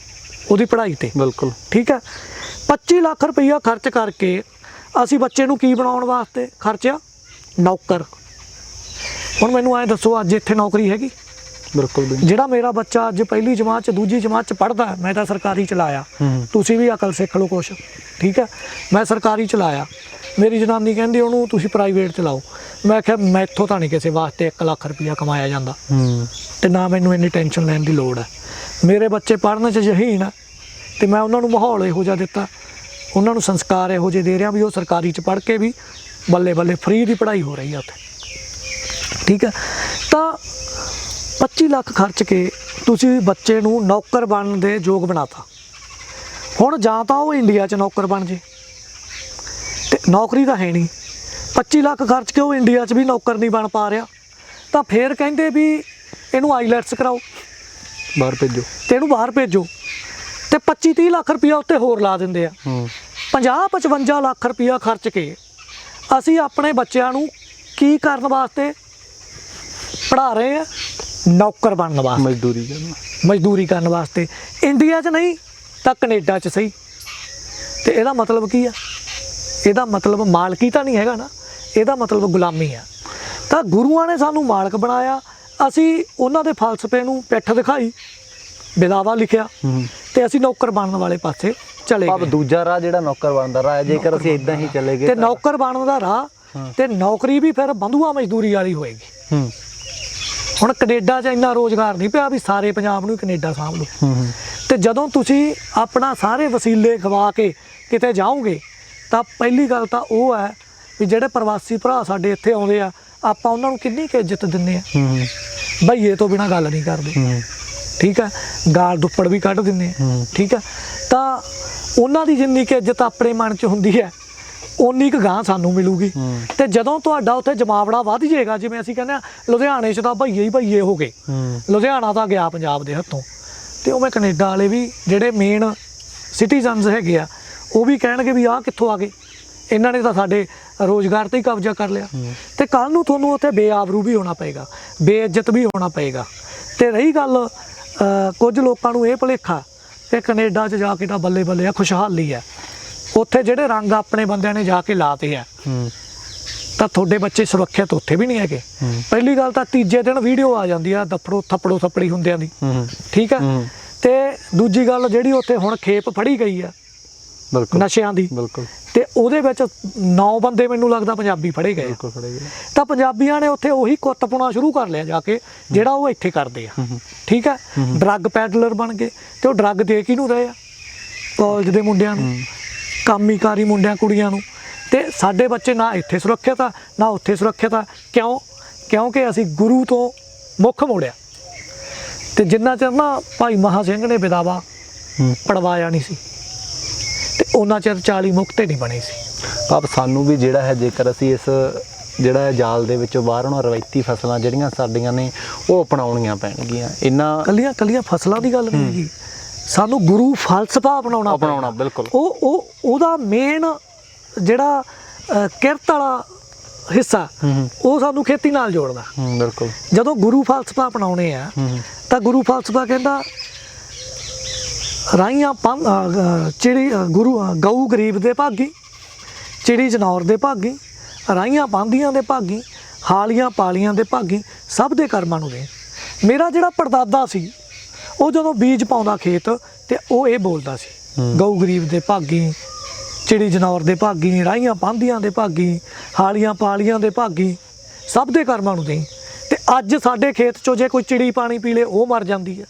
ਉਹਦੀ ਪੜ੍ਹਾਈ ਤੇ। ਬਿਲਕੁਲ ਠੀਕ ਹੈ। 25 ਲੱਖ ਰੁਪਇਆ ਖਰਚ ਕਰਕੇ ਅਸੀਂ ਬੱਚੇ ਨੂੰ ਕੀ ਬਣਾਉਣ ਵਾਸਤੇ ਖਰਚਿਆ? ਨੌਕਰ। ਹੁਣ ਮੈਨੂੰ ਐਂ ਦੱਸੋ, ਅੱਜ ਇੱਥੇ ਨੌਕਰੀ ਹੈਗੀ? ਬਿਲਕੁਲ। ਜਿਹੜਾ ਮੇਰਾ ਬੱਚਾ ਅੱਜ ਪਹਿਲੀ ਜਮਾਤ 'ਚ ਦੂਜੀ ਜਮਾਤ 'ਚ ਪੜ੍ਹਦਾ, ਮੈਂ ਤਾਂ ਸਰਕਾਰੀ ਚਲਾਇਆ, ਤੁਸੀਂ ਵੀ ਅਕਲ ਸਿੱਖ ਲਓ ਕੁਛ। ਠੀਕ ਹੈ, ਮੈਂ ਸਰਕਾਰੀ ਚਲਾਇਆ। ਮੇਰੀ ਜਨਾਨੀ ਕਹਿੰਦੀ ਉਹਨੂੰ ਤੁਸੀਂ ਪ੍ਰਾਈਵੇਟ ਚਲਾਓ। ਮੈਂ ਕਿਹਾ ਮੈਥੋਂ ਤਾਂ ਨਹੀਂ ਕਿਸੇ ਵਾਸਤੇ 1 ਲੱਖ ਰੁਪਇਆ ਕਮਾਇਆ ਜਾਂਦਾ, ਤੇ ਨਾ ਮੈਨੂੰ ਇੰਨੀ ਟੈਨਸ਼ਨ ਲੈਣ ਦੀ ਲੋੜ ਹੈ। ਮੇਰੇ ਬੱਚੇ ਪੜ੍ਹਨ 'ਚ ਯਕੀਨ ਹੈ, ਤੇ ਮੈਂ ਉਹਨਾਂ ਨੂੰ ਮਾਹੌਲ ਇਹੋ ਜਿਹਾ ਦਿੱਤਾ, ਉਹਨਾਂ ਨੂੰ ਸੰਸਕਾਰ ਇਹੋ ਜਿਹੇ ਦੇ ਰਿਹਾ ਵੀ ਉਹ ਸਰਕਾਰੀ 'ਚ ਪੜ੍ਹ ਕੇ ਵੀ ਬੱਲੇ ਫ੍ਰੀ ਦੀ ਪੜ੍ਹਾਈ ਹੋ ਰਹੀ ਆ ਉੱਥੇ। ਠੀਕ ਹੈ। ਤਾਂ 25 ਲੱਖ ਖਰਚ ਕੇ ਤੁਸੀਂ ਬੱਚੇ ਨੂੰ ਨੌਕਰ ਬਣਨ ਦੇ ਯੋਗ ਬਣਾਤਾ। ਹੁਣ ਜਾਂ ਤਾਂ ਉਹ ਇੰਡੀਆ 'ਚ ਨੌਕਰ ਬਣ ਜੇ, ਤੇ ਨੌਕਰੀ ਤਾਂ ਹੈ ਨਹੀਂ। 25 ਲੱਖ ਖਰਚ ਕੇ ਉਹ ਇੰਡੀਆ 'ਚ ਵੀ ਨੌਕਰ ਨਹੀਂ ਬਣ ਪਾ ਰਿਹਾ, ਤਾਂ ਫਿਰ ਕਹਿੰਦੇ ਵੀ ਇਹਨੂੰ ਆਈਲੈਟਸ ਕਰਾਓ, ਬਾਹਰ ਭੇਜੋ, ਤੇ ਇਹਨੂੰ ਬਾਹਰ ਭੇਜੋ। ਤੇ 25-30 ਲੱਖ ਰੁਪਇਆ ਉੱਤੇ ਹੋਰ ਲਾ ਦਿੰਦੇ ਆ। 50-55 ਲੱਖ ਰੁਪਇਆ ਖਰਚ ਕੇ ਅਸੀਂ ਆਪਣੇ ਬੱਚਿਆਂ ਨੂੰ ਕੀ ਕਰਨ ਵਾਸਤੇ ਪੜ੍ਹਾ ਰਹੇ ਆ? ਨੌਕਰ ਬਣਨ ਵਾਸਤੇ, ਮਜ਼ਦੂਰੀ ਕਰਨ ਵਾਸਤੇ। ਇੰਡੀਆ 'ਚ ਨਹੀਂ ਤਾਂ ਕੈਨੇਡਾ 'ਚ ਸਹੀ। ਤੇ ਇਹਦਾ ਮਤਲਬ ਕੀ ਆ? ਇਹਦਾ ਮਤਲਬ ਮਾਲਕੀ ਤਾਂ ਨਹੀਂ ਹੈਗਾ ਨਾ, ਇਹਦਾ ਮਤਲਬ ਗੁਲਾਮੀ ਆ। ਤਾਂ ਗੁਰੂਆਂ ਨੇ ਸਾਨੂੰ ਮਾਲਕ ਬਣਾਇਆ, ਅਸੀਂ ਉਹਨਾਂ ਦੇ ਫਲਸਫੇ ਨੂੰ ਪਿੱਠ ਦਿਖਾਈ, ਵਿਦਾਵਾ ਲਿਖਿਆ, ਤੇ ਅਸੀਂ ਨੌਕਰ ਬਣਨ ਵਾਲੇ ਪਾਸੇ ਚਲੇ ਗਏ। ਦੂਜਾ ਰਾਹ ਜਿਹੜਾ ਨੌਕਰ ਬਣਨ ਦਾ ਰਾਹ, ਜੇਕਰ ਅਸੀਂ ਇਦਾਂ ਹੀ ਚਲੇ ਗਏ ਤੇ ਨੌਕਰ ਬਣਨ ਦਾ ਰਾਹ, ਤੇ ਨੌਕਰੀ ਵੀ ਫਿਰ ਬੰਧੂਆ ਮਜ਼ਦੂਰੀ ਵਾਲੀ ਹੋਏਗੀ। ਹੁਣ ਕੈਨੇਡਾ 'ਚ ਇੰਨਾ ਰੋਜ਼ਗਾਰ ਨਹੀਂ ਪਿਆ ਵੀ ਸਾਰੇ ਪੰਜਾਬ ਨੂੰ ਕੈਨੇਡਾ ਸਾਂਭ ਲਓ। ਤੇ ਜਦੋਂ ਤੁਸੀਂ ਆਪਣਾ ਸਾਰੇ ਵਸੀਲੇ ਖਵਾ ਕੇ ਕਿਤੇ ਜਾਓਗੇ, ਤਾਂ ਪਹਿਲੀ ਗੱਲ ਤਾਂ ਉਹ ਹੈ ਵੀ ਜਿਹੜੇ ਪ੍ਰਵਾਸੀ ਭਰਾ ਸਾਡੇ ਇੱਥੇ ਆਉਂਦੇ ਆ, ਆਪਾਂ ਉਹਨਾਂ ਨੂੰ ਕਿੰਨੀ ਕੁ ਇੱਜ਼ਤ ਦਿੰਦੇ ਆ। ਭਈਏ ਤੋਂ ਬਿਨਾਂ ਗੱਲ ਨਹੀਂ ਕਰਦੇ। ਠੀਕ ਹੈ, ਗਾਲ ਦੁੱਪੜ ਵੀ ਕੱਢ ਦਿੰਦੇ ਆ। ਠੀਕ ਹੈ, ਤਾਂ ਉਹਨਾਂ ਦੀ ਜਿੰਨੀ ਕੁ ਇੱਜ਼ਤ ਆਪਣੇ ਮਨ 'ਚ ਹੁੰਦੀ ਹੈ, ਉਨੀ ਕੁ ਗਾਂ ਸਾਨੂੰ ਮਿਲੂਗੀ। ਤੇ ਜਦੋਂ ਤੁਹਾਡਾ ਉੱਥੇ ਜਮਾਵੜਾ ਵੱਧ ਜਾਏਗਾ, ਜਿਵੇਂ ਅਸੀਂ ਕਹਿੰਦੇ ਆ ਲੁਧਿਆਣੇ 'ਚ ਤਾਂ ਭਈਏ ਹੀ ਭਈਏ ਹੋ ਗਏ, ਲੁਧਿਆਣਾ ਤਾਂ ਗਿਆ ਪੰਜਾਬ ਦੇ ਹੱਥੋਂ, ਤੇ ਉਵੇਂ ਕੈਨੇਡਾ ਵਾਲੇ ਵੀ ਜਿਹੜੇ ਮੇਨ ਸਿਟੀਜ਼ਨਸ ਹੈਗੇ ਆ, ਉਹ ਵੀ ਕਹਿਣਗੇ ਵੀ ਆਹ ਕਿੱਥੋਂ ਆ ਗਏ, ਇਹਨਾਂ ਨੇ ਤਾਂ ਸਾਡੇ ਰੋਜ਼ਗਾਰ 'ਤੇ ਹੀ ਕਬਜ਼ਾ ਕਰ ਲਿਆ। ਤੇ ਕੱਲ੍ਹ ਨੂੰ ਤੁਹਾਨੂੰ ਉੱਥੇ ਬੇਆਬਰੂ ਵੀ ਹੋਣਾ ਪਏਗਾ, ਬੇਇੱਜ਼ਤ ਵੀ ਹੋਣਾ ਪਏਗਾ। ਤੇ ਰਹੀ ਗੱਲ ਕੁਝ ਲੋਕਾਂ ਨੂੰ ਇਹ ਭੁਲੇਖਾ ਕਿ ਕੈਨੇਡਾ 'ਚ ਜਾ ਕੇ ਤਾਂ ਬੱਲੇ ਆ, ਖੁਸ਼ਹਾਲੀ ਆ, ਉੱਥੇ ਜਿਹੜੇ ਰੰਗ ਆਪਣੇ ਬੰਦਿਆਂ ਨੇ ਜਾ ਕੇ ਲਾਤੇ ਆ, ਤਾਂ ਤੁਹਾਡੇ ਬੱਚੇ ਸੁਰੱਖਿਅਤ ਉੱਥੇ ਵੀ ਨਹੀਂ ਹੈਗੇ। ਪਹਿਲੀ ਗੱਲ ਤਾਂ ਤੀਜੇ ਦਿਨ ਵੀਡੀਓ ਆ ਜਾਂਦੀ ਆ ਥੱਪੜੋ ਥੱਪੜੀ ਹੁੰਦਿਆਂ ਦੀ। ਠੀਕ ਹੈ। ਤੇ ਦੂਜੀ ਗੱਲ ਜਿਹੜੀ ਉੱਥੇ ਹੁਣ ਖੇਪ ਫੜੀ ਗਈ ਆ ਨਸ਼ਿਆਂ ਦੀ, ਤੇ ਉਹਦੇ ਵਿੱਚ 9 ਬੰਦੇ ਮੈਨੂੰ ਲੱਗਦਾ ਪੰਜਾਬੀ ਫੜੇ ਗਏ। ਤਾਂ ਪੰਜਾਬੀਆਂ ਨੇ ਉੱਥੇ ਉਹੀ ਕੁੱਤ ਪਾਉਣਾ ਸ਼ੁਰੂ ਕਰ ਲਿਆ ਜਾ ਕੇ, ਜਿਹੜਾ ਉਹ ਇੱਥੇ ਕਰਦੇ ਆ। ਠੀਕ ਹੈ। ਡਰੱਗ ਪੈਡਲਰ ਬਣ ਗਏ, ਤੇ ਉਹ ਡਰੱਗ ਦੇ ਕਿਹਨੂੰ ਰਹੇ ਆ? ਕਾਲਜ ਦੇ ਮੁੰਡਿਆਂ ਨੂੰ, ਕਾਮੀਕਾਰੀ ਮੁੰਡਿਆਂ ਕੁੜੀਆਂ ਨੂੰ। ਤੇ ਸਾਡੇ ਬੱਚੇ ਨਾ ਇੱਥੇ ਸੁਰੱਖਿਅਤ ਆ ਨਾ ਉੱਥੇ ਸੁਰੱਖਿਅਤ ਆ। ਕਿਉਂਕਿ ਅਸੀਂ ਗੁਰੂ ਤੋਂ ਮੁੱਖ ਮੋੜਿਆ। ਤੇ ਜਿੰਨਾ ਚਿਰ ਨਾ ਭਾਈ ਮਹਾ ਸਿੰਘ ਨੇ ਵਿਦਾਵਾ ਪੜਵਾਇਆ ਨਹੀਂ ਸੀ, ਤੇ ਉਹਨਾਂ ਚਿਰ 40 ਮੁਕਤੇ ਨਹੀਂ ਬਣੇ ਸੀ। ਆਪ ਸਾਨੂੰ ਵੀ ਜਿਹੜਾ ਹੈ, ਜੇਕਰ ਅਸੀਂ ਇਸ ਜਿਹੜਾ ਹੈ ਜਾਲ ਦੇ ਵਿੱਚੋਂ ਬਾਹਰ ਆਉਣਾ, ਰਵਾਇਤੀ ਫਸਲਾਂ ਜਿਹੜੀਆਂ ਸਾਡੀਆਂ ਨੇ ਉਹ ਅਪਣਾਉਣੀਆਂ ਪੈਣਗੀਆਂ। ਇਹਨਾਂ ਕੱਲੀਆਂ ਫਸਲਾਂ ਦੀ ਗੱਲ ਨਹੀਂ ਹੈਗੀ, ਸਾਨੂੰ ਗੁਰੂ ਫਲਸਫਾ ਅਪਣਾਉਣਾ। ਬਿਲਕੁਲ। ਉਹਦਾ ਮੇਨ ਜਿਹੜਾ ਕਿਰਤ ਵਾਲਾ ਹਿੱਸਾ, ਉਹ ਸਾਨੂੰ ਖੇਤੀ ਨਾਲ ਜੋੜਦਾ। ਜਦੋਂ ਗੁਰੂ ਫਲਸਫਾ ਅਪਣਾਉਣੇ ਆ, ਤਾਂ ਗੁਰੂ ਫਲਸਫਾ ਕਹਿੰਦਾ ਰਾਈਆਂ ਚਿੜੀ ਗਊ ਗਰੀਬ ਦੇ ਭਾਗੀ, ਚਿੜੀ ਜਨੌਰ ਦੇ ਭਾਗੀ, ਰਾਈਆਂ ਪਾਂਦੀਆਂ ਦੇ ਭਾਗੀ, ਹਾਲੀਆਂ ਪਾਲੀਆਂ ਦੇ ਭਾਗੀ, ਸਭ ਦੇ ਕਰਮਾਂ ਨੂੰ ਦੇ। ਮੇਰਾ ਜਿਹੜਾ ਪੜਦਾਦਾ ਸੀ ਉਹ ਜਦੋਂ ਬੀਜ ਪਾਉਂਦਾ ਖੇਤ ਤੇ ਉਹ ਇਹ ਬੋਲਦਾ ਸੀ, ਗਊ ਗਰੀਬ ਦੇ ਭਾਗੀ, ਚਿੜੀ ਜਨੌਰ ਦੇ ਭਾਗੀ, ਰਾਈਆਂ ਪਾਂਦੀਆਂ ਦੇ ਭਾਗੀ, ਹਾਲੀਆਂ ਪਾਲੀਆਂ ਦੇ ਭਾਗੀ, ਸਭ ਦੇ ਕਰਮਾਂ ਨੂੰ ਦੇਈ। ਤੇ ਅੱਜ ਸਾਡੇ ਖੇਤ 'ਚੋਂ ਜੇ ਕੋਈ ਚਿੜੀ ਪਾਣੀ ਪੀ ਲੇ ਉਹ ਮਰ ਜਾਂਦੀ ਹੈ,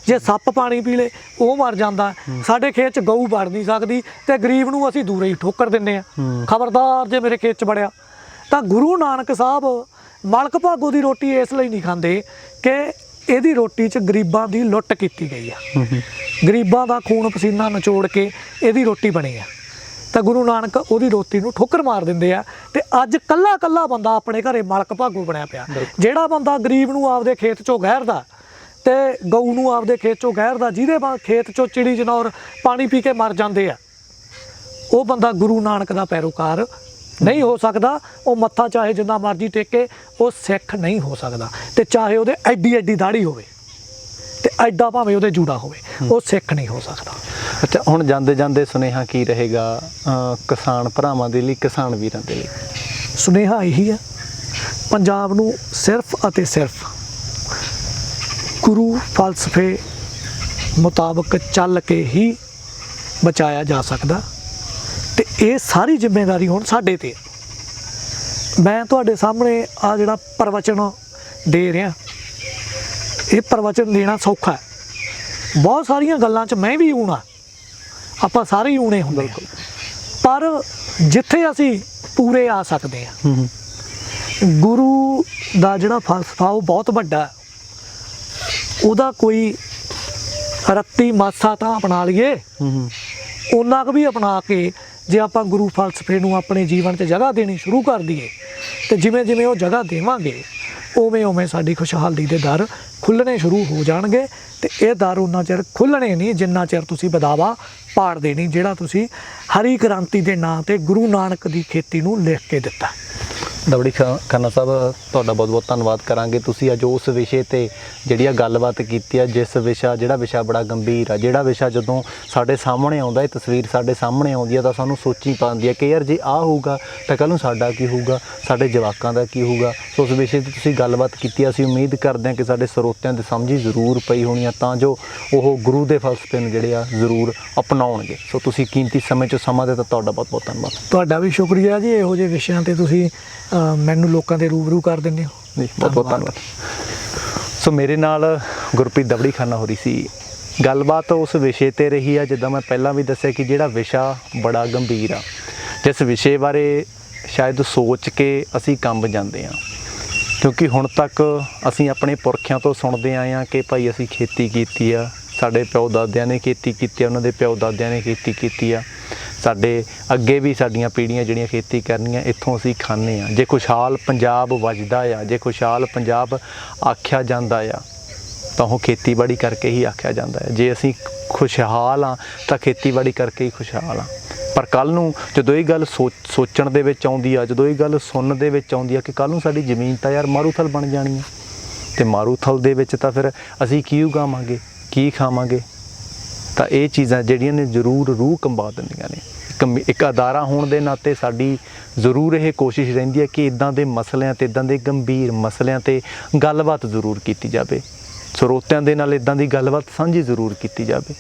ਜੇ ਸੱਪ ਪਾਣੀ ਪੀ ਲੇ ਉਹ ਮਰ ਜਾਂਦਾ। ਸਾਡੇ ਖੇਤ 'ਚ ਗਊ ਵੜ ਨਹੀਂ ਸਕਦੀ ਤੇ ਗਰੀਬ ਨੂੰ ਅਸੀਂ ਦੂਰੇ ਹੀ ਠੋਕਰ ਦਿੰਦੇ ਆ, ਖਬਰਦਾਰ ਜੇ ਮੇਰੇ ਖੇਤ 'ਚ ਵੜਿਆ। ਤਾਂ ਗੁਰੂ ਨਾਨਕ ਸਾਹਿਬ ਮਲਕ ਭਾਗੋ ਦੀ ਰੋਟੀ ਇਸ ਲਈ ਨਹੀਂ ਖਾਂਦੇ ਕਿ ਇਹਦੀ ਰੋਟੀ 'ਚ ਗਰੀਬਾਂ ਦੀ ਲੁੱਟ ਕੀਤੀ ਗਈ ਆ, ਗਰੀਬਾਂ ਦਾ ਖੂਨ ਪਸੀਨਾ ਨਿਚੋੜ ਕੇ ਇਹਦੀ ਰੋਟੀ ਬਣੀ ਆ। ਤਾਂ ਗੁਰੂ ਨਾਨਕ ਉਹਦੀ ਰੋਟੀ ਨੂੰ ਠੋਕਰ ਮਾਰ ਦਿੰਦੇ ਆ। ਤੇ ਅੱਜ ਕੱਲਾ ਕੱਲਾ ਬੰਦਾ ਆਪਣੇ ਘਰੇ ਮਲਕ ਭਾਗੋ ਬਣਿਆ ਪਿਆ। ਜਿਹੜਾ ਬੰਦਾ ਗਰੀਬ ਨੂੰ ਆਪਦੇ ਖੇਤ 'ਚੋਂ ਗਹਿਰਦਾ ਤੇ ਗਊ ਨੂੰ ਆਪਦੇ ਖੇਤ 'ਚੋਂ ਗਹਿਰਦਾ, ਜਿਹਦੇ ਖੇਤ 'ਚੋਂ ਚਿੜੀ ਜਨੌਰ ਪਾਣੀ ਪੀ ਕੇ ਮਰ ਜਾਂਦੇ ਆ, ਉਹ ਬੰਦਾ ਗੁਰੂ ਨਾਨਕ ਦਾ ਪੈਰੋਕਾਰ ਨਹੀਂ ਹੋ ਸਕਦਾ। ਉਹ ਮੱਥਾ ਚਾਹੇ ਜਿੰਨਾ ਮਰਜ਼ੀ ਟੇਕੇ, ਉਹ ਸਿੱਖ ਨਹੀਂ ਹੋ ਸਕਦਾ। ਤੇ ਚਾਹੇ ਉਹਦੇ ਐਡੀ ਐਡੀ ਦਾੜੀ ਹੋਵੇ ਤੇ ਐਡਾ ਭਾਵੇਂ ਉਹਦੇ ਜੂੜਾ ਹੋਵੇ, ਉਹ ਸਿੱਖ ਨਹੀਂ ਹੋ ਸਕਦਾ। ਅੱਛਾ, ਹੁਣ ਜਾਂਦੇ ਜਾਂਦੇ ਸੁਨੇਹਾ ਕੀ ਰਹੇਗਾ ਕਿਸਾਨ ਭਰਾਵਾਂ ਦੇ ਲਈ, ਕਿਸਾਨ ਵੀਰਾਂ ਦੇ ਲਈ? ਸੁਨੇਹਾ ਇਹੀ ਹੈ, ਪੰਜਾਬ ਨੂੰ ਸਿਰਫ ਅਤੇ ਸਿਰਫ ਗੁਰੂ ਫਲਸਫੇ ਮੁਤਾਬਕ ਚੱਲ ਕੇ ਹੀ ਬਚਾਇਆ ਜਾ ਸਕਦਾ। ਤੇ ਇਹ ਸਾਰੀ ਜ਼ਿੰਮੇਵਾਰੀ ਹੁਣ ਸਾਡੇ ਤੇ। ਮੈਂ ਤੁਹਾਡੇ ਸਾਹਮਣੇ ਆ ਜਿਹੜਾ ਪ੍ਰਵਚਨ ਦੇ ਰਿਹਾ, ਇਹ ਪ੍ਰਵਚਨ ਦੇਣਾ ਸੌਖਾ ਹੈ। ਬਹੁਤ ਸਾਰੀਆਂ ਗੱਲਾਂ 'ਚ ਮੈਂ ਵੀ ਊਣਾ, ਆਪਾਂ ਸਾਰੇ ਹੀ ਊਣੇ ਹੁੰਦੇ ਹਾਂ, ਪਰ ਜਿੱਥੇ ਅਸੀਂ ਪੂਰੇ ਆ ਸਕਦੇ ਹਾਂ, ਗੁਰੂ ਦਾ ਜਿਹੜਾ ਫਲਸਫਾ ਉਹ ਬਹੁਤ ਵੱਡਾ, ਉਹਦਾ ਕੋਈ ਰੱਤੀ ਮਾਸਾ ਤਾਂ ਅਪਣਾ ਲਈਏ, ਉਹਨਾਂ ਕੁ ਵੀ ਅਪਣਾ ਕੇ ਜੇ ਆਪਾਂ ਗੁਰੂ ਫਲਸਫੇ ਨੂੰ ਆਪਣੇ ਜੀਵਨ 'ਚ ਜਗ੍ਹਾ ਦੇਣੀ ਸ਼ੁਰੂ ਕਰ ਦਈਏ, ਤੇ ਜਿਵੇਂ ਜਿਵੇਂ ਉਹ ਜਗ੍ਹਾ ਦੇਵਾਂਗੇ ਉਵੇਂ ਉਵੇਂ ਸਾਡੀ ਖੁਸ਼ਹਾਲੀ ਦੇ ਦਰ ਖੁੱਲ੍ਹਣੇ ਸ਼ੁਰੂ ਹੋ ਜਾਣਗੇ। ਤੇ ਇਹ ਦਰ ਉਹਨਾਂ ਚਿਰ ਖੁੱਲ੍ਹਣੇ ਨਹੀਂ ਜਿੰਨਾ ਚਿਰ ਤੁਸੀਂ ਬਦਾਵਾ ਪਾੜਦੇ ਨਹੀਂ, ਜਿਹੜਾ ਤੁਸੀਂ ਹਰੀ ਕ੍ਰਾਂਤੀ ਦੇ ਨਾਂ 'ਤੇ ਗੁਰੂ ਨਾਨਕ ਦੀ ਖੇਤੀ ਨੂੰ ਲਿਖ ਕੇ ਦਿੱਤਾ। ਦਬੜੀ ਖੰਨਾ ਸਾਹਿਬ, ਤੁਹਾਡਾ ਬਹੁਤ ਬਹੁਤ ਧੰਨਵਾਦ ਕਰਾਂਗੇ। ਤੁਸੀਂ ਅੱਜ ਉਸ ਵਿਸ਼ੇ 'ਤੇ ਜਿਹੜੀ ਆ ਗੱਲਬਾਤ ਕੀਤੀ ਆ, ਜਿਹੜਾ ਵਿਸ਼ਾ ਬੜਾ ਗੰਭੀਰ ਆ, ਜਿਹੜਾ ਵਿਸ਼ਾ ਜਦੋਂ ਸਾਡੇ ਸਾਹਮਣੇ ਆਉਂਦਾ, ਇਹ ਤਸਵੀਰ ਸਾਡੇ ਸਾਹਮਣੇ ਆਉਂਦੀ ਆ ਤਾਂ ਸਾਨੂੰ ਸੋਚੀ ਪਾਉਂਦੀ ਆ ਕਿ ਯਾਰ ਜੇ ਆਹ ਹੋਊਗਾ ਤਾਂ ਕੱਲ੍ਹ ਨੂੰ ਸਾਡਾ ਕੀ ਹੋਊਗਾ, ਸਾਡੇ ਜਵਾਕਾਂ ਦਾ ਕੀ ਹੋਊਗਾ। ਸੋ ਉਸ ਵਿਸ਼ੇ 'ਤੇ ਤੁਸੀਂ ਗੱਲਬਾਤ ਕੀਤੀ, ਅਸੀਂ ਉਮੀਦ ਕਰਦੇ ਹਾਂ ਕਿ ਸਾਡੇ ਸਰੋਤਿਆਂ ਦੇ ਸਮਝੀ ਜ਼ਰੂਰ ਪਈ ਹੋਣੀ ਆ, ਤਾਂ ਜੋ ਉਹ ਗੁਰੂ ਦੇ ਫਲਸਫੇ ਨੂੰ ਜਿਹੜੇ ਆ ਜ਼ਰੂਰ ਅਪਣਾਉਣਗੇ। ਸੋ ਤੁਸੀਂ ਕੀਮਤੀ ਸਮੇਂ 'ਚੋਂ ਸਮਾਂ ਦਿੱਤਾ, ਤੁਹਾਡਾ ਬਹੁਤ ਬਹੁਤ ਧੰਨਵਾਦ। ਤੁਹਾਡਾ ਵੀ ਸ਼ੁਕਰੀਆ ਜੀ, ਇਹੋ ਜਿਹੇ ਵਿਸ਼ਿਆਂ 'ਤੇ ਤੁਸੀਂ ਮੈਨੂੰ ਲੋਕਾਂ ਦੇ ਰੂਬਰੂ ਕਰ ਦਿੰਦੇ ਹੋ ਜੀ, ਬਹੁਤ ਬਹੁਤ ਧੰਨਵਾਦ। ਸੋ ਮੇਰੇ ਨਾਲ ਗੁਰਪ੍ਰੀਤ ਦਬੜੀ ਖਾਨਾ ਹੋ ਰਹੀ ਸੀ। ਗੱਲਬਾਤ ਉਸ ਵਿਸ਼ੇ 'ਤੇ ਰਹੀ ਆ, ਜਿੱਦਾਂ ਮੈਂ ਪਹਿਲਾਂ ਵੀ ਦੱਸਿਆ ਕਿ ਜਿਹੜਾ ਵਿਸ਼ਾ ਬੜਾ ਗੰਭੀਰ ਆ, ਜਿਸ ਵਿਸ਼ੇ ਬਾਰੇ ਸ਼ਾਇਦ ਸੋਚ ਕੇ ਅਸੀਂ ਕੰਬ ਜਾਂਦੇ ਹਾਂ, ਕਿਉਂਕਿ ਹੁਣ ਤੱਕ ਅਸੀਂ ਆਪਣੇ ਪੁਰਖਿਆਂ ਤੋਂ ਸੁਣਦੇ ਆਏ ਹਾਂ ਕਿ ਭਾਈ ਅਸੀਂ ਖੇਤੀ ਕੀਤੀ ਆ, ਸਾਡੇ ਪਿਓ ਦਾਦਿਆਂ ਨੇ ਖੇਤੀ ਕੀਤੀ ਆ, ਉਹਨਾਂ ਦੇ ਪਿਓ ਦਾਦਿਆਂ ਨੇ ਖੇਤੀ ਕੀਤੀ ਆ, ਸਾਡੇ ਅੱਗੇ ਵੀ ਸਾਡੀਆਂ ਪੀੜ੍ਹੀਆਂ ਜਿਹੜੀਆਂ ਖੇਤੀ ਕਰਨੀਆਂ, ਇੱਥੋਂ ਅਸੀਂ ਖਾਂਦੇ ਹਾਂ। ਜੇ ਖੁਸ਼ਹਾਲ ਪੰਜਾਬ ਵੱਜਦਾ ਆ, ਜੇ ਖੁਸ਼ਹਾਲ ਪੰਜਾਬ ਆਖਿਆ ਜਾਂਦਾ ਆ, ਤਾਂ ਉਹ ਖੇਤੀਬਾੜੀ ਕਰਕੇ ਹੀ ਆਖਿਆ ਜਾਂਦਾ ਹੈ। ਜੇ ਅਸੀਂ ਖੁਸ਼ਹਾਲ ਹਾਂ ਤਾਂ ਖੇਤੀਬਾੜੀ ਕਰਕੇ ਹੀ ਖੁਸ਼ਹਾਲ ਹਾਂ। ਪਰ ਕੱਲ੍ਹ ਨੂੰ ਜਦੋਂ ਇਹ ਗੱਲ ਸੋਚਣ ਦੇ ਵਿੱਚ ਆਉਂਦੀ ਆ, ਜਦੋਂ ਇਹ ਗੱਲ ਸੁਣਨ ਦੇ ਵਿੱਚ ਆਉਂਦੀ ਆ ਕਿ ਕੱਲ੍ਹ ਨੂੰ ਸਾਡੀ ਜ਼ਮੀਨ ਤਾਂ ਯਾਰ ਮਾਰੂਥਲ ਬਣ ਜਾਣੀ ਹੈ, ਅਤੇ ਮਾਰੂਥਲ ਦੇ ਵਿੱਚ ਤਾਂ ਫਿਰ ਅਸੀਂ ਕੀ ਉਗਾਵਾਂਗੇ, ਕੀ ਖਾਵਾਂਗੇ, ਤਾਂ ਇਹ ਚੀਜ਼ਾਂ ਜਿਹੜੀਆਂ ਨੇ ਜ਼ਰੂਰ ਰੂਹ ਕੰਬਾ ਦਿੰਦੀਆਂ ਨੇ। ਇੱਕ ਅਦਾਰਾ ਹੋਣ ਦੇ ਨਾਤੇ ਸਾਡੀ ਜ਼ਰੂਰ ਇਹ ਕੋਸ਼ਿਸ਼ ਰਹਿੰਦੀ ਹੈ ਕਿ ਇੱਦਾਂ ਦੇ ਮਸਲਿਆਂ 'ਤੇ, ਇੱਦਾਂ ਦੇ ਗੰਭੀਰ ਮਸਲਿਆਂ 'ਤੇ ਗੱਲਬਾਤ ਜ਼ਰੂਰ ਕੀਤੀ ਜਾਵੇ, ਸਰੋਤਿਆਂ ਦੇ ਨਾਲ ਇੱਦਾਂ ਦੀ ਗੱਲਬਾਤ ਸਾਂਝੀ ਜ਼ਰੂਰ ਕੀਤੀ ਜਾਵੇ,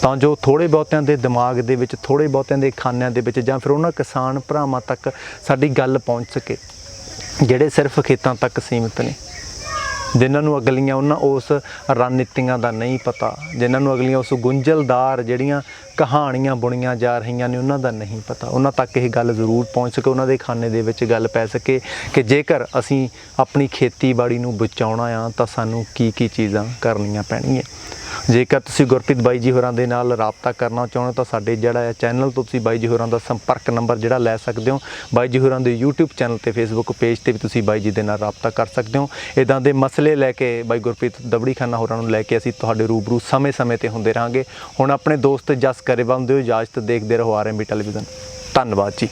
ਤਾਂ ਜੋ ਥੋੜ੍ਹੇ ਬਹੁਤਿਆਂ ਦੇ ਦਿਮਾਗ ਦੇ ਵਿੱਚ, ਥੋੜ੍ਹੇ ਬਹੁਤਿਆਂ ਦੇ ਖਾਨਿਆਂ ਦੇ ਵਿੱਚ, ਜਾਂ ਫਿਰ ਉਹਨਾਂ ਕਿਸਾਨ ਭਰਾਵਾਂ ਤੱਕ ਸਾਡੀ ਗੱਲ ਪਹੁੰਚ ਸਕੇ ਜਿਹੜੇ ਸਿਰਫ ਖੇਤਾਂ ਤੱਕ ਸੀਮਿਤ ਨੇ, ਜਿਨ੍ਹਾਂ ਨੂੰ ਅਗਲੀਆਂ ਉਹਨਾਂ ਉਸ ਰਣਨੀਤੀਆਂ ਦਾ ਨਹੀਂ ਪਤਾ, ਜਿਨ੍ਹਾਂ ਨੂੰ ਅਗਲੀਆਂ ਉਸ ਗੁੰਝਲਦਾਰ ਜਿਹੜੀਆਂ ਕਹਾਣੀਆਂ ਬੁਣੀਆਂ ਜਾ ਰਹੀਆਂ ਨੇ ਉਹਨਾਂ ਦਾ ਨਹੀਂ ਪਤਾ। ਉਹਨਾਂ ਤੱਕ ਇਹ ਗੱਲ ਜ਼ਰੂਰ ਪਹੁੰਚ ਸਕੇ, ਉਹਨਾਂ ਦੇ ਖਾਨੇ ਦੇ ਵਿੱਚ ਗੱਲ ਪੈ ਸਕੇ ਕਿ ਜੇਕਰ ਅਸੀਂ ਆਪਣੀ ਖੇਤੀਬਾੜੀ ਨੂੰ ਬਚਾਉਣਾ ਆ ਤਾਂ ਸਾਨੂੰ ਕੀ ਕੀ ਚੀਜ਼ਾਂ ਕਰਨੀਆਂ ਪੈਣਗੀਆਂ। ਜੇਕਰ ਤੁਸੀਂ ਗੁਰਪ੍ਰੀਤ ਬਾਈ ਜੀ ਹੋਰਾਂ ਦੇ ਨਾਲ ਰਾਬਤਾ ਕਰਨਾ ਚਾਹੁੰਦੇ ਹੋ ਤਾਂ ਸਾਡੇ ਜਿਹੜਾ ਹੈ ਚੈਨਲ ਤੋਂ ਤੁਸੀਂ ਬਾਈ ਜੀ ਹੋਰਾਂ ਦਾ ਸੰਪਰਕ ਨੰਬਰ ਜਿਹੜਾ ਲੈ ਸਕਦੇ ਹੋ। ਬਾਈ ਜੀ ਹੋਰਾਂ ਦੇ YouTube ਚੈਨਲ ਤੇ Facebook ਪੇਜ ਤੇ ਵੀ ਤੁਸੀਂ ਬਾਈ ਜੀ ਦੇ ਨਾਲ ਰਾਬਤਾ ਕਰ ਸਕਦੇ ਹੋ। ਇੱਦਾਂ ਦੇ ਮਸਲੇ ਲੈ ਕੇ ਬਾਈ ਗੁਰਪ੍ਰੀਤ ਦਬੜੀ ਖਾਨਾ ਹੋਰਾਂ ਨੂੰ ਲੈ ਕੇ ਅਸੀਂ ਤੁਹਾਡੇ ਰੂਬਰੂ ਸਮੇਂ-ਸਮੇਂ ਤੇ ਹੁੰਦੇ ਰਹਾਂਗੇ। ਹੁਣ ਆਪਣੇ ਦੋਸਤ ਜਸ ਗਰੇਵਾਲ ਦਿਓ ਇਜਾਜ਼ਤ, ਦੇਖਦੇ ਰਹੋ RMB ਟੈਲੀਵਿਜ਼ਨ। ਧੰਨਵਾਦ ਜੀ।